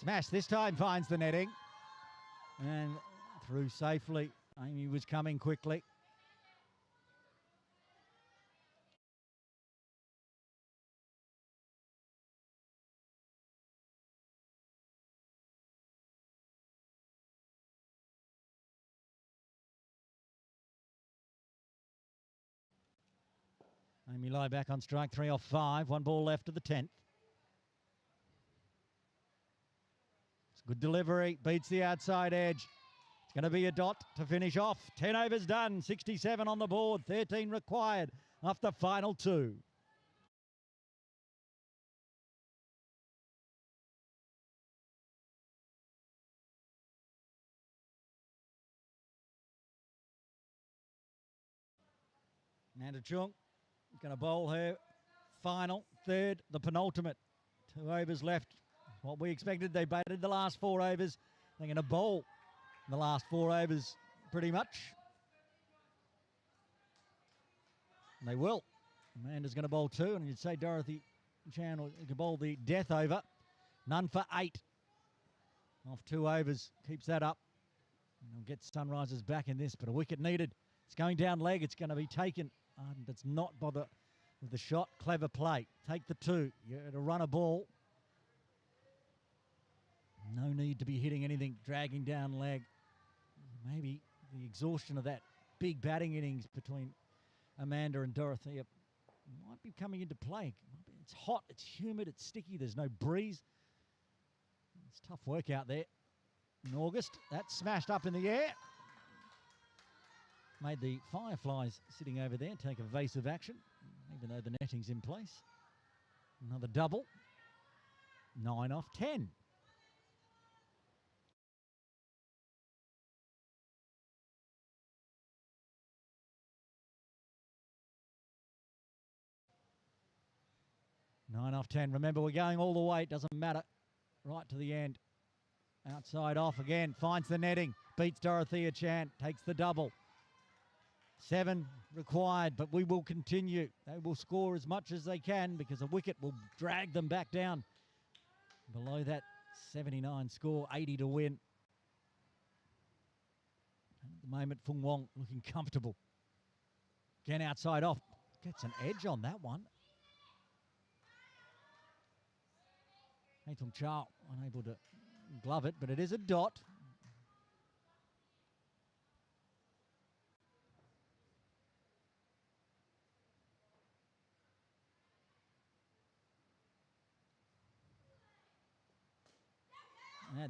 Smash this time finds the netting. And through safely. Amy was coming quickly. Amy Lai back on strike, 3 off 5. One ball left to the 10th. It's a good delivery, beats the outside edge. It's going to be a dot to finish off. 10 overs done, 67 on the board, 13 required after final 2. Amanda Chung going to bowl her final, third, the penultimate. 2 overs left. What we expected, they batted the last 4 overs. They're going to bowl the last 4 overs pretty much. And they will. Amanda's going to bowl 2, and you'd say Dorothy Chan can bowl the death over. None for 8 off 2 overs. Keeps that up. And they'll get Sunrisers back in this, but a wicket needed. It's going down leg. It's going to be taken. Does not bother with the shot. Clever play. Take the 2. You're at a runner ball. No need to be hitting anything, dragging down leg. Maybe the exhaustion of that big batting innings between Amanda and Dorothea might be coming into play. It's hot, it's humid, it's sticky, there's no breeze. It's tough work out there in August. That's smashed up in the air. Made the Fireflies sitting over there take evasive action, even though the netting's in place. Another double. 9 off 10. 9 off 10. Remember, we're going all the way. It doesn't matter. Right to the end. Outside off again. Finds the netting. Beats Dorothea Chan. Takes the double. 7 required, but we will continue. They will score as much as they can because a wicket will drag them back down below that 79 score, 80 to win. And at the moment, Fung Wong looking comfortable. Again, outside off. Gets an edge on that one. Haitham Chow unable to glove it, but it is a dot.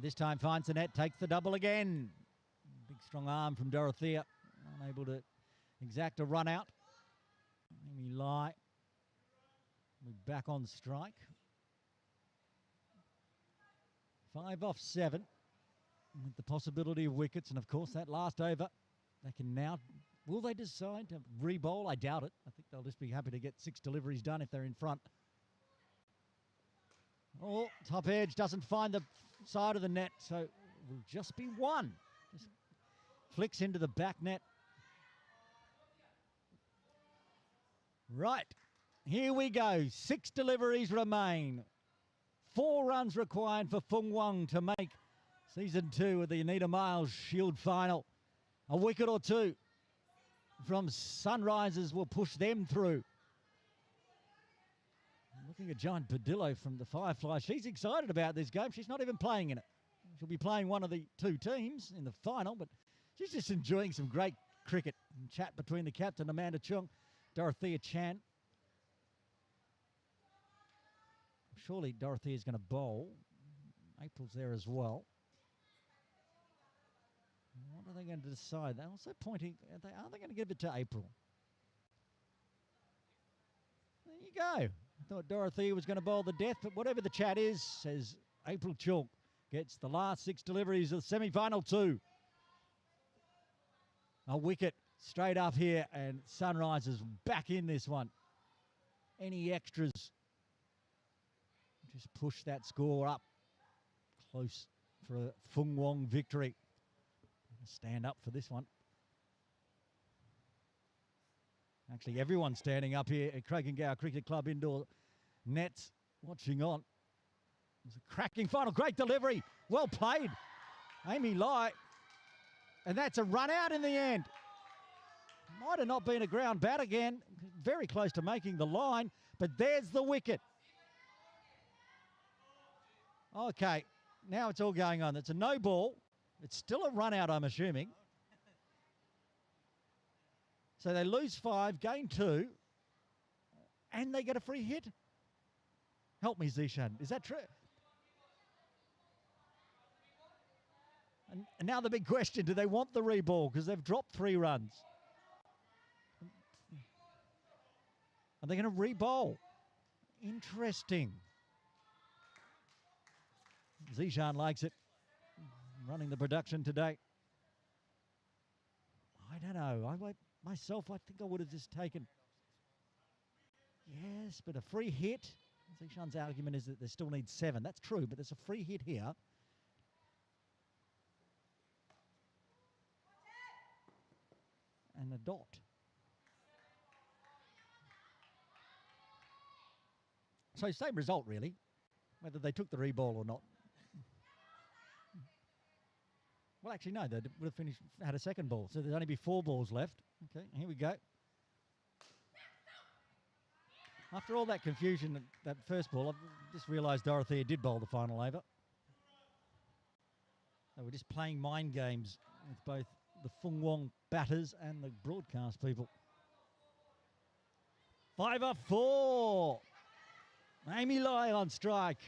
This time finds the net, takes the double again. Big strong arm from Dorothea, unable to exact a run out. Amy Lai will be back on strike. 5 off 7 with the possibility of wickets, and of course that last over they can now, will they decide to re-bowl? I doubt it. I think they'll just be happy to get 6 deliveries done if they're in front. Oh, top edge doesn't find the side of the net, so it will just be 1. Just flicks into the back net. Right, here we go. 6 deliveries remain. 4 runs required for Fung Wong to make season 2 of the Anita Miles Shield final. A wicket or 2 from Sunrisers will push them through. Looking at Giant Padillo from the Fireflies. She's excited about this game. She's not even playing in it. She'll be playing one of the 2 teams in the final, but she's just enjoying some great cricket and chat between the captain, Amanda Chung, Dorothea Chan. Surely Dorothea's going to bowl. April's there as well. What are they going to decide? They're also pointing, are they going to give it to April? There you go. I thought Dorothea was going to bowl the death, but whatever the chat is, says April Chalk gets the last 6 deliveries of the semi-final 2. A wicket straight up here, and Sunrisers back in this one. Any extras? Just push that score up close for a Fung Wong victory. Stand up for this one. Actually, everyone's standing up here at Krakengow Cricket Club indoor nets watching on. It was a cracking final. Great delivery. Well played. Amy Lai. And that's a run out in the end. Might have not been a ground bat again. Very close to making the line. But there's the wicket. Okay. Now it's all going on. It's a no ball. It's still a run out, I'm assuming. So they lose 5, gain 2, and they get a free hit. Help me, Zishan. Is that true? And now the big question, do they want the reball? Because they've dropped 3 runs. Are they going to re-bowl? Interesting. Zishan likes it. Running the production today. I don't know. Myself, I think I would have just taken. Yes, but a free hit. Zishan's argument is that they still need 7. That's true, but there's a free hit here. And a dot. So same result, really, whether they took the reball or not. Well, actually, no, they would have finished, had a second ball. So there'd only be 4 balls left. Okay, here we go. After all that confusion, that first ball, I've just realised Dorothea did bowl the final over. They were just playing mind games with both the Fung Wong batters and the broadcast people. 5 off 4. Amy Lai on strike.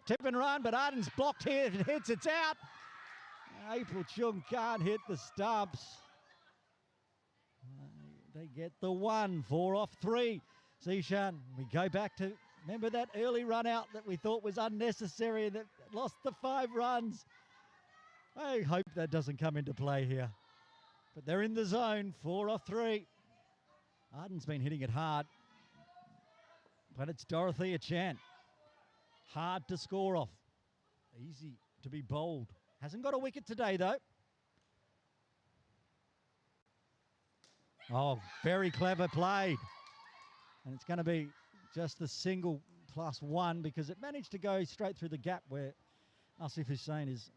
Tip and run, but Arden's blocked here. If it hits, it's out. April Chung can't hit the stumps. They get the 1. 4 off 3. Zishan, we go back to, remember that early run out that we thought was unnecessary, that lost the 5 runs. I hope that doesn't come into play here. but they're in the zone. 4 off 3. Arden's been hitting it hard, but it's Dorothea Chan. Hard to score off. Easy to be bowled. Hasn't got a wicket today, though. Oh, very clever played. And it's going to be just the single +1 because it managed to go straight through the gap where Asif Hussain is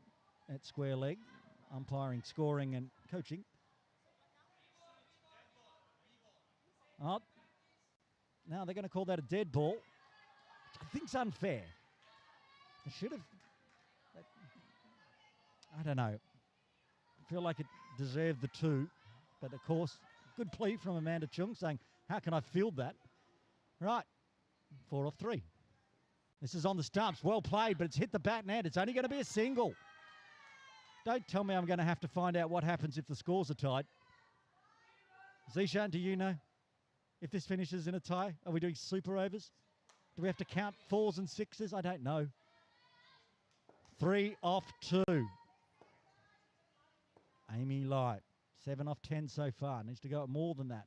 at square leg, umpiring, scoring and coaching. Oh, now they're going to call that a dead ball, which I think's unfair. They should have, I don't know. I feel like it deserved the 2, but of course, good plea from Amanda Chung saying, how can I field that? Right, 4 off 3. This is on the stumps. Well played, but it's hit the bat net. It's only going to be a single. Don't tell me I'm going to have to find out what happens if the scores are tied. Zishan, do you know if this finishes in a tie? Are we doing super overs? Do we have to count 4s and 6s? I don't know. 3 off 2. Amy Lai, 7 off 10 so far. Needs to go at more than that.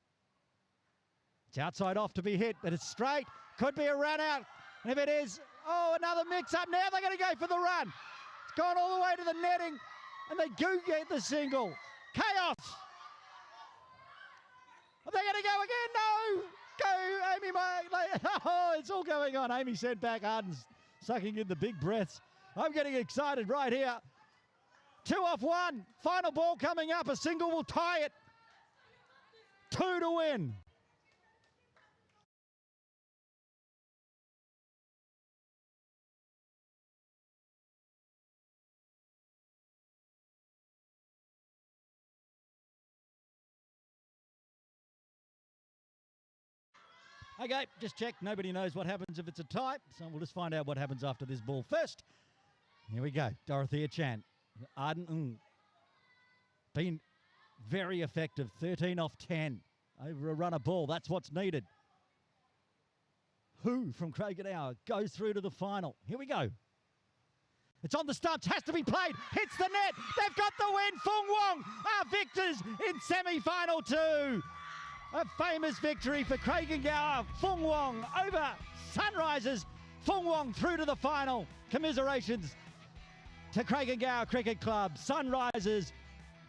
It's outside off to be hit, but it's straight. Could be a run out. And if it is, oh, another mix-up. Now they're going to go for the run. It's gone all the way to the netting, and they do get the single. Chaos. Are they going to go again? No. Go, Amy. Oh, it's all going on. Amy sent back. Arden's sucking in the big breaths. I'm getting excited right here. 2 off 1. Final ball coming up. A single will tie it. 2 to win. Okay, just check. Nobody knows what happens if it's a tie, so we'll just find out what happens after this ball first. Here we go. Dorothea Chan. Arden been very effective. 13 off 10 over a runner ball. That's what's needed. Who from Craigenhour goes through to the final. Here we go. It's on the stumps, has to be played, hits the net. They've got the win. Fung Wong are victors in semi-final 2. A famous victory for Craigenhour. Fung Wong over Sunrisers. Fung Wong through to the final. Commiserations to Craigenhour Cricket Club. Sunrisers,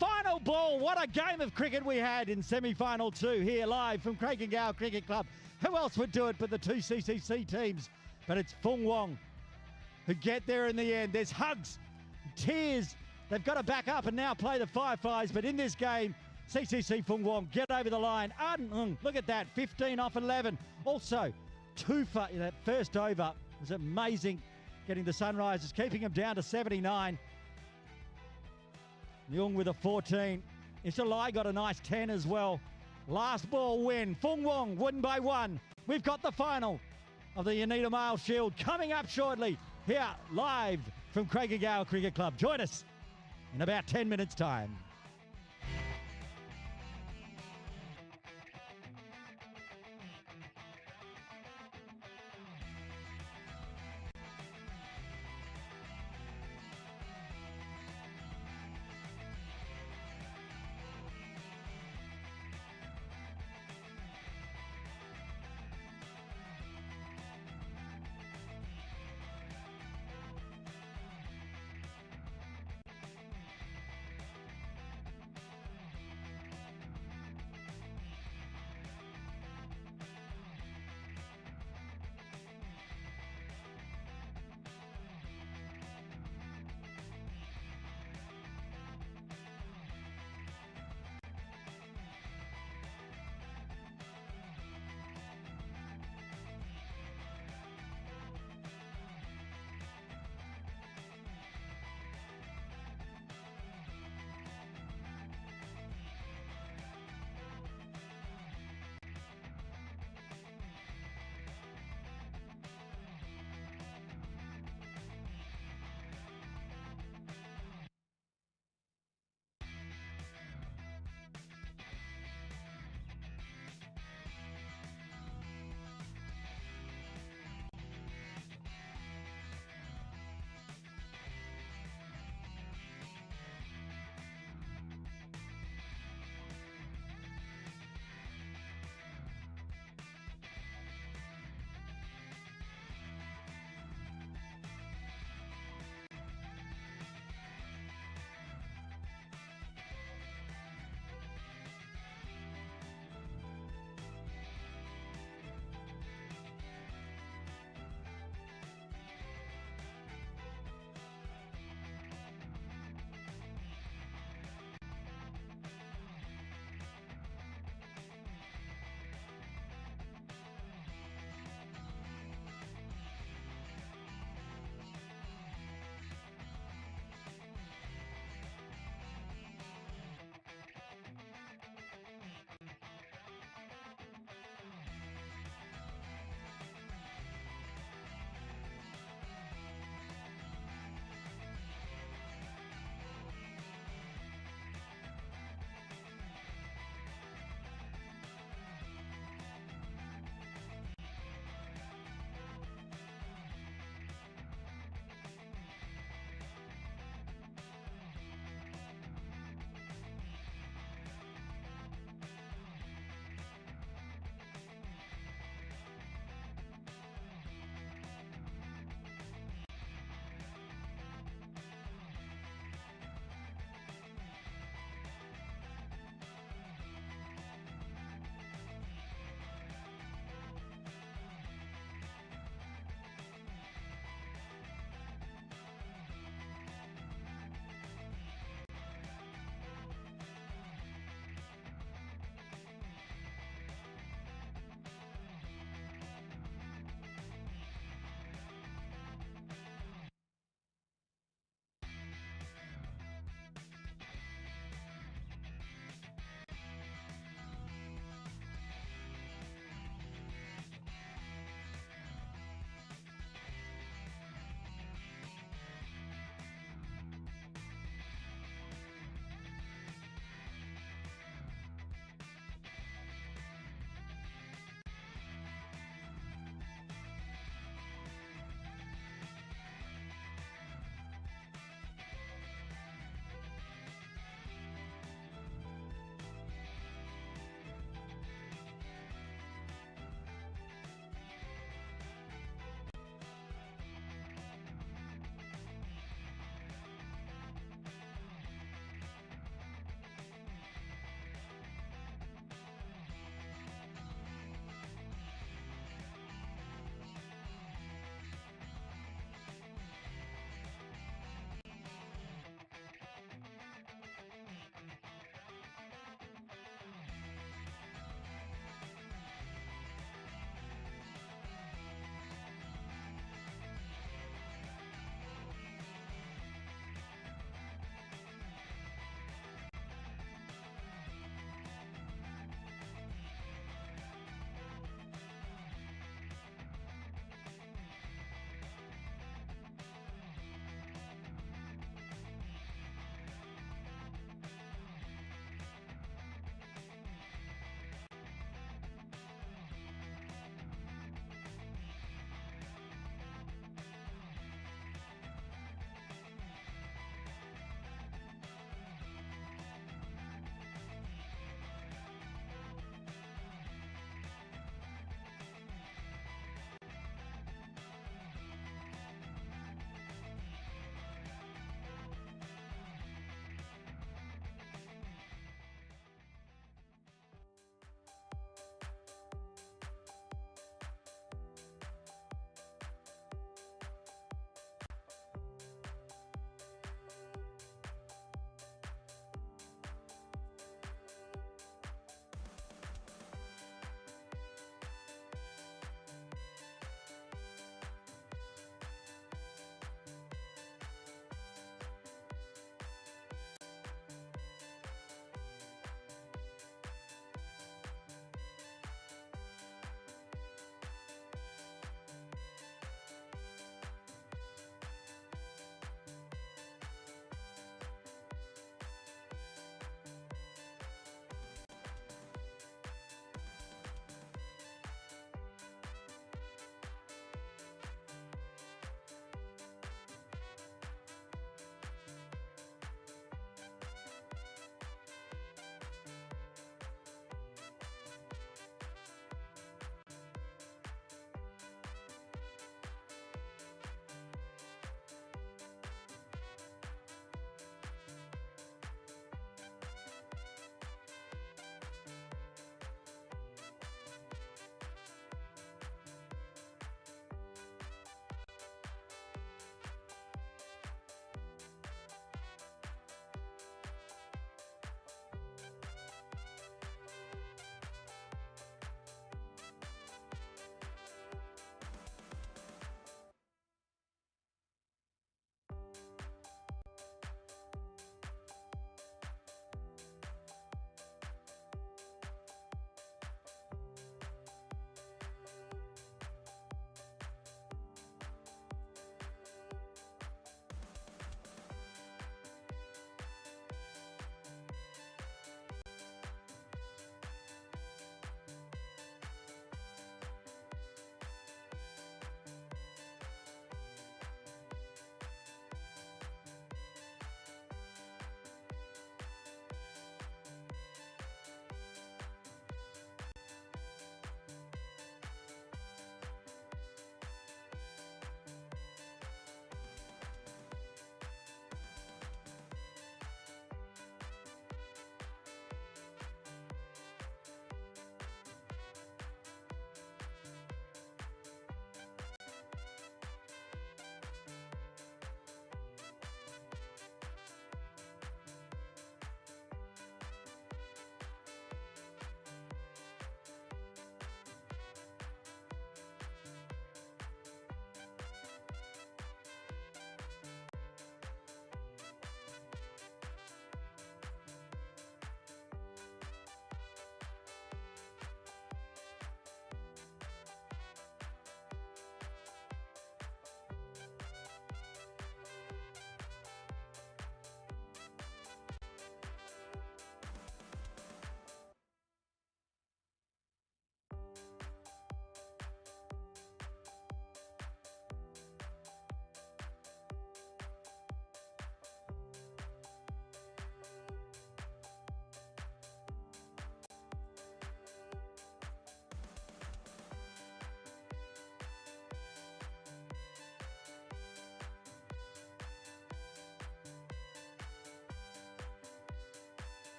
final ball. What a game of cricket we had in semi-final 2 here live from Craigenhour Cricket Club. Who else would do it but the 2 CCC teams? But it's Fung Wong who get there in the end. There's hugs, tears. They've got to back up and now play the Fireflies. But in this game, CCC Fung Wong get over the line. Look at that, 15 off 11. Also, 2 for that first over. It was amazing getting the Sunrisers, keeping them down to 79. Jung with a 14. Ishalai got a nice 10 as well. Last ball win. Fung Wong win by 1. We've got the final of the Anita Male Shield coming up shortly here live from Craigenhour Cricket Club. Join us in about 10 minutes' time.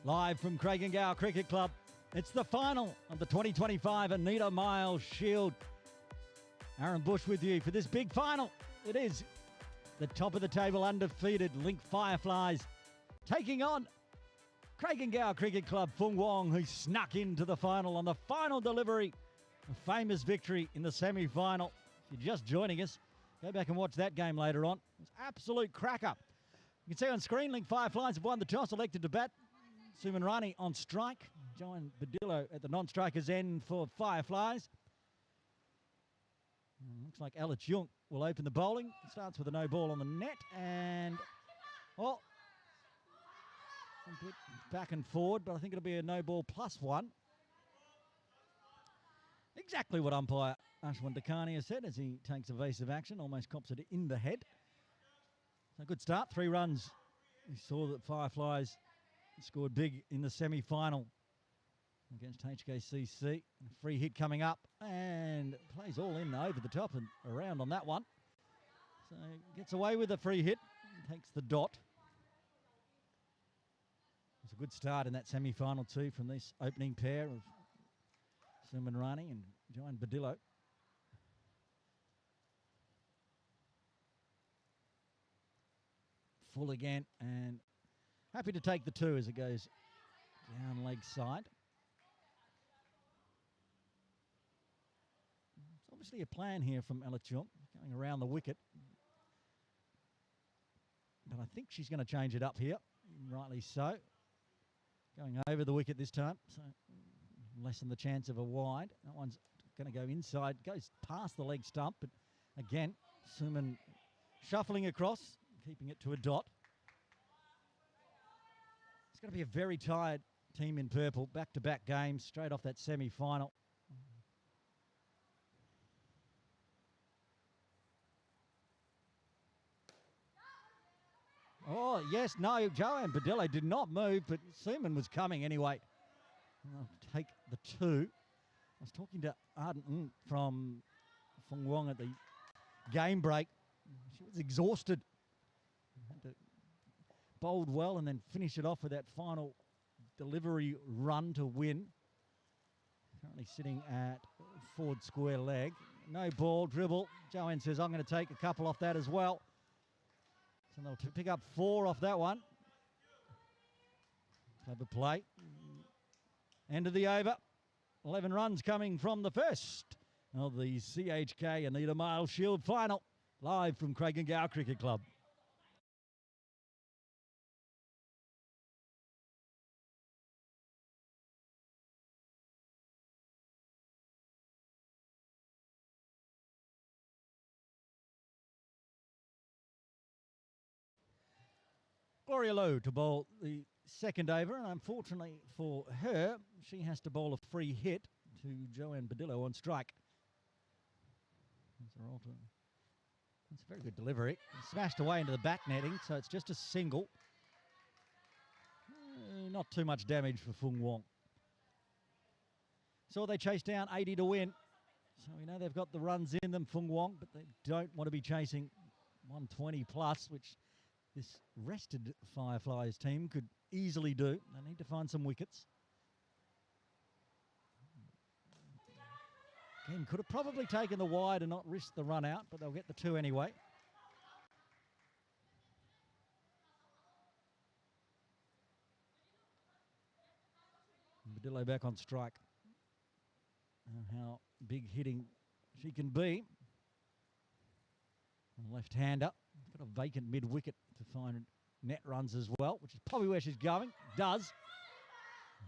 Live from Craigengow Cricket Club, it's the final of the 2025 Anita Miles Shield. Aaron Bush with you for this big final. It is the top of the table undefeated Link Fireflies taking on Craigengow Cricket Club Fung Wong, who snuck into the final on the final delivery. A famous victory in the semi-final. If you're just joining us, go back and watch that game later on. It was absolute cracker. You can see on screen, Link Fireflies have won the toss, elected to bat. Suman Rani on strike. Joan Badillo at the non-strikers end for Fireflies. Looks like Alex Jung will open the bowling. Starts with a no ball on the net and, well, a bit back and forward, but I think it'll be a no ball +1. Exactly what umpire Ashwin Dakania said as he takes evasive action, almost cops it in the head. So good start, 3 runs. We saw that Fireflies scored big in the semi-final against HKCC. A free hit coming up and plays all in over the top and around on that one. So gets away with a free hit, takes the dot. It's a good start in that semi-final too from this opening pair of Suman Rani and Joan Badillo. Full again and happy to take the 2 as it goes down leg side. It's obviously a plan here from Elachum, going around the wicket. But I think she's going to change it up here, rightly so. Going over the wicket this time, so lessen the chance of a wide. That one's going to go inside, goes past the leg stump, but again, Suman shuffling across, keeping it to a dot. It's going to be a very tired team in purple, back-to-back games, straight off that semi-final. Oh, yes, no, Joanne Badillo did not move, but Suman was coming anyway. I'll take the 2. I was talking to Arden from Fung Wong at the game break. She was exhausted. Had to bowled well and then finish it off with that final delivery run to win. Currently sitting at forward square leg. No ball, dribble. Joanne says, I'm going to take a couple off that as well. So they'll pick up 4 off that one. Clever play. End of the over. 11 runs coming from the first of the CHK Anita Miles Shield final. Live from Craigengow Cricket Club. Gloria Lowe to bowl the second over, and unfortunately for her, she has to bowl a free hit to Joanne Badillo on strike. That's a very good delivery. Smashed away into the back netting, so it's just a single. Not too much damage for Fung Wong. So they chase down 80 to win. So we know they've got the runs in them, Fung Wong, but they don't want to be chasing 120 plus, which this rested Fireflies team could easily do. They need to find some wickets. Again, could have probably taken the wide and not risked the run out, but they'll get the 2 anyway. Badillo back on strike. How big hitting she can be. Left-hander. Got a vacant mid-wicket to find net runs as well, which is probably where she's going. Does.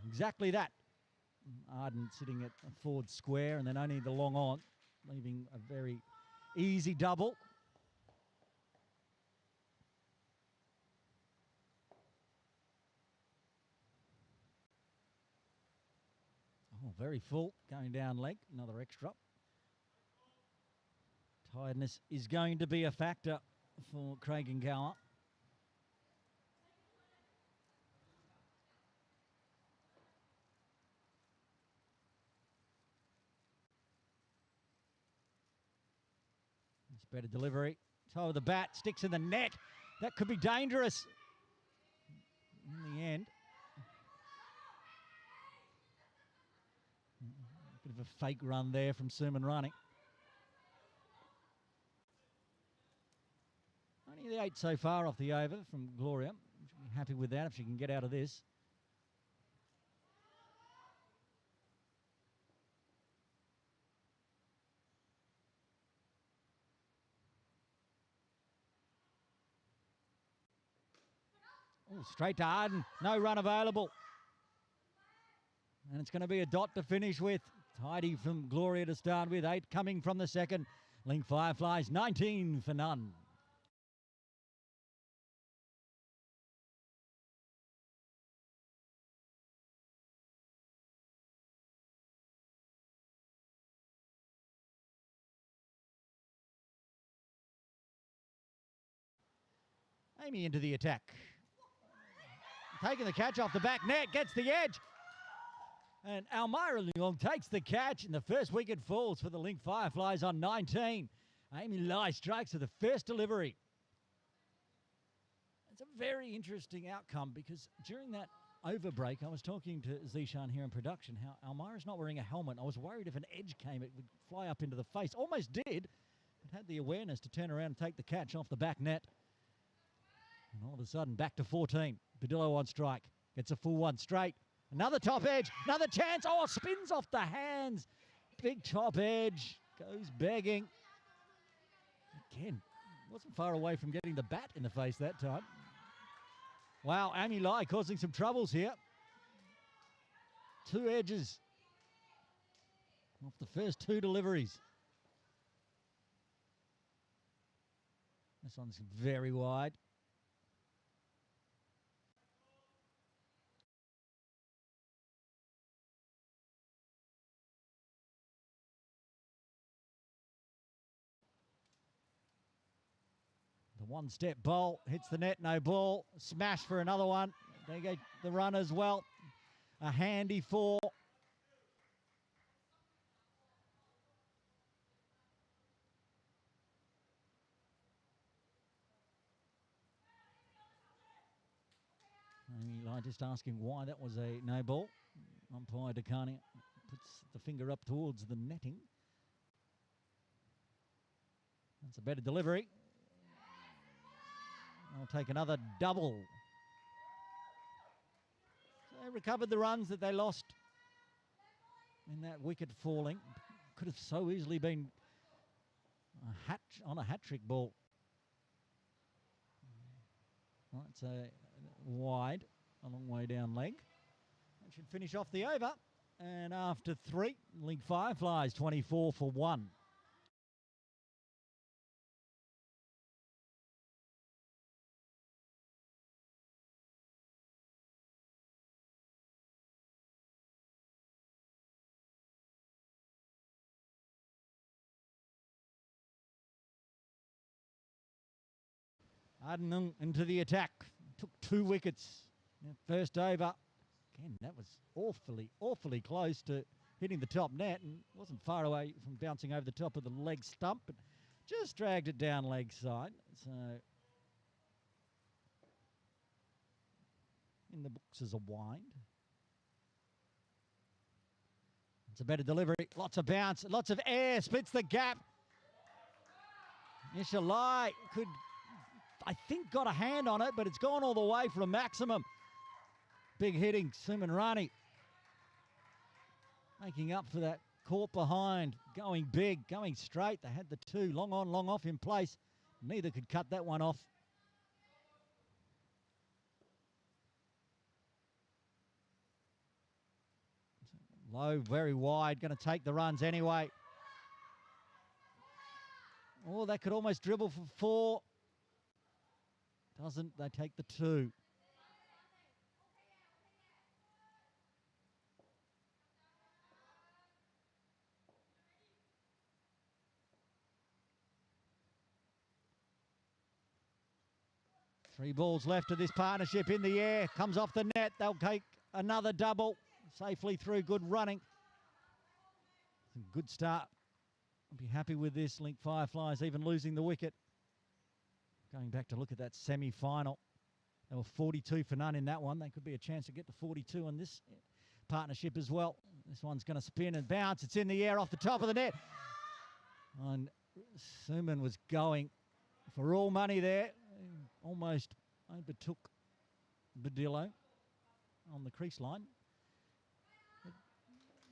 Exactly that. Arden sitting at a forward square and then only the long on, leaving a very easy double. Oh, very full, going down leg, another extra. Tiredness is going to be a factor for Craigengow. It's better delivery. Toe of the bat, sticks in the net. That could be dangerous in the end. Bit of a fake run there from Suman running. Only the 8 so far off the over from Gloria. She'll be happy with that if she can get out of this. Oh, straight to Arden. No run available. And it's going to be a dot to finish with. Tidy from Gloria to start with. 8 coming from the second. Link Fireflies, 19 for none. Amy into the attack. Taking the catch off the back net, gets the edge. And Elmira Leong takes the catch, and the first wicket falls for the Link Fireflies on 19. Amy Lai strikes with the first delivery. It's a very interesting outcome because during that over break, I was talking to Zishan here in production how Elmira's not wearing a helmet. I was worried if an edge came, it would fly up into the face. Almost did, but had the awareness to turn around and take the catch off the back net. And all of a sudden, back to 14. Padillo on strike. Gets a full one straight. Another top edge. Another chance. Oh, spins off the hands. Big top edge. Goes begging. Again, wasn't far away from getting the bat in the face that time. Wow, Amy Lai causing some troubles here. 2 edges off the first 2 deliveries. This one's very wide. The one-step bowl hits the net, no ball. Smash for another one. They go the run as well. A handy 4. Eli just asking why that was a no ball. Umpire Dakani puts the finger up towards the netting. That's a better delivery. I'll take another double. So they recovered the runs that they lost in that wicket falling. Could have so easily been on a hat-trick ball. Well, it's a wide, a long way down leg. That should finish off the over. And after 3, Link Fireflies 24 for 1. Arden into the attack. Took 2 wickets. First over. Again, that was awfully close to hitting the top net and wasn't far away from bouncing over the top of the leg stump, but just dragged it down leg side. So in the books as a wind. It's a better delivery. Lots of bounce, lots of air, splits the gap. Nishalai could, I think, got a hand on it, but it's gone all the way for a maximum. Big hitting, Suman Rani. Making up for that caught behind, going big, going straight. They had the 2 long on, long off in place. Neither could cut that one off. Low, very wide, going to take the runs anyway. Oh, that could almost dribble for 4. Doesn't, they take the 2. Three balls left of this partnership in the air. Comes off the net. They'll take another double. Safely through. Good running. Good start. I'll be happy with this. Link Fireflies even losing the wicket. Going back to look at that semi-final. They were 42 for none in that one. They could be a chance to get to 42 on this partnership as well. This one's going to spin and bounce. It's in the air off the top of the net. And Suman was going for all money there. Almost overtook Badillo on the crease line. The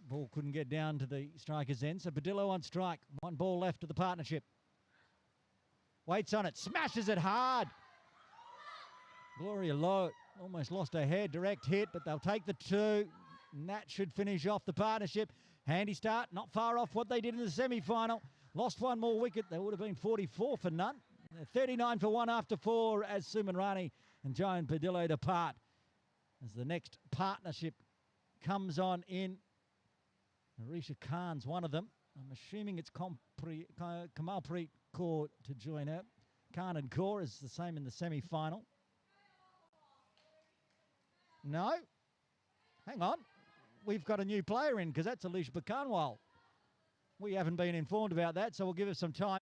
ball couldn't get down to the striker's end, so Badillo on strike. One ball left to the partnership. Waits on it, smashes it hard. Gloria Lowe almost lost her head, direct hit, but they'll take the two. And that should finish off the partnership. Handy start, not far off what they did in the semi-final. Lost one more wicket. There would have been 44 for none. 39 for one after four as Suman Rani and Joan Padillo depart. As the next partnership comes on in. Arisha Khan's one of them. I'm assuming it's Kamalpreet Kaur to join her. Khan and Kaur is the same in the semi-final. No? Hang on. We've got a new player in because that's Alicia Bakanwal. We haven't been informed about that, so we'll give it some time.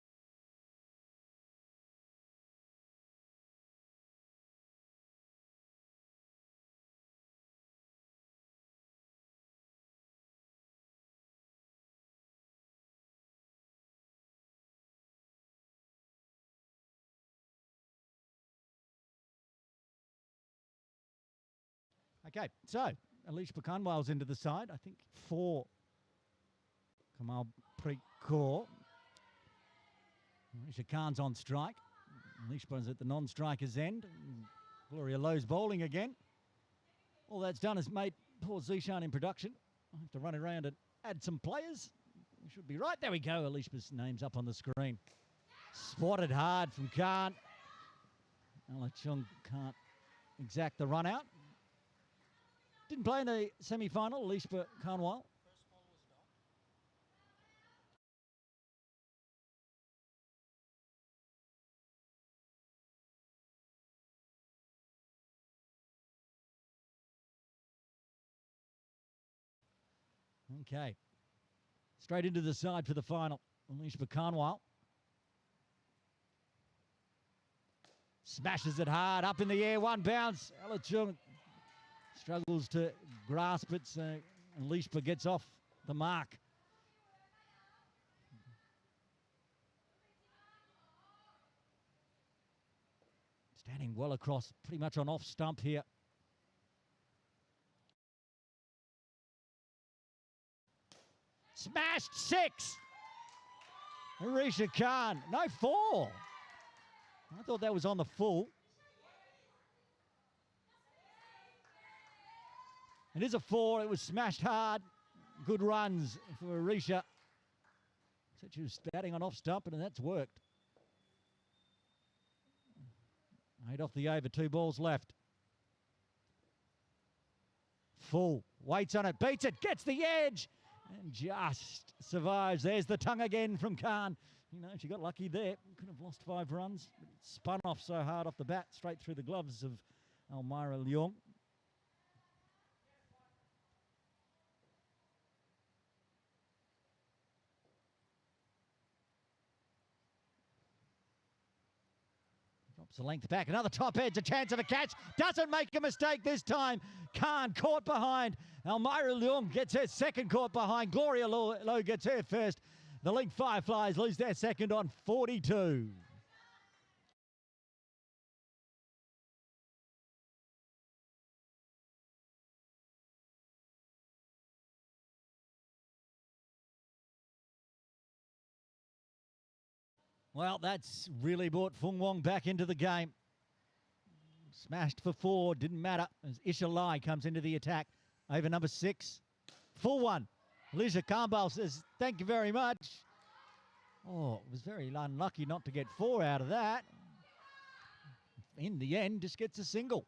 Okay, so Alicia Bakanwal's into the side. I think for Kamalpreet Kaur. Alicia Khan's on strike. Alicia's at the non-striker's end. Gloria Lowe's bowling again. All that's done is made poor Zishan in production. I have to run around and add some players. We should be right. There we go. Alicia's name's up on the screen. Swatted hard from Khan. Alachung can't exact the run out. Didn't play in the semi-final, Alicia Khanwal. Okay. Straight into the side for the final. Alicia Khanwal. Smashes it hard, up in the air, one bounce. Alachung struggles to grasp it, so Alicia gets off the mark. Standing well across, pretty much on off stump here. Smashed, 6. Arisha Khan, no, 4. I thought that was on the full. It is a 4. It was smashed hard. Good runs for Arisha. Said she was batting on off stump, and that's worked. 8 off the over, 2 balls left. Full. Waits on it, beats it, gets the edge, and just survives. There's the tongue again from Khan. You know, she got lucky there. Could have lost 5 runs. But it spun off so hard off the bat, straight through the gloves of Elmira Leong. Drops the length back. Another top edge, a chance of a catch. Doesn't make a mistake this time. Khan caught behind. Elmira Leong gets her second caught behind. Gloria Lowe gets her first. The Link Fireflies lose their second on 42. Well, that's really brought Fung Wong back into the game. Smashed for 4, didn't matter as Isha Lai comes into the attack. Over number 6. Full one. Alicia Khanwal says, thank you very much. Oh, it was very unlucky not to get 4 out of that. In the end, just gets a single.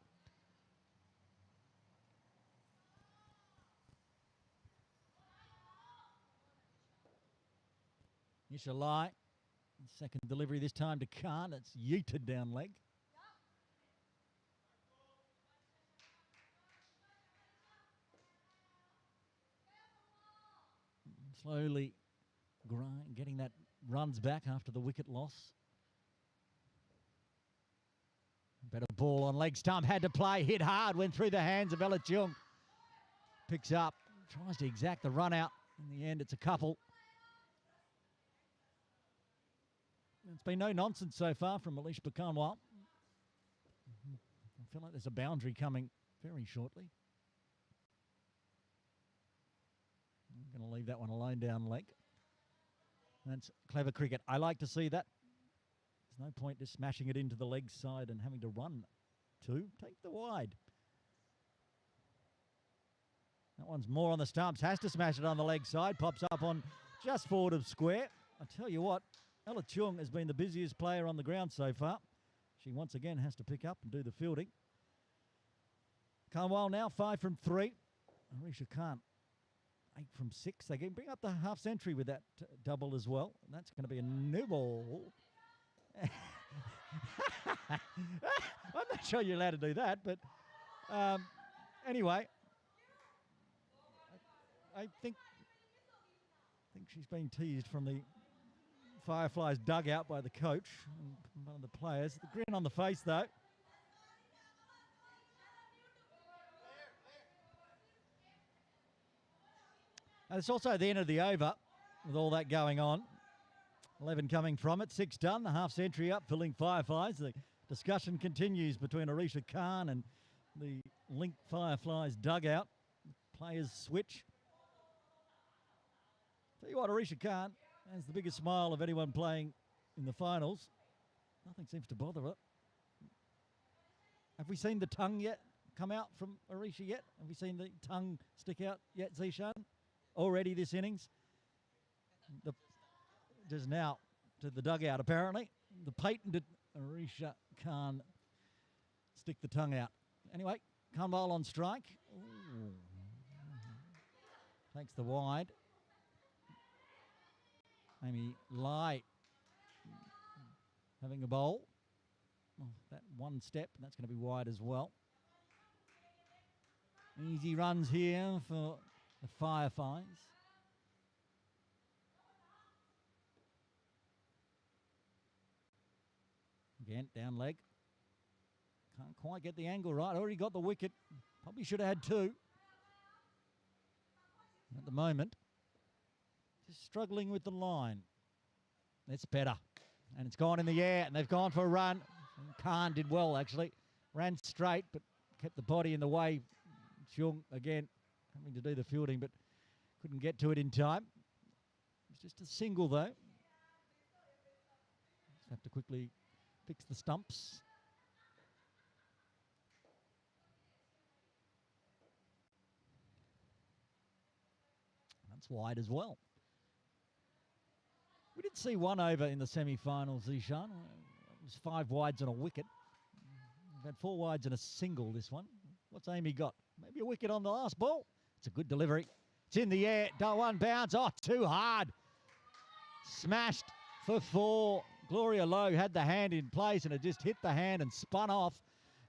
Isha Lai. Second delivery this time to Khan. It's yeeted down leg. Slowly getting that runs back after the wicket loss. Better ball on leg stump. Had to play. Hit hard. Went through the hands of Ella Chung. Picks up. tries to exact the run out. In the end, it's a couple. It's been no nonsense so far from Alicia Bakanwal. I feel like there's a boundary coming very shortly. I'm going to leave that one alone down leg. That's clever cricket. I like to see that. There's no point just smashing it into the leg side and having to run to. Take the wide. That one's more on the stumps. Has to smash it on the leg side. Pops up on just forward of square. I tell you what, Ella Chung has been the busiest player on the ground so far. She once again has to pick up and do the fielding. Carwell now 5 from 3. Arisha Khan 8 from 6. They can bring up the half century with that double as well. And that's going to be a new ball. I'm not sure you're allowed to do that, but anyway, I think she's been teased from the Fireflies dugout by the coach and one of the players. The grin on the face, though. And it's also the end of the over with all that going on. 11 coming from it, 6 done, the half century up, filling Fireflies. The discussion continues between Arisha Khan and the Link Fireflies dugout. Players switch. Tell you what, Arisha Khan has the biggest smile of anyone playing in the finals. Nothing seems to bother her. Have we seen the tongue yet come out from Arisha yet? Have we seen the tongue stick out yet, Zishan? Already this innings? Just now to the dugout, apparently. The patented Arisha Khan stick the tongue out. Anyway, Khanwal on strike. Ooh. Takes the wide. Amy Lai having a bowl. Oh, that one step, and that's going to be wide as well. Easy runs here for the Fireflies. Again, down leg. Can't quite get the angle right. Already got the wicket. Probably should have had 2. At the moment, just struggling with the line. That's better. And it's gone in the air, and they've gone for a run. And Khan did well, actually. Ran straight, but kept the body in the way. Chung, again, having to do the fielding, but couldn't get to it in time. It's just a single, though. Just have to quickly fix the stumps. That's wide as well. We did see one over in the semi-finals, Zishan. It was 5 wides and a wicket. We've had 4 wides and a single this one. What's Amy got? Maybe a wicket on the last ball. It's a good delivery. It's in the air. One bounce. Oh, too hard. Smashed for 4. Gloria Lowe had the hand in place and it just hit the hand and spun off.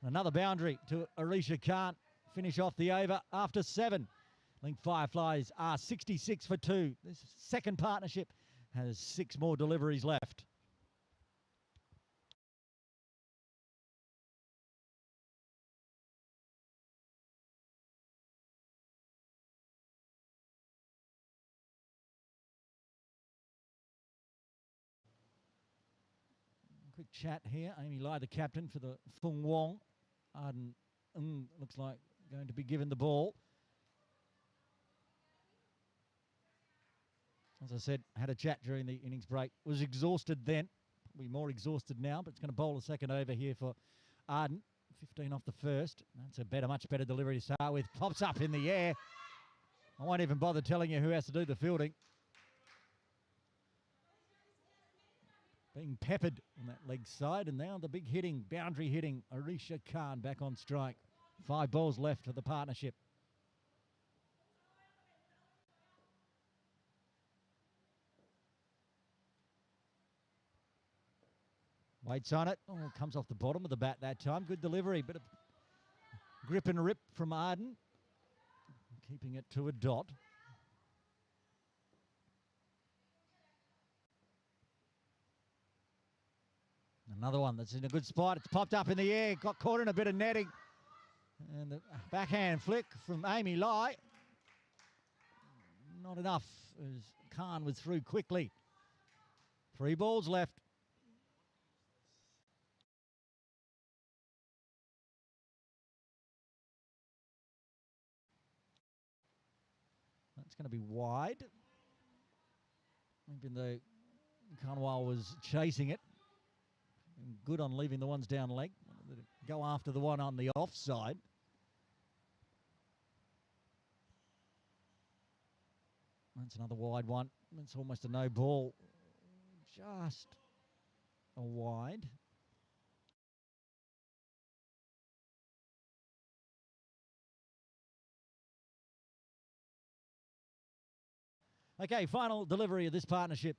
Another boundary to Arisha Khan. Finish off the over after 7. Link Fireflies are 66 for 2. This second partnership has 6 more deliveries left. Quick chat here. Amy Lai, the captain for the Fung Wong. Arden looks like going to be given the ball. As I said, had a chat during the innings break. Was exhausted then. Probably more exhausted now, but it's going to bowl a second over here for Arden. 15 off the first. That's a much better delivery to start with. Pops up in the air. I won't even bother telling you who has to do the fielding. Being peppered on that leg side. And now the big hitting, boundary hitting, Arisha Khan back on strike. 5 balls left for the partnership. Waits on it. Oh, comes off the bottom of the bat that time. Good delivery. Bit of grip and rip from Arden. Keeping it to a dot. Another one that's in a good spot. It's popped up in the air. Got caught in a bit of netting. And the backhand flick from Amy Lai. not enough as Khan was through quickly. 3 balls left. That's going to be wide. Even though Carnwell was chasing it. Good on leaving the ones down leg. Go after the one on the offside. That's another wide one. It's almost a no ball. Just a wide. Okay, final delivery of this partnership.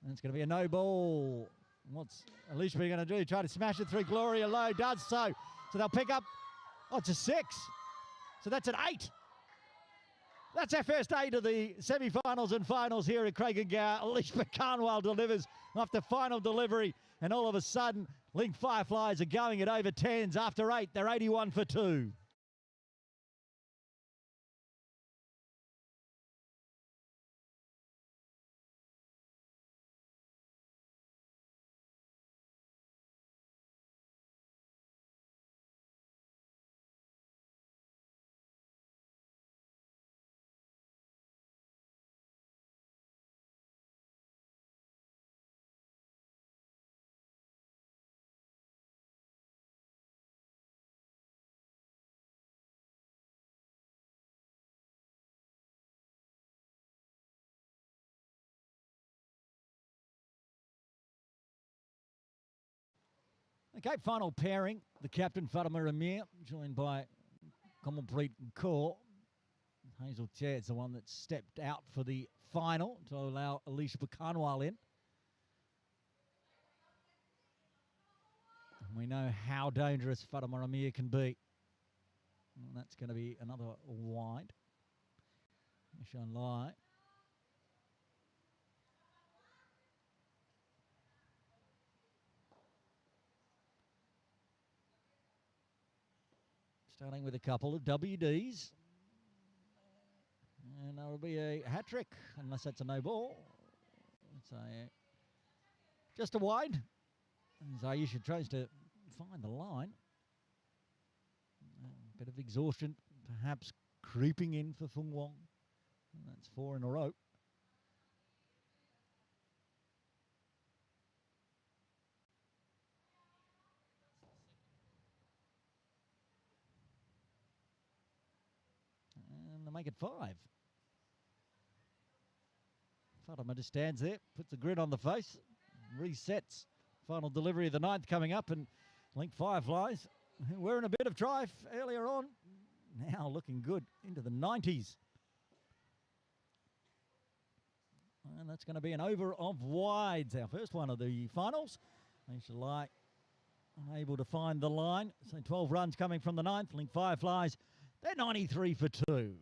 And it's going to be a no ball. What's Alicia going to do? Try to smash it through. Gloria Lowe does so. So they'll pick up. Oh, it's a 6. So that's an 8. That's our first 8 of the semi-finals and finals here at Craig and Gower. Alicia Carnwell delivers after final delivery. And all of a sudden, Link Fireflies are going at over 10s. After 8, they're 81 for 2. Okay, final pairing. The captain, Fatima Amir, joined by Kamalpreet Kaur. Hazel Chair is the one that stepped out for the final to allow Alicia Carnwell in. We know how dangerous Fatima Amir can be. And that's going to be another wide. Michelle Lai. Starting with a couple of WDs. And that'll be a hat-trick, unless that's a no ball. It's just a wide. As Ayesha tries to find the line. A bit of exhaustion, perhaps creeping in for Fung Wong. And that's 4 in a row. And they make it 5. Fatima just stands there, puts a grin on the face, resets. Final delivery of the 9th coming up, and Link Fireflies, who were in a bit of strife earlier on, now looking good into the 90s. And that's going to be an over of wides, our first one of the finals. Aisha Lai unable to find the line. So 12 runs coming from the 9th. Link Fireflies, they're 93 for 2.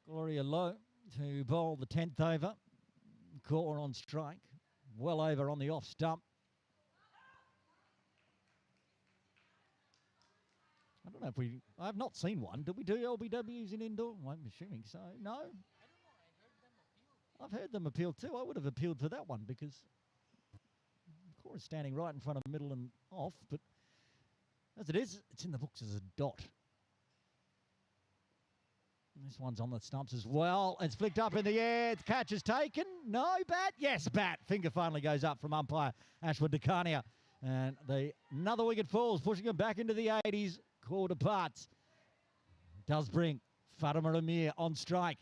Gloria Lowe to bowl the 10th over. Kaur on strike. Well over on the off stump. I don't know if I have not seen one. Did we do LBWs in indoor? Well, I'm assuming so. No? I don't know. I've heard them appeal too. I would have appealed for that one because Kaur is standing right in front of middle and off. But as it is, it's in the books as a dot. This one's on the stumps as well. It's flicked up in the air. The catch is taken. No, bat. Yes, bat. Finger finally goes up from umpire Ashwin Dakania. And another wicket falls, pushing him back into the 80s. Call departs. Does bring Fatima Amir on strike.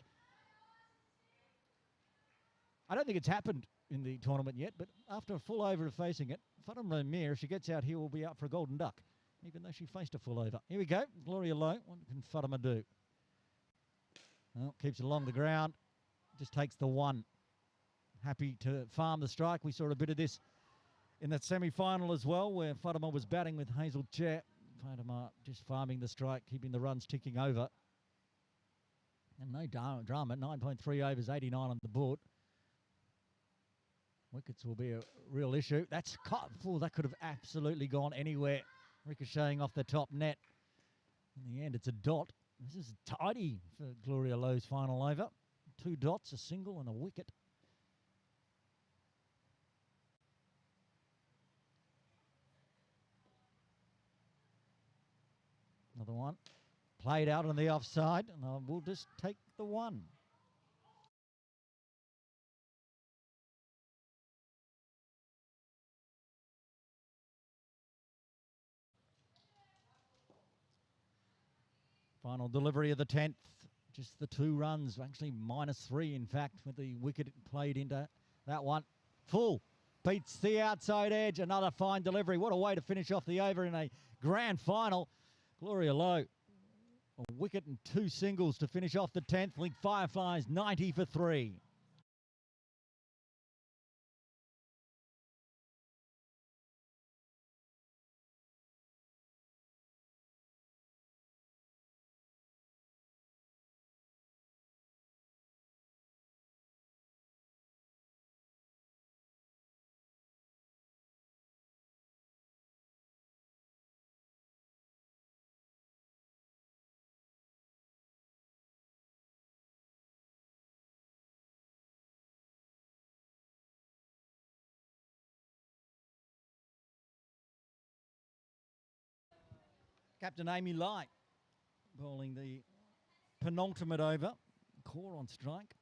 I don't think it's happened in the tournament yet, but after a full over of facing it, Fatima Amir, if she gets out here, will be up for a golden duck, even though she faced a full over. Here we go. Gloria Lowe. What can Fatima do? Well, keeps it along the ground. Just takes the 1. Happy to farm the strike. We saw a bit of this in that semi-final as well, where Fatima was batting with Hazel Chair. Fatima just farming the strike, keeping the runs ticking over. And no drama, 9.3 overs, 89 on the board. Wickets will be a real issue. That's caught. Oh, that could have absolutely gone anywhere. Ricocheting off the top net. In the end, it's a dot. This is tidy for Gloria Lowe's final over. 2 dots, a single and a wicket. Another one. Played out on the offside, and we'll just take the one. Final delivery of the 10th. Just the 2 runs, actually -3, in fact, with the wicket played into that one. Full. Beats the outside edge. Another fine delivery. What a way to finish off the over in a grand final. Gloria Lowe. A wicket and 2 singles to finish off the 10th. Link Fireflies 90 for 3. Captain Amy Light bowling the penultimate over. Core on strike.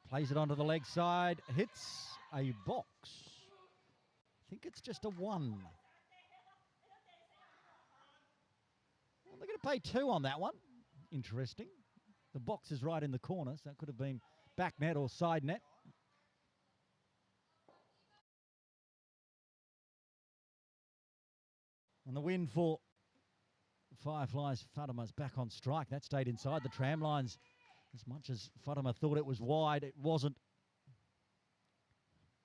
Plays it onto the leg side. Hits a box. I think it's just a 1. Well, they're going to pay 2 on that one. Interesting. The box is right in the corner, so it could have been back net or side net. And the win for Fireflies. Fatima's back on strike. That stayed inside the tram lines. As much as Fatima thought it was wide, it wasn't.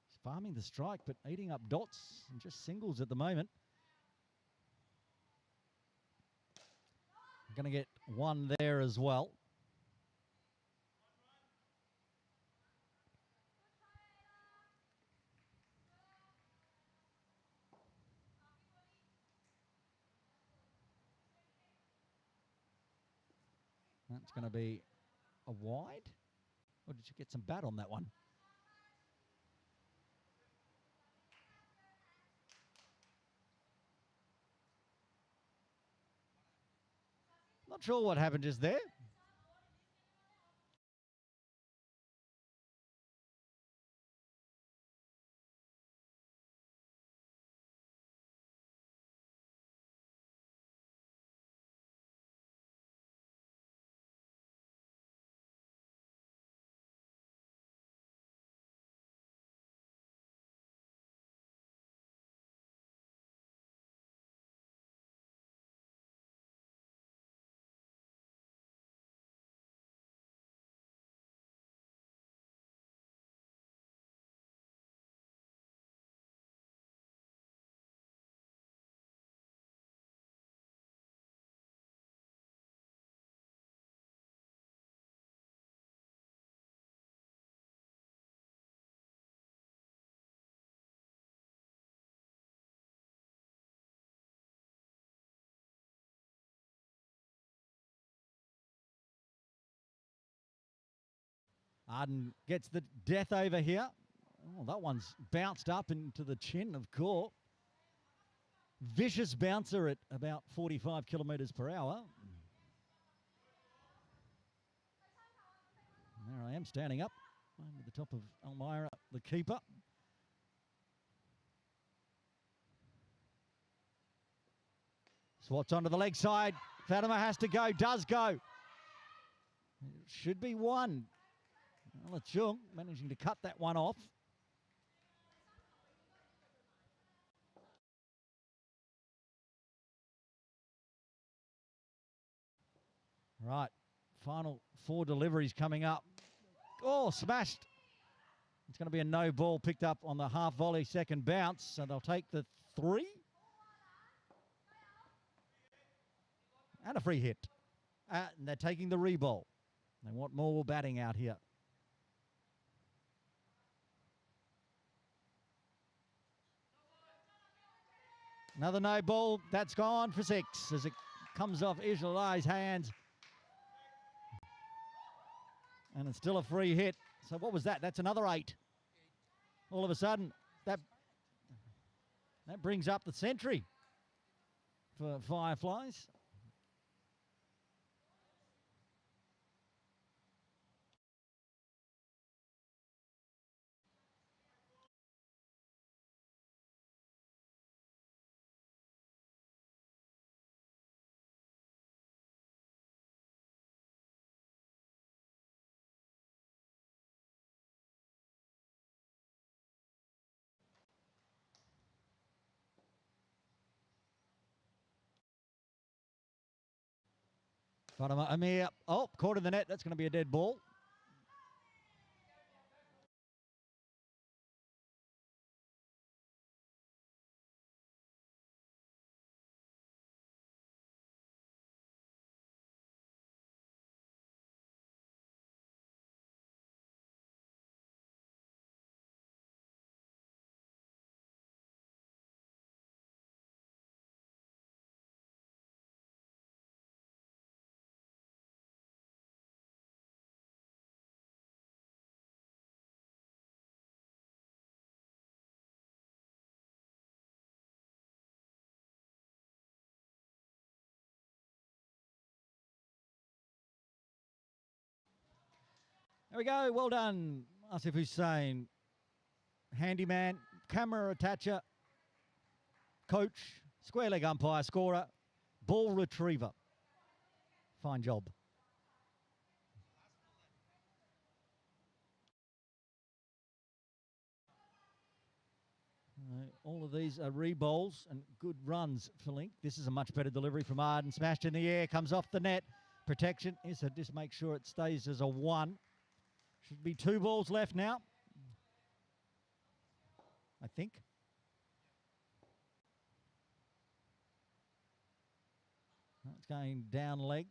He's farming the strike, but eating up dots and just singles at the moment. Going to get 1 there as well. That's going to be a wide. Or did you get some bat on that one? Not sure what happened just there. Arden gets the death over here. Oh, that one's bounced up into the chin of Core. Vicious bouncer at about 45 kilometres per hour. There I am standing up over the top of Elmira, the keeper. Swats onto the leg side. Fatima has to go, does go. It should be 1. Well, it's Jung managing to cut that one off. Right, final 4 deliveries coming up. Oh, smashed. It's going to be a no ball picked up on the half volley second bounce, so they'll take the 3. And a free hit. And they're taking the reball. They want more batting out here. Another no ball. That's gone for 6 as it comes off Ishalai's hands. And it's still a free hit. So what was that? That's another 8. All of a sudden, that brings up the century for Fireflies. Fatima Amir, caught in the net. That's going to be a dead ball. There we go. Well done, Asif Hussain. Handyman, camera attacher, coach, square leg umpire, scorer, ball retriever. Fine job. All of these are re-bowls and good runs for Link. This is a much better delivery from Arden. Smashed in the air, comes off the net. Protection is to just make sure it stays as a 1. Should be 2 balls left now, I think. It's going down leg.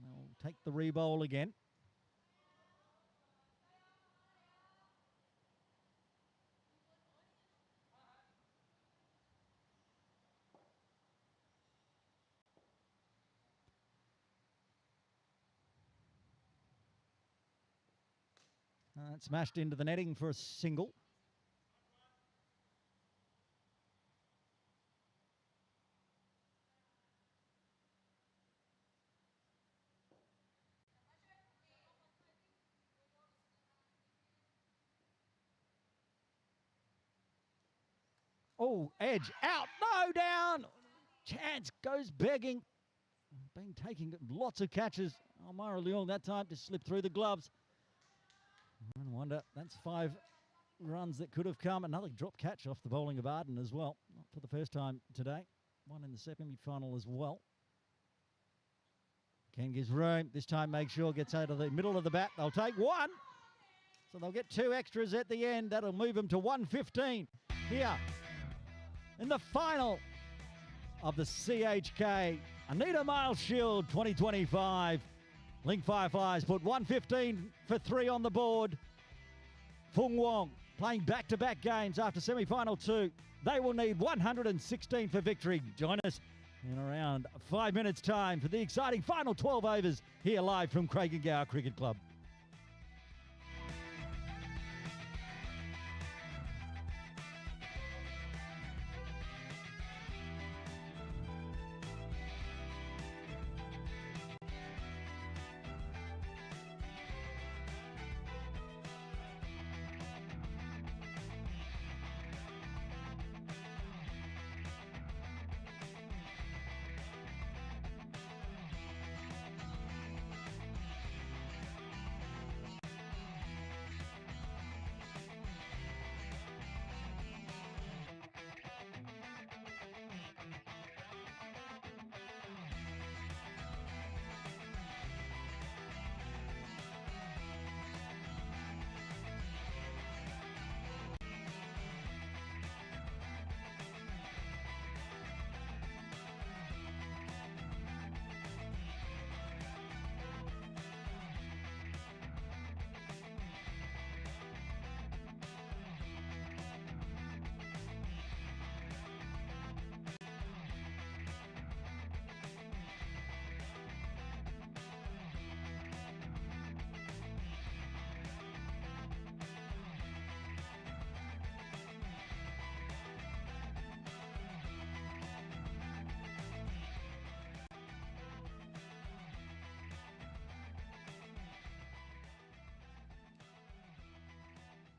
They'll take the re-bowl again. Smashed into the netting for a single. Oh, edge out, no, down. Chance goes begging. Been taking lots of catches. Almira Leong that time to slip through the gloves. I wonder, that's 5 runs that could have come. Another drop catch off the bowling of Arden as well. Not for the first time today. One in the semi-final as well. Ken gives room. This time make sure gets out of the middle of the bat. They'll take 1. So they'll get 2 extras at the end. That'll move them to 115 here in the final of the CHK Anita Miles Shield 2025. Link Fireflies put 115 for 3 on the board. Fung Wong playing back-to-back games after semi-final 2. They will need 116 for victory. Join us in around 5 minutes' time for the exciting final 12 overs here live from Craigengower Cricket Club.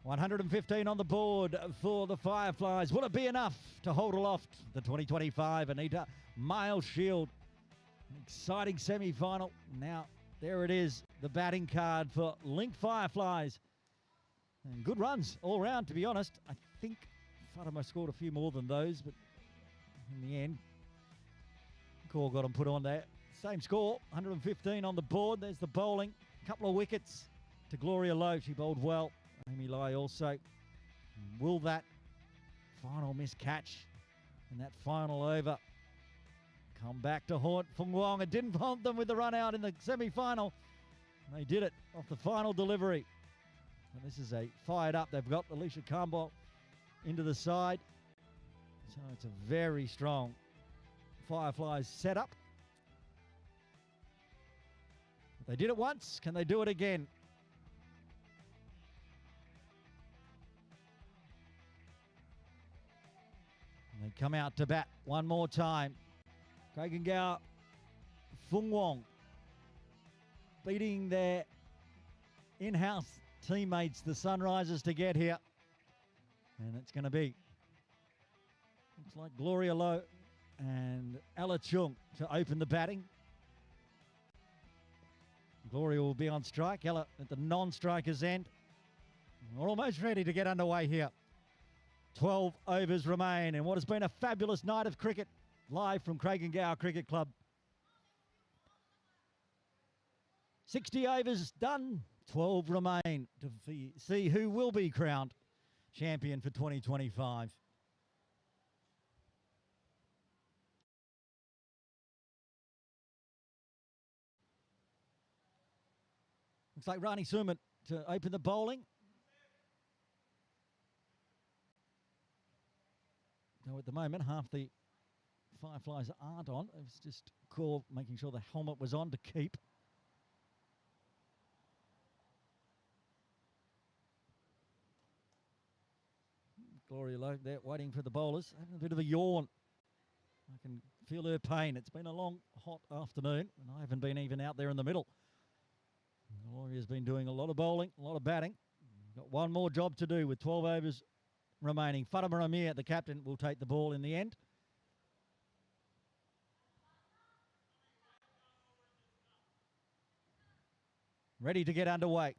115 on the board for the Fireflies. Will it be enough to hold aloft the 2025 Anita Miles Shield? An exciting semi-final. Now, there it is, the batting card for Link Fireflies. And good runs all round, to be honest. I think Fatima scored a few more than those, but in the end, Core got them put on there. Same score, 115 on the board. There's the bowling. A couple of wickets to Gloria Lowe. She bowled well. Amy Lai also. Will that final miscatch in that final over come back to haunt Fung Wong? It didn't haunt them with the run out in the semi-final. They did it off the final delivery. And this is a fired up. They've got Alicia Campbell into the side. So it's a very strong Fireflies setup. They did it once. Can they do it again? And they come out to bat one more time. Craig and Gow, Fung Wong beating their in-house teammates, the Sunrisers, to get here. And it's going to be, looks like Gloria Lowe and Ella Chung to open the batting. Gloria will be on strike. Ella at the non-strikers end. We're almost ready to get underway here. 12 overs remain in what has been a fabulous night of cricket, live from Craig and Gow Cricket Club. 60 overs done, 12 remain to see who will be crowned champion for 2025. Looks like Rani Suman to open the bowling. Now at the moment, half the Fireflies aren't on. It was just Core making sure the helmet was on to keep. Gloria Lowe there waiting for the bowlers, having a bit of a yawn. I can feel her pain. It's been a long, hot afternoon, and I haven't been even out there in the middle. Gloria's been doing a lot of bowling, a lot of batting. Got one more job to do with 12 overs remaining. Fatima Amir, the captain, will take the ball in the end. Ready to get underway.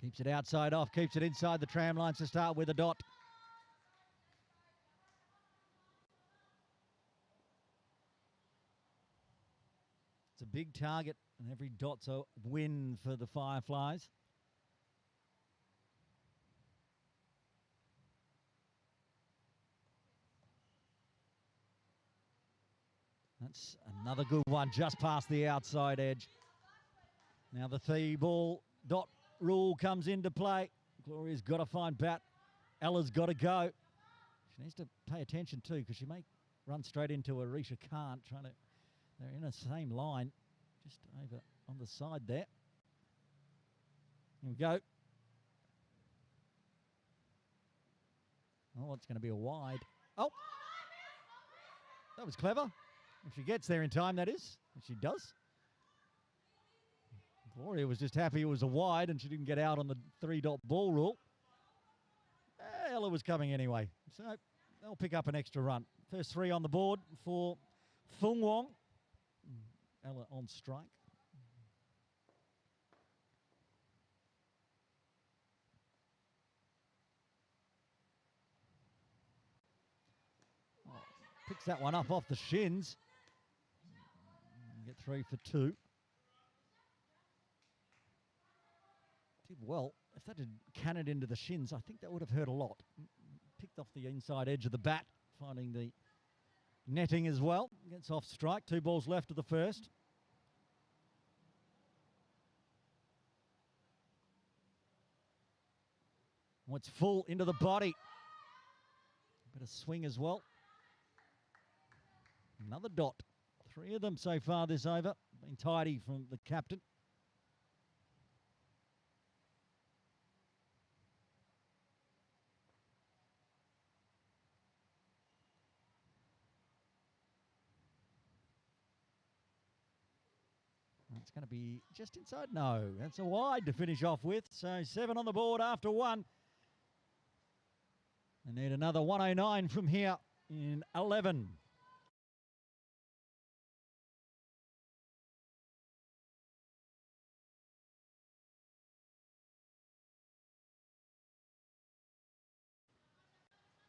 Keeps it outside off, keeps it inside the tram lines to start with a dot. It's a big target, and every dot's a win for the Fireflies. That's another good one, just past the outside edge. Now the 3-ball dot rule comes into play. Gloria's got to find bat. Ella's got to go. She needs to pay attention too, because she may run straight into Arisha Khan, trying to... They're in the same line, just over on the side there. Here we go. Oh, it's going to be a wide. Oh! That was clever. If she gets there in time, that is. If she does. Gloria was just happy it was a wide and she didn't get out on the 3-dot ball rule. Ella was coming anyway. So they'll pick up an extra run. First 3 on the board for Fung Wong. Ella on strike. Oh, picks that one up off the shins. Get 3 for 2. Did well. If that had cannoned into the shins, I think that would have hurt a lot. Picked off the inside edge of the bat, finding the netting as well. Gets off strike. 2 balls left of the first. Oh, it's full into the body. Bit of swing as well. Another dot. 3 of them so far this over. Been tidy from the captain. That's going to be just inside. No, that's a wide to finish off with. So 7 on the board after 1. They need another 109 from here in 11.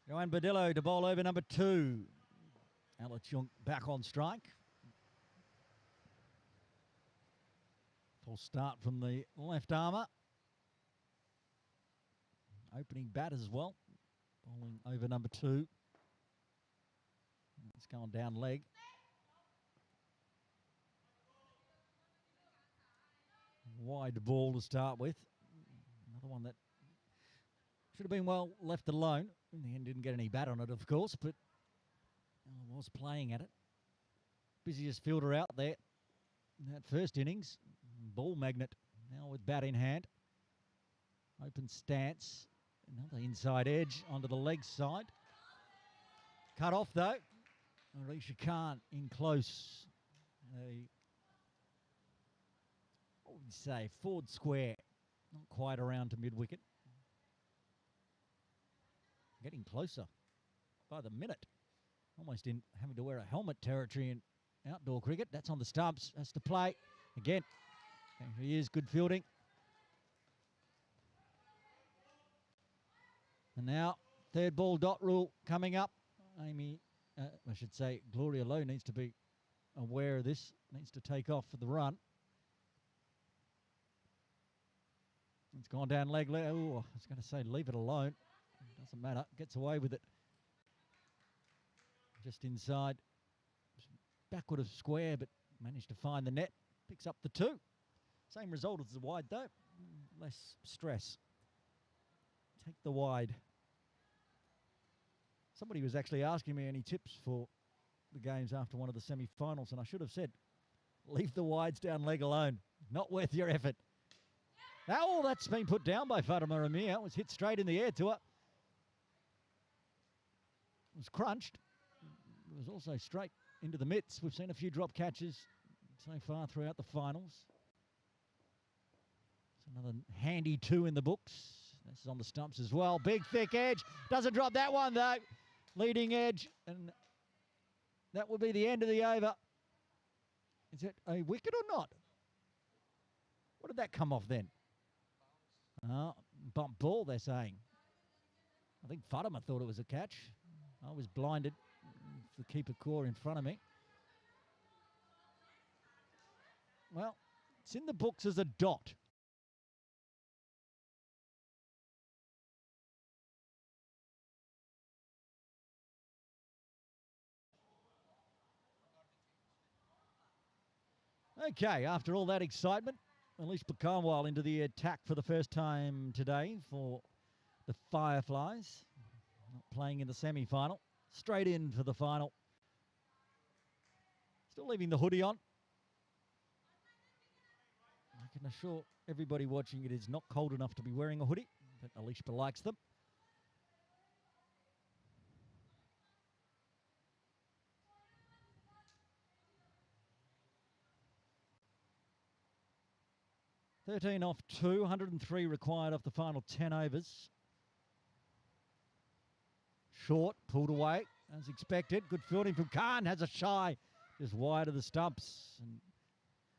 Joanne Badillo to bowl over number 2. Alachunk back on strike. Full start from the left armour. Opening bat as well. Bowling over number 2. It's going down leg. Wide ball to start with. Another one that should have been well left alone. In the end, didn't get any bat on it, of course, but was playing at it. Busiest fielder out there in that first innings. Ball magnet now with bat in hand. Open stance. Another inside edge onto the leg side. Cut off though. Arisha Khan in close. What would you say? Forward square. Not quite around to mid-wicket. Getting closer by the minute. Almost in having to wear a helmet territory in outdoor cricket. That's on the stumps. Has to play. Again. There he is. Good fielding. And now, third ball dot rule coming up. I should say, Gloria Lowe needs to be aware of this. Needs to take off for the run. It's gone down leg. Oh, I was going to say leave it alone. Doesn't matter. Gets away with it. Just inside. Backward of square, but managed to find the net. Picks up the 2. Same result as the wide, though. Less stress. Take the wide. Somebody was actually asking me any tips for the games after one of the semi-finals, and I should have said, leave the wides down leg alone. Not worth your effort. Oh, that's been put down by Fatima Amir. It was hit straight in the air to her. It was crunched. It was also straight into the mitts. We've seen a few drop catches so far throughout the finals. It's another handy 2 in the books. This is on the stumps as well. Big, thick edge. Doesn't drop that one, though. Leading edge. And that will be the end of the over. Is it a wicket or not? What did that come off then? Bump ball, they're saying. I think Fatima thought it was a catch. I was blinded. The keeper core in front of me. Well, it's in the books as a dot. Okay, after all that excitement, Alish Bakamwal into the attack for the first time today for the Fireflies. Not playing in the semi-final. Straight in for the final. Still leaving the hoodie on. I can assure everybody watching it is not cold enough to be wearing a hoodie, but Alishba likes them. (13 off 2, 103 required off the final 10 overs. Short, pulled away as expected. Good fielding from Khan. Has a shy, just wide of the stumps. And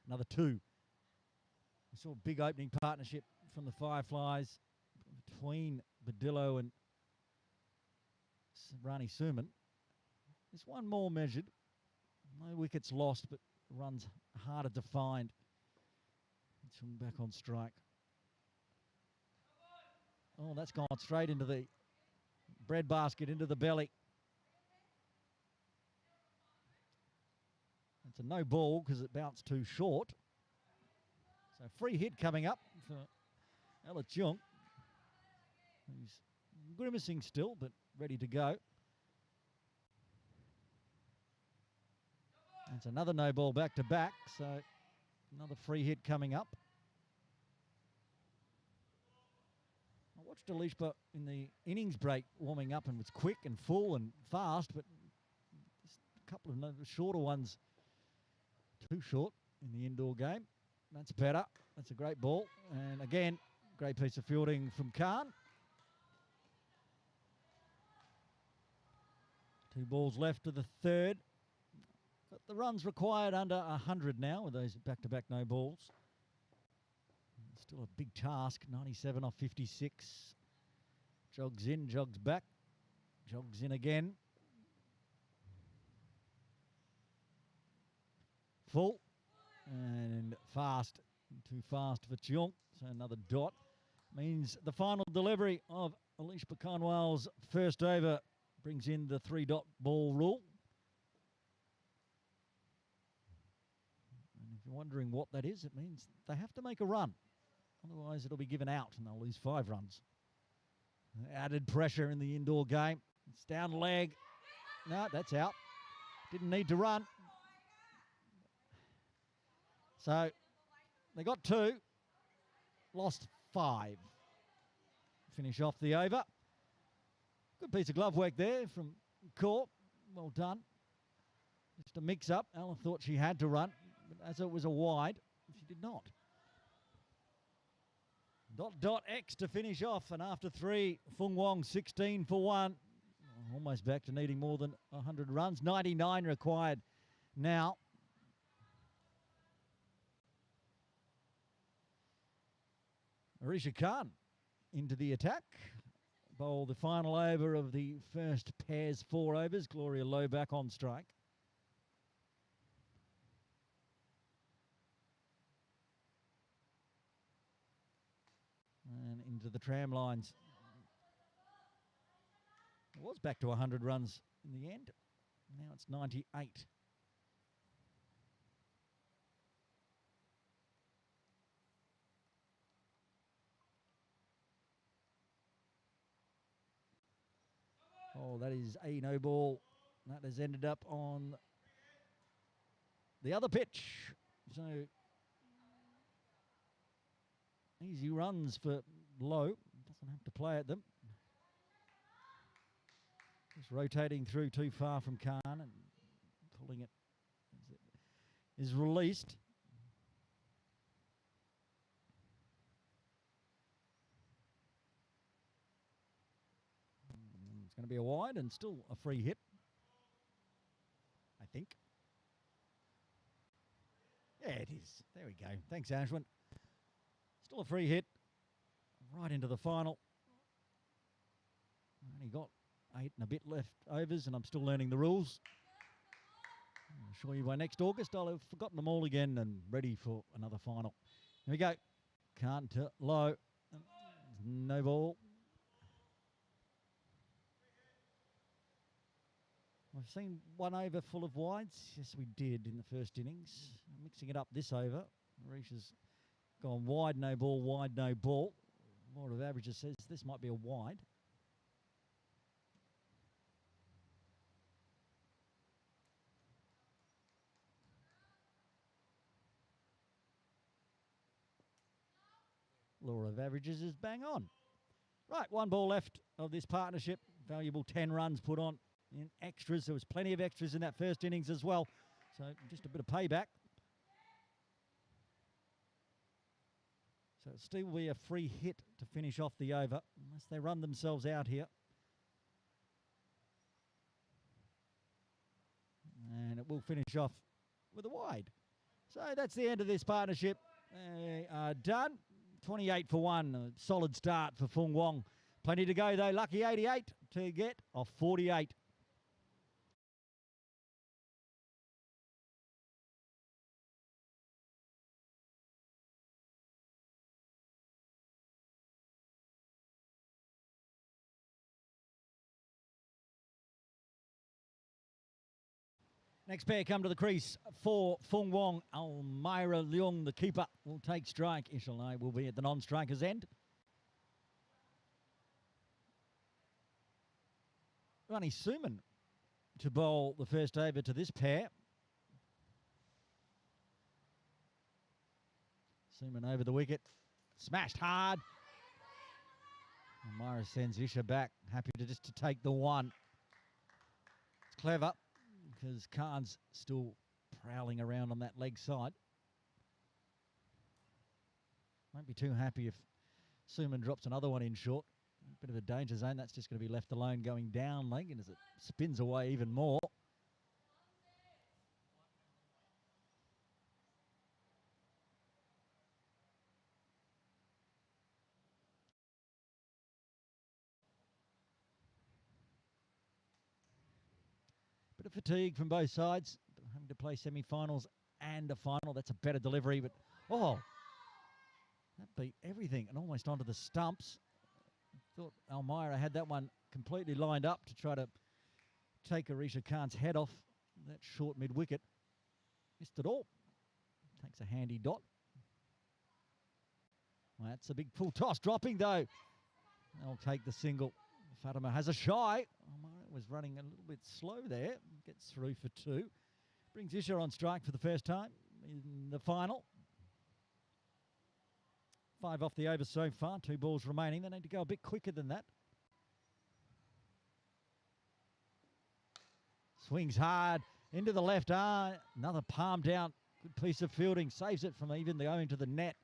another 2. We saw a big opening partnership from the Fireflies between Badillo and Rani Suman. There's one more measured. No wickets lost, but runs harder to find. Chung back on strike. Oh, that's gone straight into the bread basket, into the belly. It's a no ball because it bounced too short. So free hit coming up for Ella Chung. He's grimacing still, but ready to go. That's another no ball back to back, so another free hit coming up. I watched Alishba in the innings break warming up and was quick and full and fast, but just a couple of shorter ones too short in the indoor game. That's better. That's a great ball. And again, great piece of fielding from Khan. 2 balls left of the third. Got the runs required under 100 now with those back-to-back no balls. Still a big task, 97 off 56. Jogs in, jogs back, jogs in again. Full and fast, too fast for Cheong. So another dot means the final delivery of Alicia Conwell's first over brings in the 3-dot ball rule. And if you're wondering what that is, it means they have to make a run. Otherwise, it'll be given out and they'll lose 5 runs. Added pressure in the indoor game. It's down leg. No, that's out. Didn't need to run. So they got 2, lost 5. Finish off the over. Good piece of glove work there from Corp. Well done. Just a mix-up. Ella thought she had to run, but as it was a wide, she did not. Dot X to finish off, and after 3, Fung Wong 16 for 1. Almost back to needing more than 100 runs. 99 required now. Arisha Khan into the attack. Bowl the final over of the first pair's 4 overs. Gloria Lowe back on strike. And into the tram lines. It was back to 100 runs in the end. Now it's 98. Oh, that is a no ball. That has ended up on the other pitch. So easy runs for Lowe. Doesn't have to play at them. Just rotating through too far from Khan and pulling it as it is released. It's going to be a wide and still a free hit, I think. Yeah, it is. There we go. Thanks, Ashwin. Still a free hit. Right into the final. Only got 8 and a bit left overs, and I'm still learning the rules. I'm sure you by next August I'll have forgotten them all again and ready for another final. Here we go. Can't to Low. No ball. We've seen 1 over full of wides. Yes, we did in the first innings. Mixing it up this over. Marisha's gone wide, no ball, wide, no ball. Law of averages says this might be a wide. Law of averages is bang on. Right, 1 ball left of this partnership. Valuable 10 runs put on in extras. There was plenty of extras in that first innings as well. So just a bit of payback. So it'll still be a free hit to finish off the over, unless they run themselves out here. And it will finish off with a wide. So that's the end of this partnership. They are done. 28 for 1. A solid start for Fung Wong. Plenty to go though. Lucky 88 to get off 48. Next pair come to the crease for Fung Wong. Almira Leung, the keeper, will take strike. Ishalai will be at the non-striker's end. Rani Suman to bowl the first over to this pair. Suman over the wicket. Smashed hard. Almira sends Isha back. Happy to just to take the 1. It's clever, because Khan's still prowling around on that leg side. Won't be too happy if Suman drops another one in short. A bit of a danger zone. That's just going to be left alone going down leg, and as it spins away even more. Bit of fatigue from both sides, having to play semi-finals and a final. That's a better delivery, but oh, that beat everything and almost onto the stumps. Thought Elmira had that one completely lined up to try to take Arisha Khan's head off that short mid-wicket. Missed it all. Takes a handy dot. Well, that's a big full toss. Dropping, though. They'll take the single. Fatima has a shy. Elmira was running a little bit slow there. Gets through for 2. Brings Isha on strike for the first time in the final. 5 off the over so far. 2 balls remaining. They need to go a bit quicker than that. Swings hard into the left arm. Another palm down. Good piece of fielding. Saves it from even going to the net.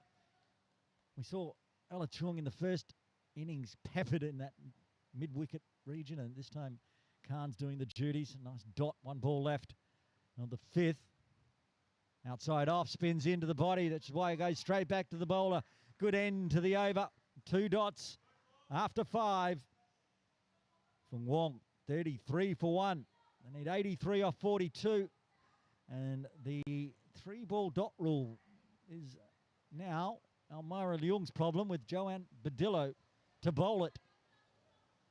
We saw Ella Chung in the first innings peppered in that mid-wicket region, and this time Khan's doing the duties. A nice dot. 1 ball left on the 5th. Outside off. Spins into the body. That's why it goes straight back to the bowler. Good end to the over. 2 dots after 5. From Wong. 33 for 1. They need 83 off 42. And the 3-ball dot rule is now Elmira Leung's problem with Joanne Badillo to bowl it.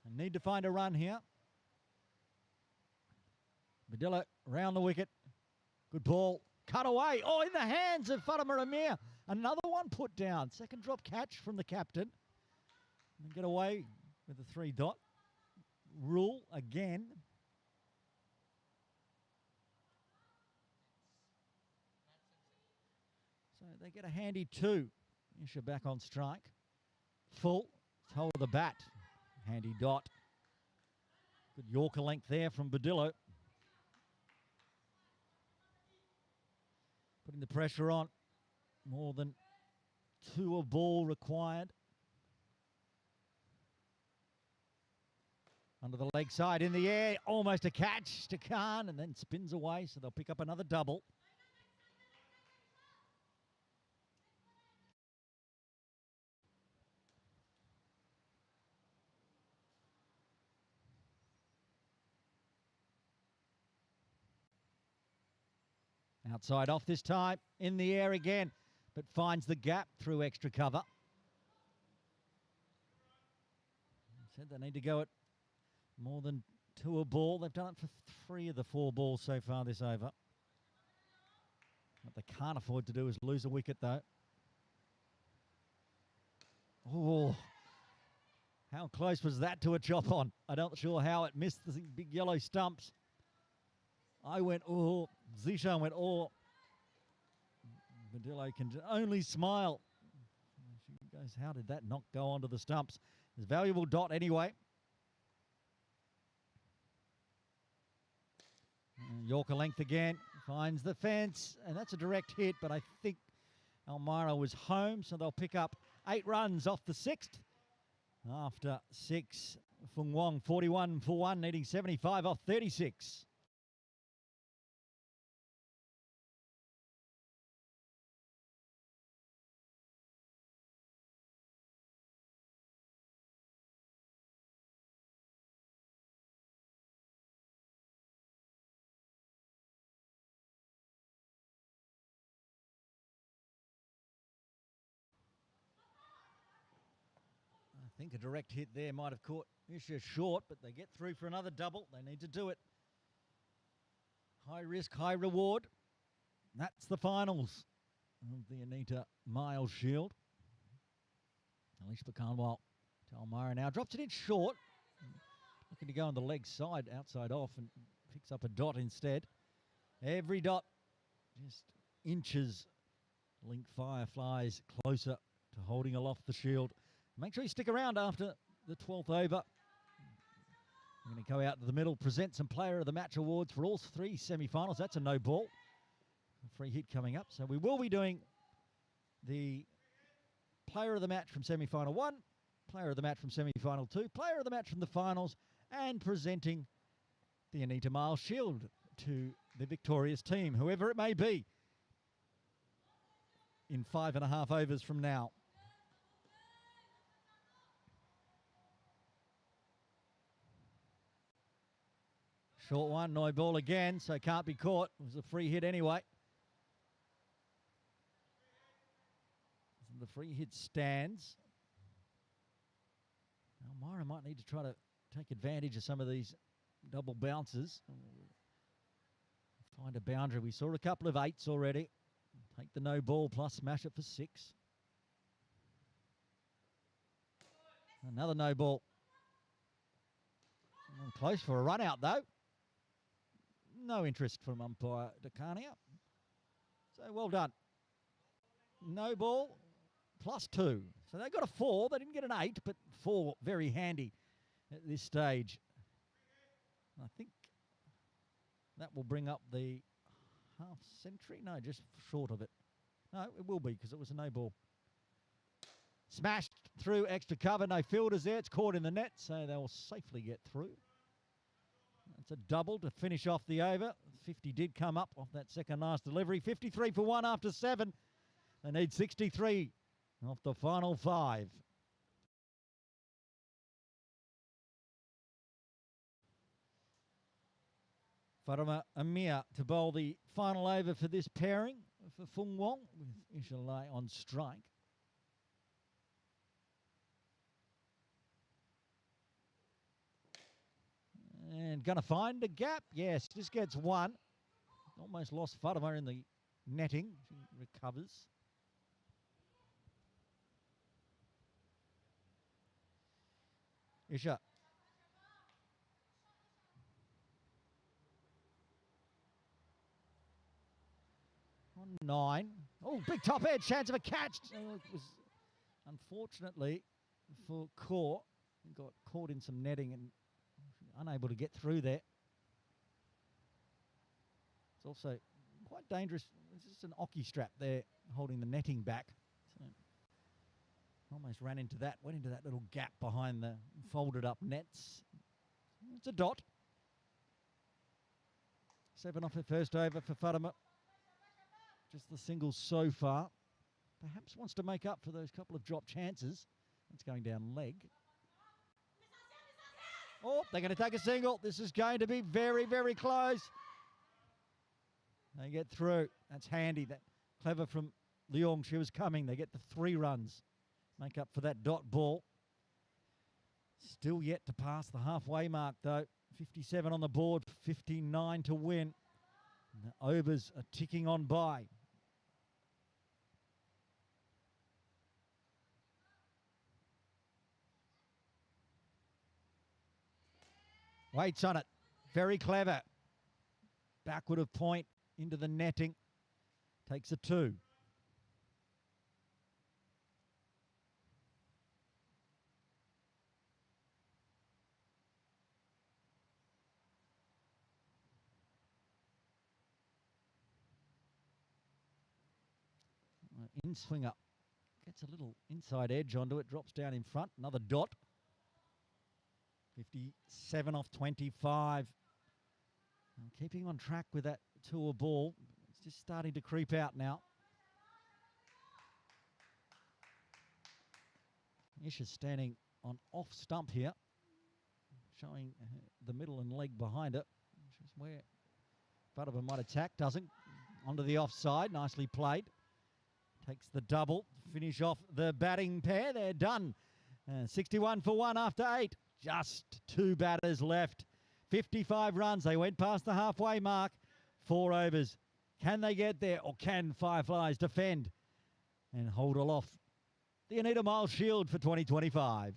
They need to find a run here. Badillo round the wicket. Good ball. Cut away. Oh, in the hands of Fatima Amir. Another one put down. Second drop catch from the captain. And get away with the 3-dot rule again. So they get a handy 2. Isha back on strike. Full. Toe of the bat. Handy dot. Good Yorker length there from Badillo. Putting the pressure on. More than 2 a ball required. Under the leg side in the air. Almost a catch to Khan and then spins away. So they'll pick up another double. Outside off this time, in the air again, but finds the gap through extra cover. Said they need to go at more than 2 a ball. They've done it for 3 of the 4 balls so far this over. What they can't afford to do is lose a wicket, though. Oh, how close was that to a chop on? I'm not sure how it missed the big yellow stumps. I went, oh. Zishan went, oh. Badillo can only smile. She goes, how did that not go onto the stumps? It's a valuable dot anyway. And Yorker length again. Finds the fence. And that's a direct hit, but I think Elmira was home, so they'll pick up 8 runs off the 6th. After 6, Fung Wong 41 for 1, needing 75 off 36. I think a direct hit there might have caught Isha short, but they get through for another double. They need to do it. High risk, high reward. That's the finals of the Anita Miles Shield. Alicia Bakanwal to Elmira now. Drops it in short. Looking to go on the leg side, outside off, and picks up a dot instead. Every dot just inches Link Fireflies closer to holding aloft the shield. Make sure you stick around after the 12th over. We're going to go out to the middle, present some Player of the Match awards for all 3 semi-finals. That's a no ball. A free hit coming up. So we will be doing the player of the match from semi-final 1, player of the match from semi-final 2, player of the match from the finals, and presenting the Anita Miles Shield to the victorious team, whoever it may be, in 5.5 overs from now. Short one, no ball again, so can't be caught. It was a free hit anyway. The free hit stands. Now Myra might need to try to take advantage of some of these double bounces. Find a boundary. We saw a couple of 8s already. Take the no ball plus smash it for 6. Another no ball. Close for a run out though. No interest from umpire Decania. So well done. No ball plus 2. So they got a 4. They didn't get an 8, but 4 very handy at this stage. I think that will bring up the half century. No, just short of it. No, it will be because it was a no ball. Smashed through extra cover. No fielders there. It's caught in the net, so they'll safely get through. It's a double to finish off the over. 50 did come up off that second last delivery. 53 for 1 after 7. They need 63 off the final 5. Farama Amir to bowl the final over for this pairing for Fung Wong with Ishalai on strike. And going to find a gap. Yes, just gets 1. Almost lost Farama in the netting. She recovers. Isha. On 9. Oh, big top edge, chance of a catch. Oh, it was unfortunately for Kaur. He got caught in some netting and unable to get through there. It's also quite dangerous. It's just an ocky strap there holding the netting back. So almost ran into that, went into that little gap behind the folded up nets. It's a dot. 7 off her first over for Farama. Just the singles so far. Perhaps wants to make up for those couple of drop chances. That's going down leg. Oh, they're going to take a single. This is going to be very, very close. They get through. That's handy. That clever from Leong. She was coming. They get the 3 runs. Make up for that dot ball. Still yet to pass the halfway mark, though. 57 on the board, 59 to win. And the overs are ticking on by. Waits on it. Very clever. Backward of point into the netting. Takes a 2. In swinger. Gets a little inside edge onto it. Drops down in front. Another dot. 57 off 25. And keeping on track with that tour ball. It's just starting to creep out now. Isha's standing on off stump here. Showing the middle and leg behind it. Which is where Farama might attack. Doesn't. Onto the offside. Nicely played. Takes the double. Finish off the batting pair. They're done. 61 for 1 after 8. Just 2 batters left. 55 runs. They went past the halfway mark. 4 overs. Can they get there, or can Fireflies defend and hold aloft the Anita Miles Shield for 2025?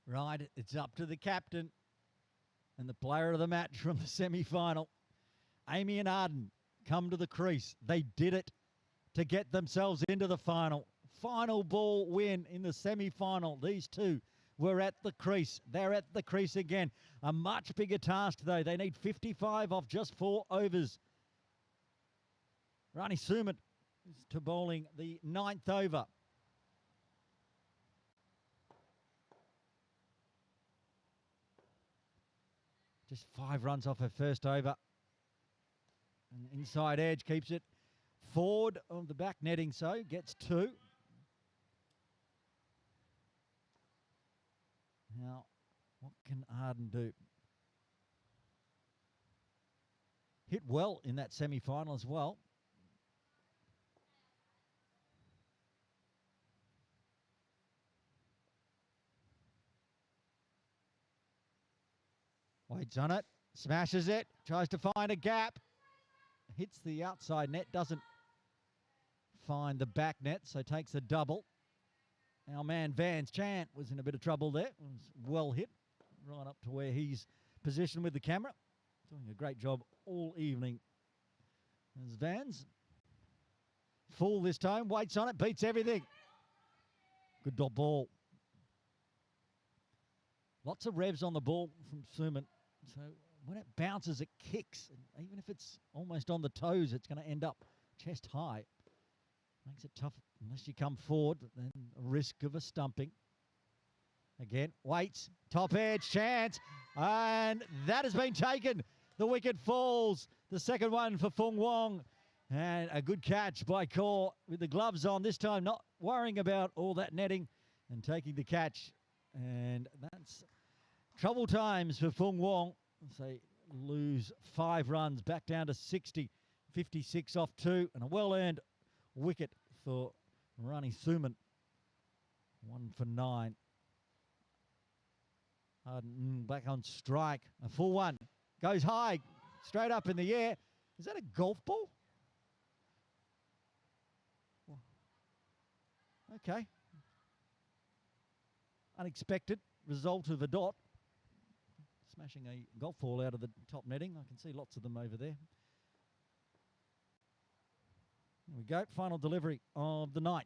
Right, it's up to the captain and the player of the match from the semi-final. Amy and Arden come to the crease. They did it to get themselves into the final. final ball win in the semi-final. These two were at the crease. They're at the crease again. A much bigger task, though. They need 55 off just 4 overs. Rani Suman is to bowling the 9th over. Just 5 runs off her first over. And inside edge keeps it forward of the back netting, so gets 2. Now, what can Arden do? Hit well in that semi-final as well. Waits on it, smashes it, tries to find a gap. Hits the outside net, doesn't find the back net, so takes a double. Our man Vans Chant was in a bit of trouble there. It was well hit, right up to where he's positioned with the camera. Doing a great job all evening. There's Vans. Full this time, waits on it, beats everything. Good dot ball. Lots of revs on the ball from Suman. So when it bounces, it kicks. And even if it's almost on the toes, it's going to end up chest high. Makes it tough unless you come forward, then a risk of a stumping. Again, waits, top edge, chance, and that has been taken. The wicket falls. The second one for Fung Wong. And a good catch by Kaur with the gloves on, this time not worrying about all that netting and taking the catch. And that's trouble times for Fung Wong. They lose 5 runs, back down to 60, 56 off 2, and a well-earned wicket for Rani Suman. 1 for 9. Back on strike. A full one. Goes high, straight up in the air. Is that a golf ball? Okay. Unexpected result of a dot. Smashing a golf ball out of the top netting. I can see lots of them over there. Here we go. Final delivery of the 9th.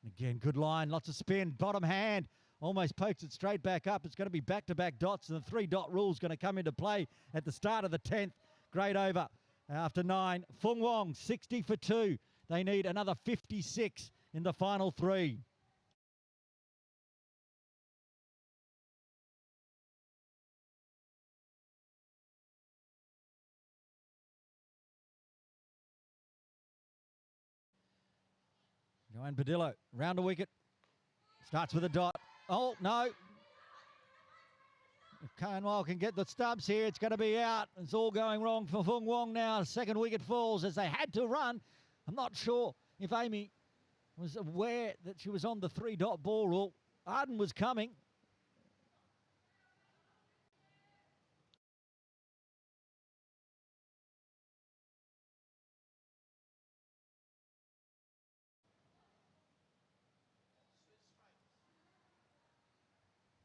Again, good line. Lots of spin. Bottom hand. Almost pokes it straight back up. It's going to be back-to-back dots. And the 3-dot rule is going to come into play at the start of the 10th. Great over after 9. Fung Wong, 60 for 2. They need another 56 in the final 3. Joanne Padillo, round a wicket. Starts with a dot. Oh, no. If Carnwell can get the stubs here, it's going to be out. It's all going wrong for Fung Wong now. Second wicket falls as they had to run. I'm not sure if Amy was aware that she was on the 3-dot ball rule. Arden was coming.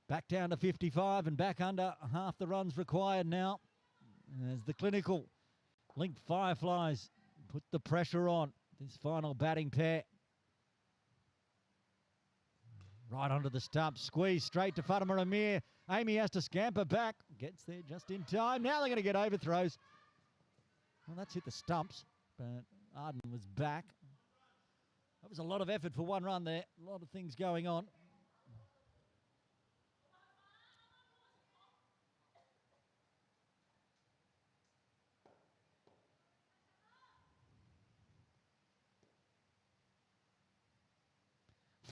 Back down to 55 and back under half the runs required now. As the clinical linked Fireflies put the pressure on this final batting pair. Right onto the stump, squeeze straight to Fatima Amir. Amy has to scamper back, gets there just in time. Now they're going to get overthrows. Well, that's hit the stumps, but Arden was back. That was a lot of effort for 1 run there. A lot of things going on.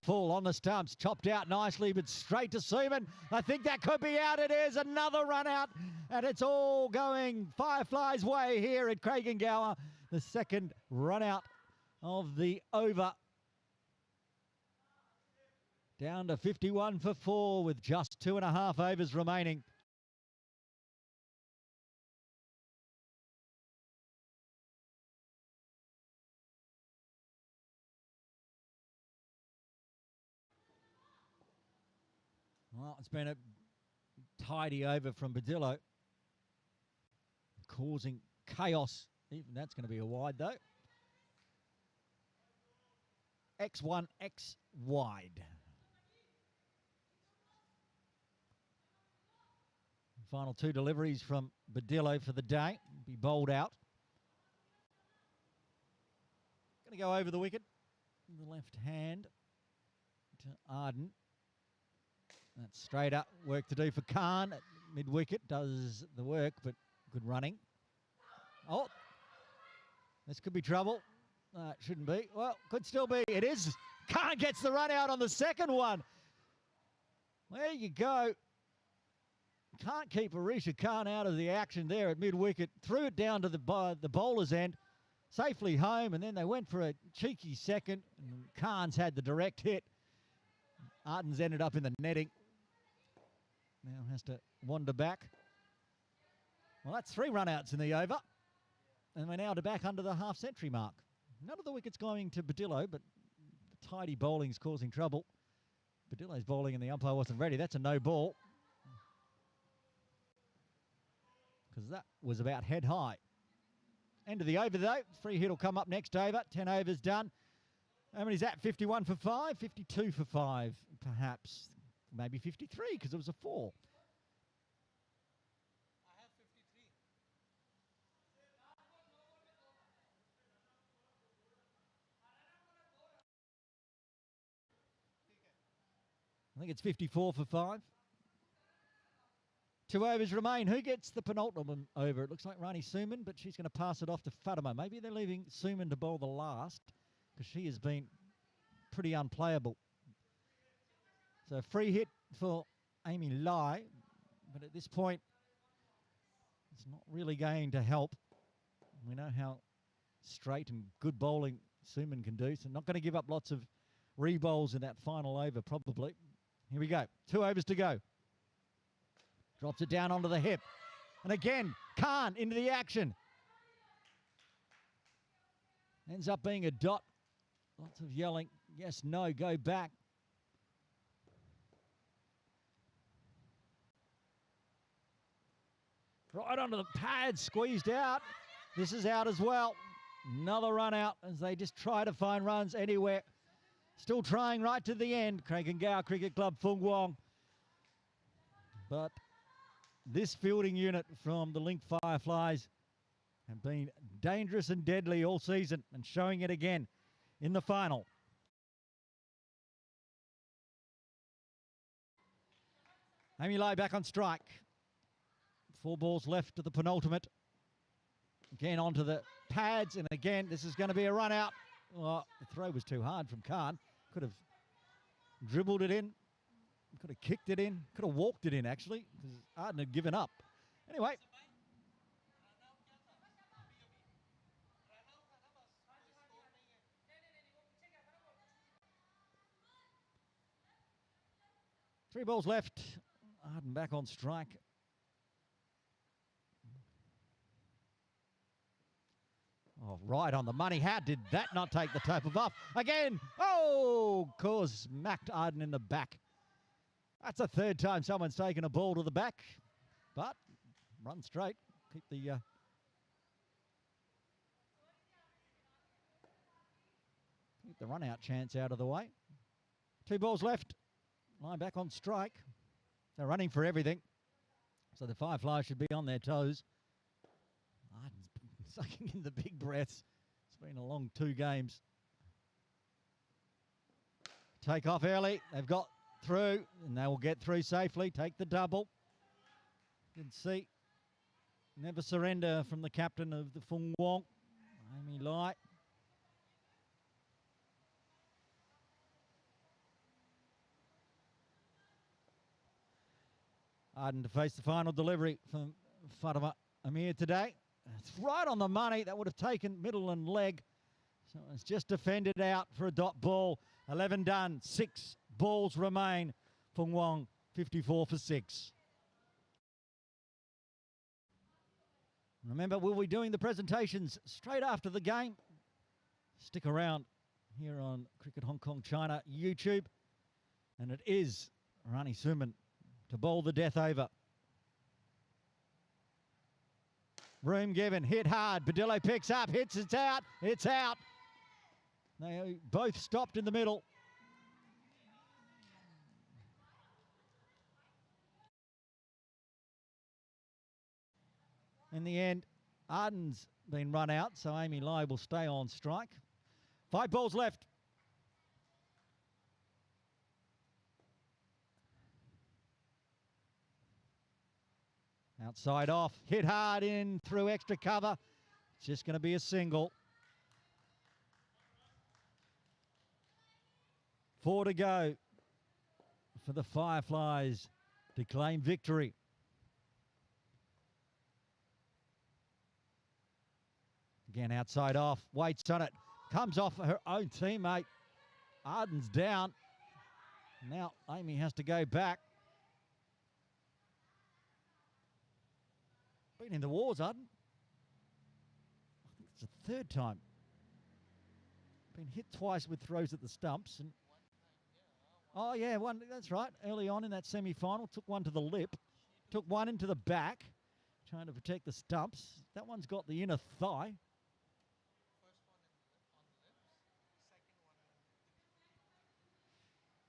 Full on the stumps, chopped out nicely, but straight to Seaman. I think that could be out. It is another run out, and it's all going Fireflies' way here at Craigengower. The second run out of the over. Down to 51 for 4 with just 2.5 overs remaining. Well, it's been a tidy over from Badillo, causing chaos. Even that's going to be a wide, though. X1, X wide. Final two deliveries from Badillo for the day. Be bowled out. Going to go over the wicket. The left hand to Arden. That's straight up work to do for Khan. Mid-wicket does the work, but good running. Oh, this could be trouble. It shouldn't be. Well, could still be. It is. Khan gets the run out on the second one. There you go. Can't keep Arisha Khan out of the action there at mid-wicket. Threw it down to the bowler's end. Safely home, and then they went for a cheeky second. And Khan's had the direct hit. Arden's ended up in the netting. Now has to wander back. Well, that's 3 run-outs in the over. And we're now back under the half-century mark. None of the wickets going to Badillo, but the tidy bowling's causing trouble. Badillo's bowling and the umpire wasn't ready. That's a no ball. Because that was about head high. End of the over, though. Free hit will come up next over. 10 overs done. How many's that? 51 for 5? 52 for 5, perhaps. Maybe 53, because it was a 4. I have 53. I think it's 54 for 5. 2 overs remain. Who gets the penultimate over? It looks like Rani Suman, but she's going to pass it off to Fatima. Maybe they're leaving Suman to bowl the last, because she has been pretty unplayable. So a free hit for Amy Lai, but at this point, it's not really going to help. We know how straight and good bowling Suman can do, so not going to give up lots of re-bowls in that final over, probably. Here we go. 2 overs to go. Drops it down onto the hip. And again, Khan into the action. Ends up being a dot. Lots of yelling. Yes, no, go back. Right onto the pad, squeezed out. This is out as well. Another run out as they just try to find runs anywhere. Still trying right to the end. Craigengau Cricket Club, Fung Wong. But this fielding unit from the Link Fireflies have been dangerous and deadly all season, and showing it again in the final. Amy Lai back on strike. 4 balls left to the penultimate. Again onto the pads, and again this is going to be a run out. Well, the throw was too hard from Khan. Could have dribbled it in. Could have kicked it in. Could have walked it in, actually, because Arden had given up. Anyway. Three balls left. Arden back on strike. Oh, right on the money. How did that not take the top of off? Again. Oh, smacked Arden in the back. That's the 3rd time someone's taken a ball to the back. But run straight. Keep the run-out chance out of the way. 2 balls left. Line back on strike. They're running for everything. So the Fireflies should be on their toes. Arden's sucking in the big breaths. It's been a long 2 games. Take off early. They've got through, and they will get through safely. Take the double. You can see, never surrender from the captain of the Fung Wong, Amy Lai. Arden to face the final delivery from Fatima Amir today. It's right on the money. That would have taken middle and leg. So it's just defended out for a dot ball. 11 done, 6 balls remain. Fung Wong, 54 for 6. Remember, we'll be doing the presentations straight after the game. Stick around here on Cricket Hong Kong China YouTube. And it is Rani Suman to bowl the death over. Room given, hit hard. Badillo picks up, hits, it's out. It's out. They both stopped in the middle. In the end, Arden's been run out, so Amy Lai will stay on strike. 5 balls left. Outside off, hit hard in through extra cover. It's just going to be a single. 4 to go for the Fireflies to claim victory. Again, outside off, waits on it. Comes off her own teammate. Arden's down. Now Amy has to go back. Been in the wars, Arden. I think it's the 3rd time. Been hit twice with throws at the stumps. And oh, yeah, one. That's right. Early on in that semi-final, took one to the lip. Took one into the back, trying to protect the stumps. That one's got the inner thigh.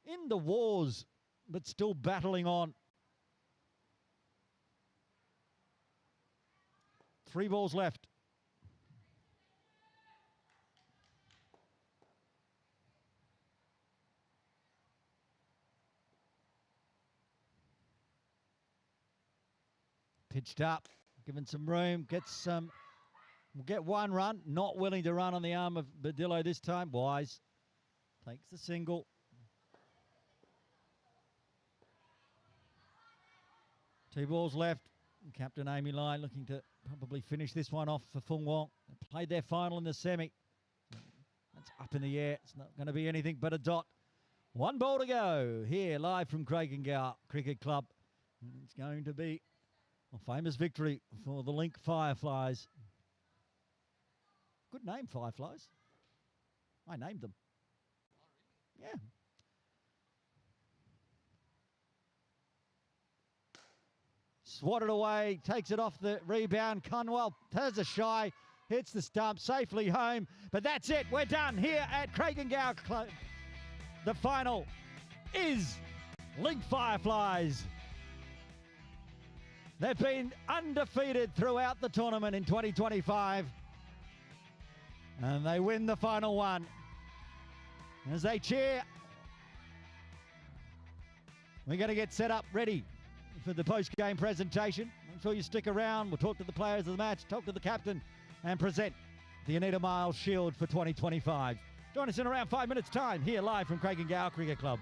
In the wars, but still battling on. 3 balls left. Pitched up, given some room, gets some, will get 1 run. Not willing to run on the arm of Badillo this time. Wise takes the single. Two balls left. Captain Amy Lai looking to probably finish this one off for Fung Wong. They played their final in the semi. That's up in the air. It's not going to be anything but a dot. 1 ball to go here live from Craigengow Cricket Club. And it's going to be a famous victory for the Link Fireflies. Good name, Fireflies. I named them. Yeah. Swatted away, takes it off the rebound. Conwell has a shy, hits the stump, safely home. But that's it, we're done here at Craigengow Club. The final is Link Fireflies. They've been undefeated throughout the tournament in 2025. And they win the final one. As they cheer, we're going to get set up ready for the post-game presentation. Make sure you stick around. We'll talk to the players of the match, talk to the captain, and present the Anita Miles Shield for 2025. Join us in around 5 minutes' time here live from Craigengow Cricket Club.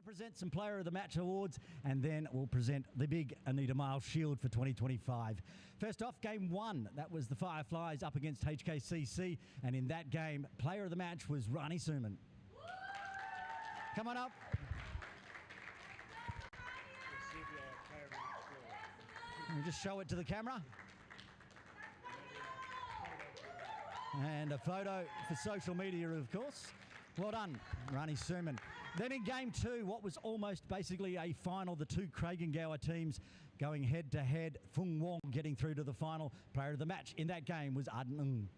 to present some Player of the Match awards, and then we'll present the big Anita Miles Shield for 2025. First off, game one. That was the Fireflies up against HKCC, and in that game, Player of the Match was Rani Suman. Come on up. We'll just show it to the camera. And a photo for social media, of course. Well done, Rani Suman. Then in game two, what was almost basically a final, the two Kragengower teams going head-to-head. Fung Wong getting through to the final. Player of the match in that game was Innings.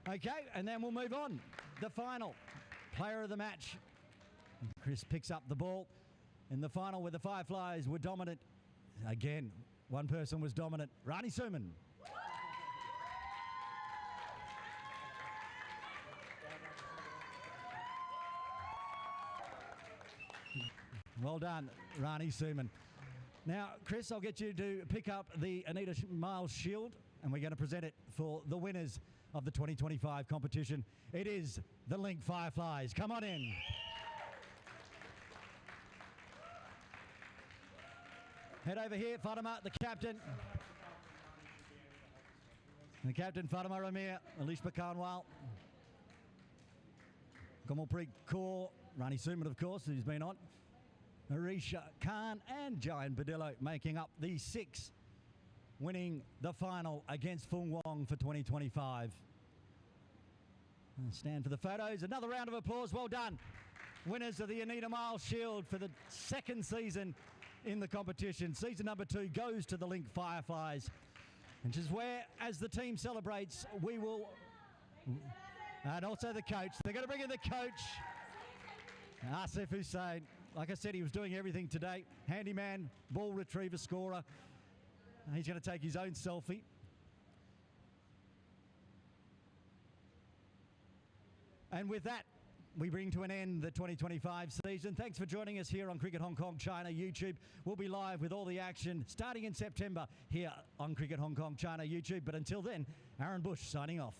Okay, and then we'll move on. The final, Player of the match. Chris picks up the ball in the final where the Fireflies were dominant. Again, one person was dominant, Rani Suman. Well done, Rani Suman. Now, Chris, I'll get you to pick up the Anita Miles Shield, and we're going to present it for the winners of the 2025 competition. It is the Link Fireflies. Come on in. Head over here, Fatima, the captain. The captain, Fatima Ramir, Alish Bakanwal. Kamalpreet Kaur, Rani Suman, of course, who's been on. Arisha Khan and Giant Badillo making up the six, winning the final against Fung Wong for 2025. Stand for the photos. Another round of applause. Well done. Winners of the Anita Miles Shield for the second season in the competition. Season number 2 goes to the Link Fireflies, which is where, as the team celebrates, we will, and also the coach. They're going to bring in the coach, Asif Hussain. Like I said, he was doing everything today. Handyman, ball retriever, scorer. He's going to take his own selfie. And with that, we bring to an end the 2025 season. Thanks for joining us here on Cricket Hong Kong China YouTube. We'll be live with all the action starting in September here on Cricket Hong Kong China YouTube. But until then, Aaron Bush signing off.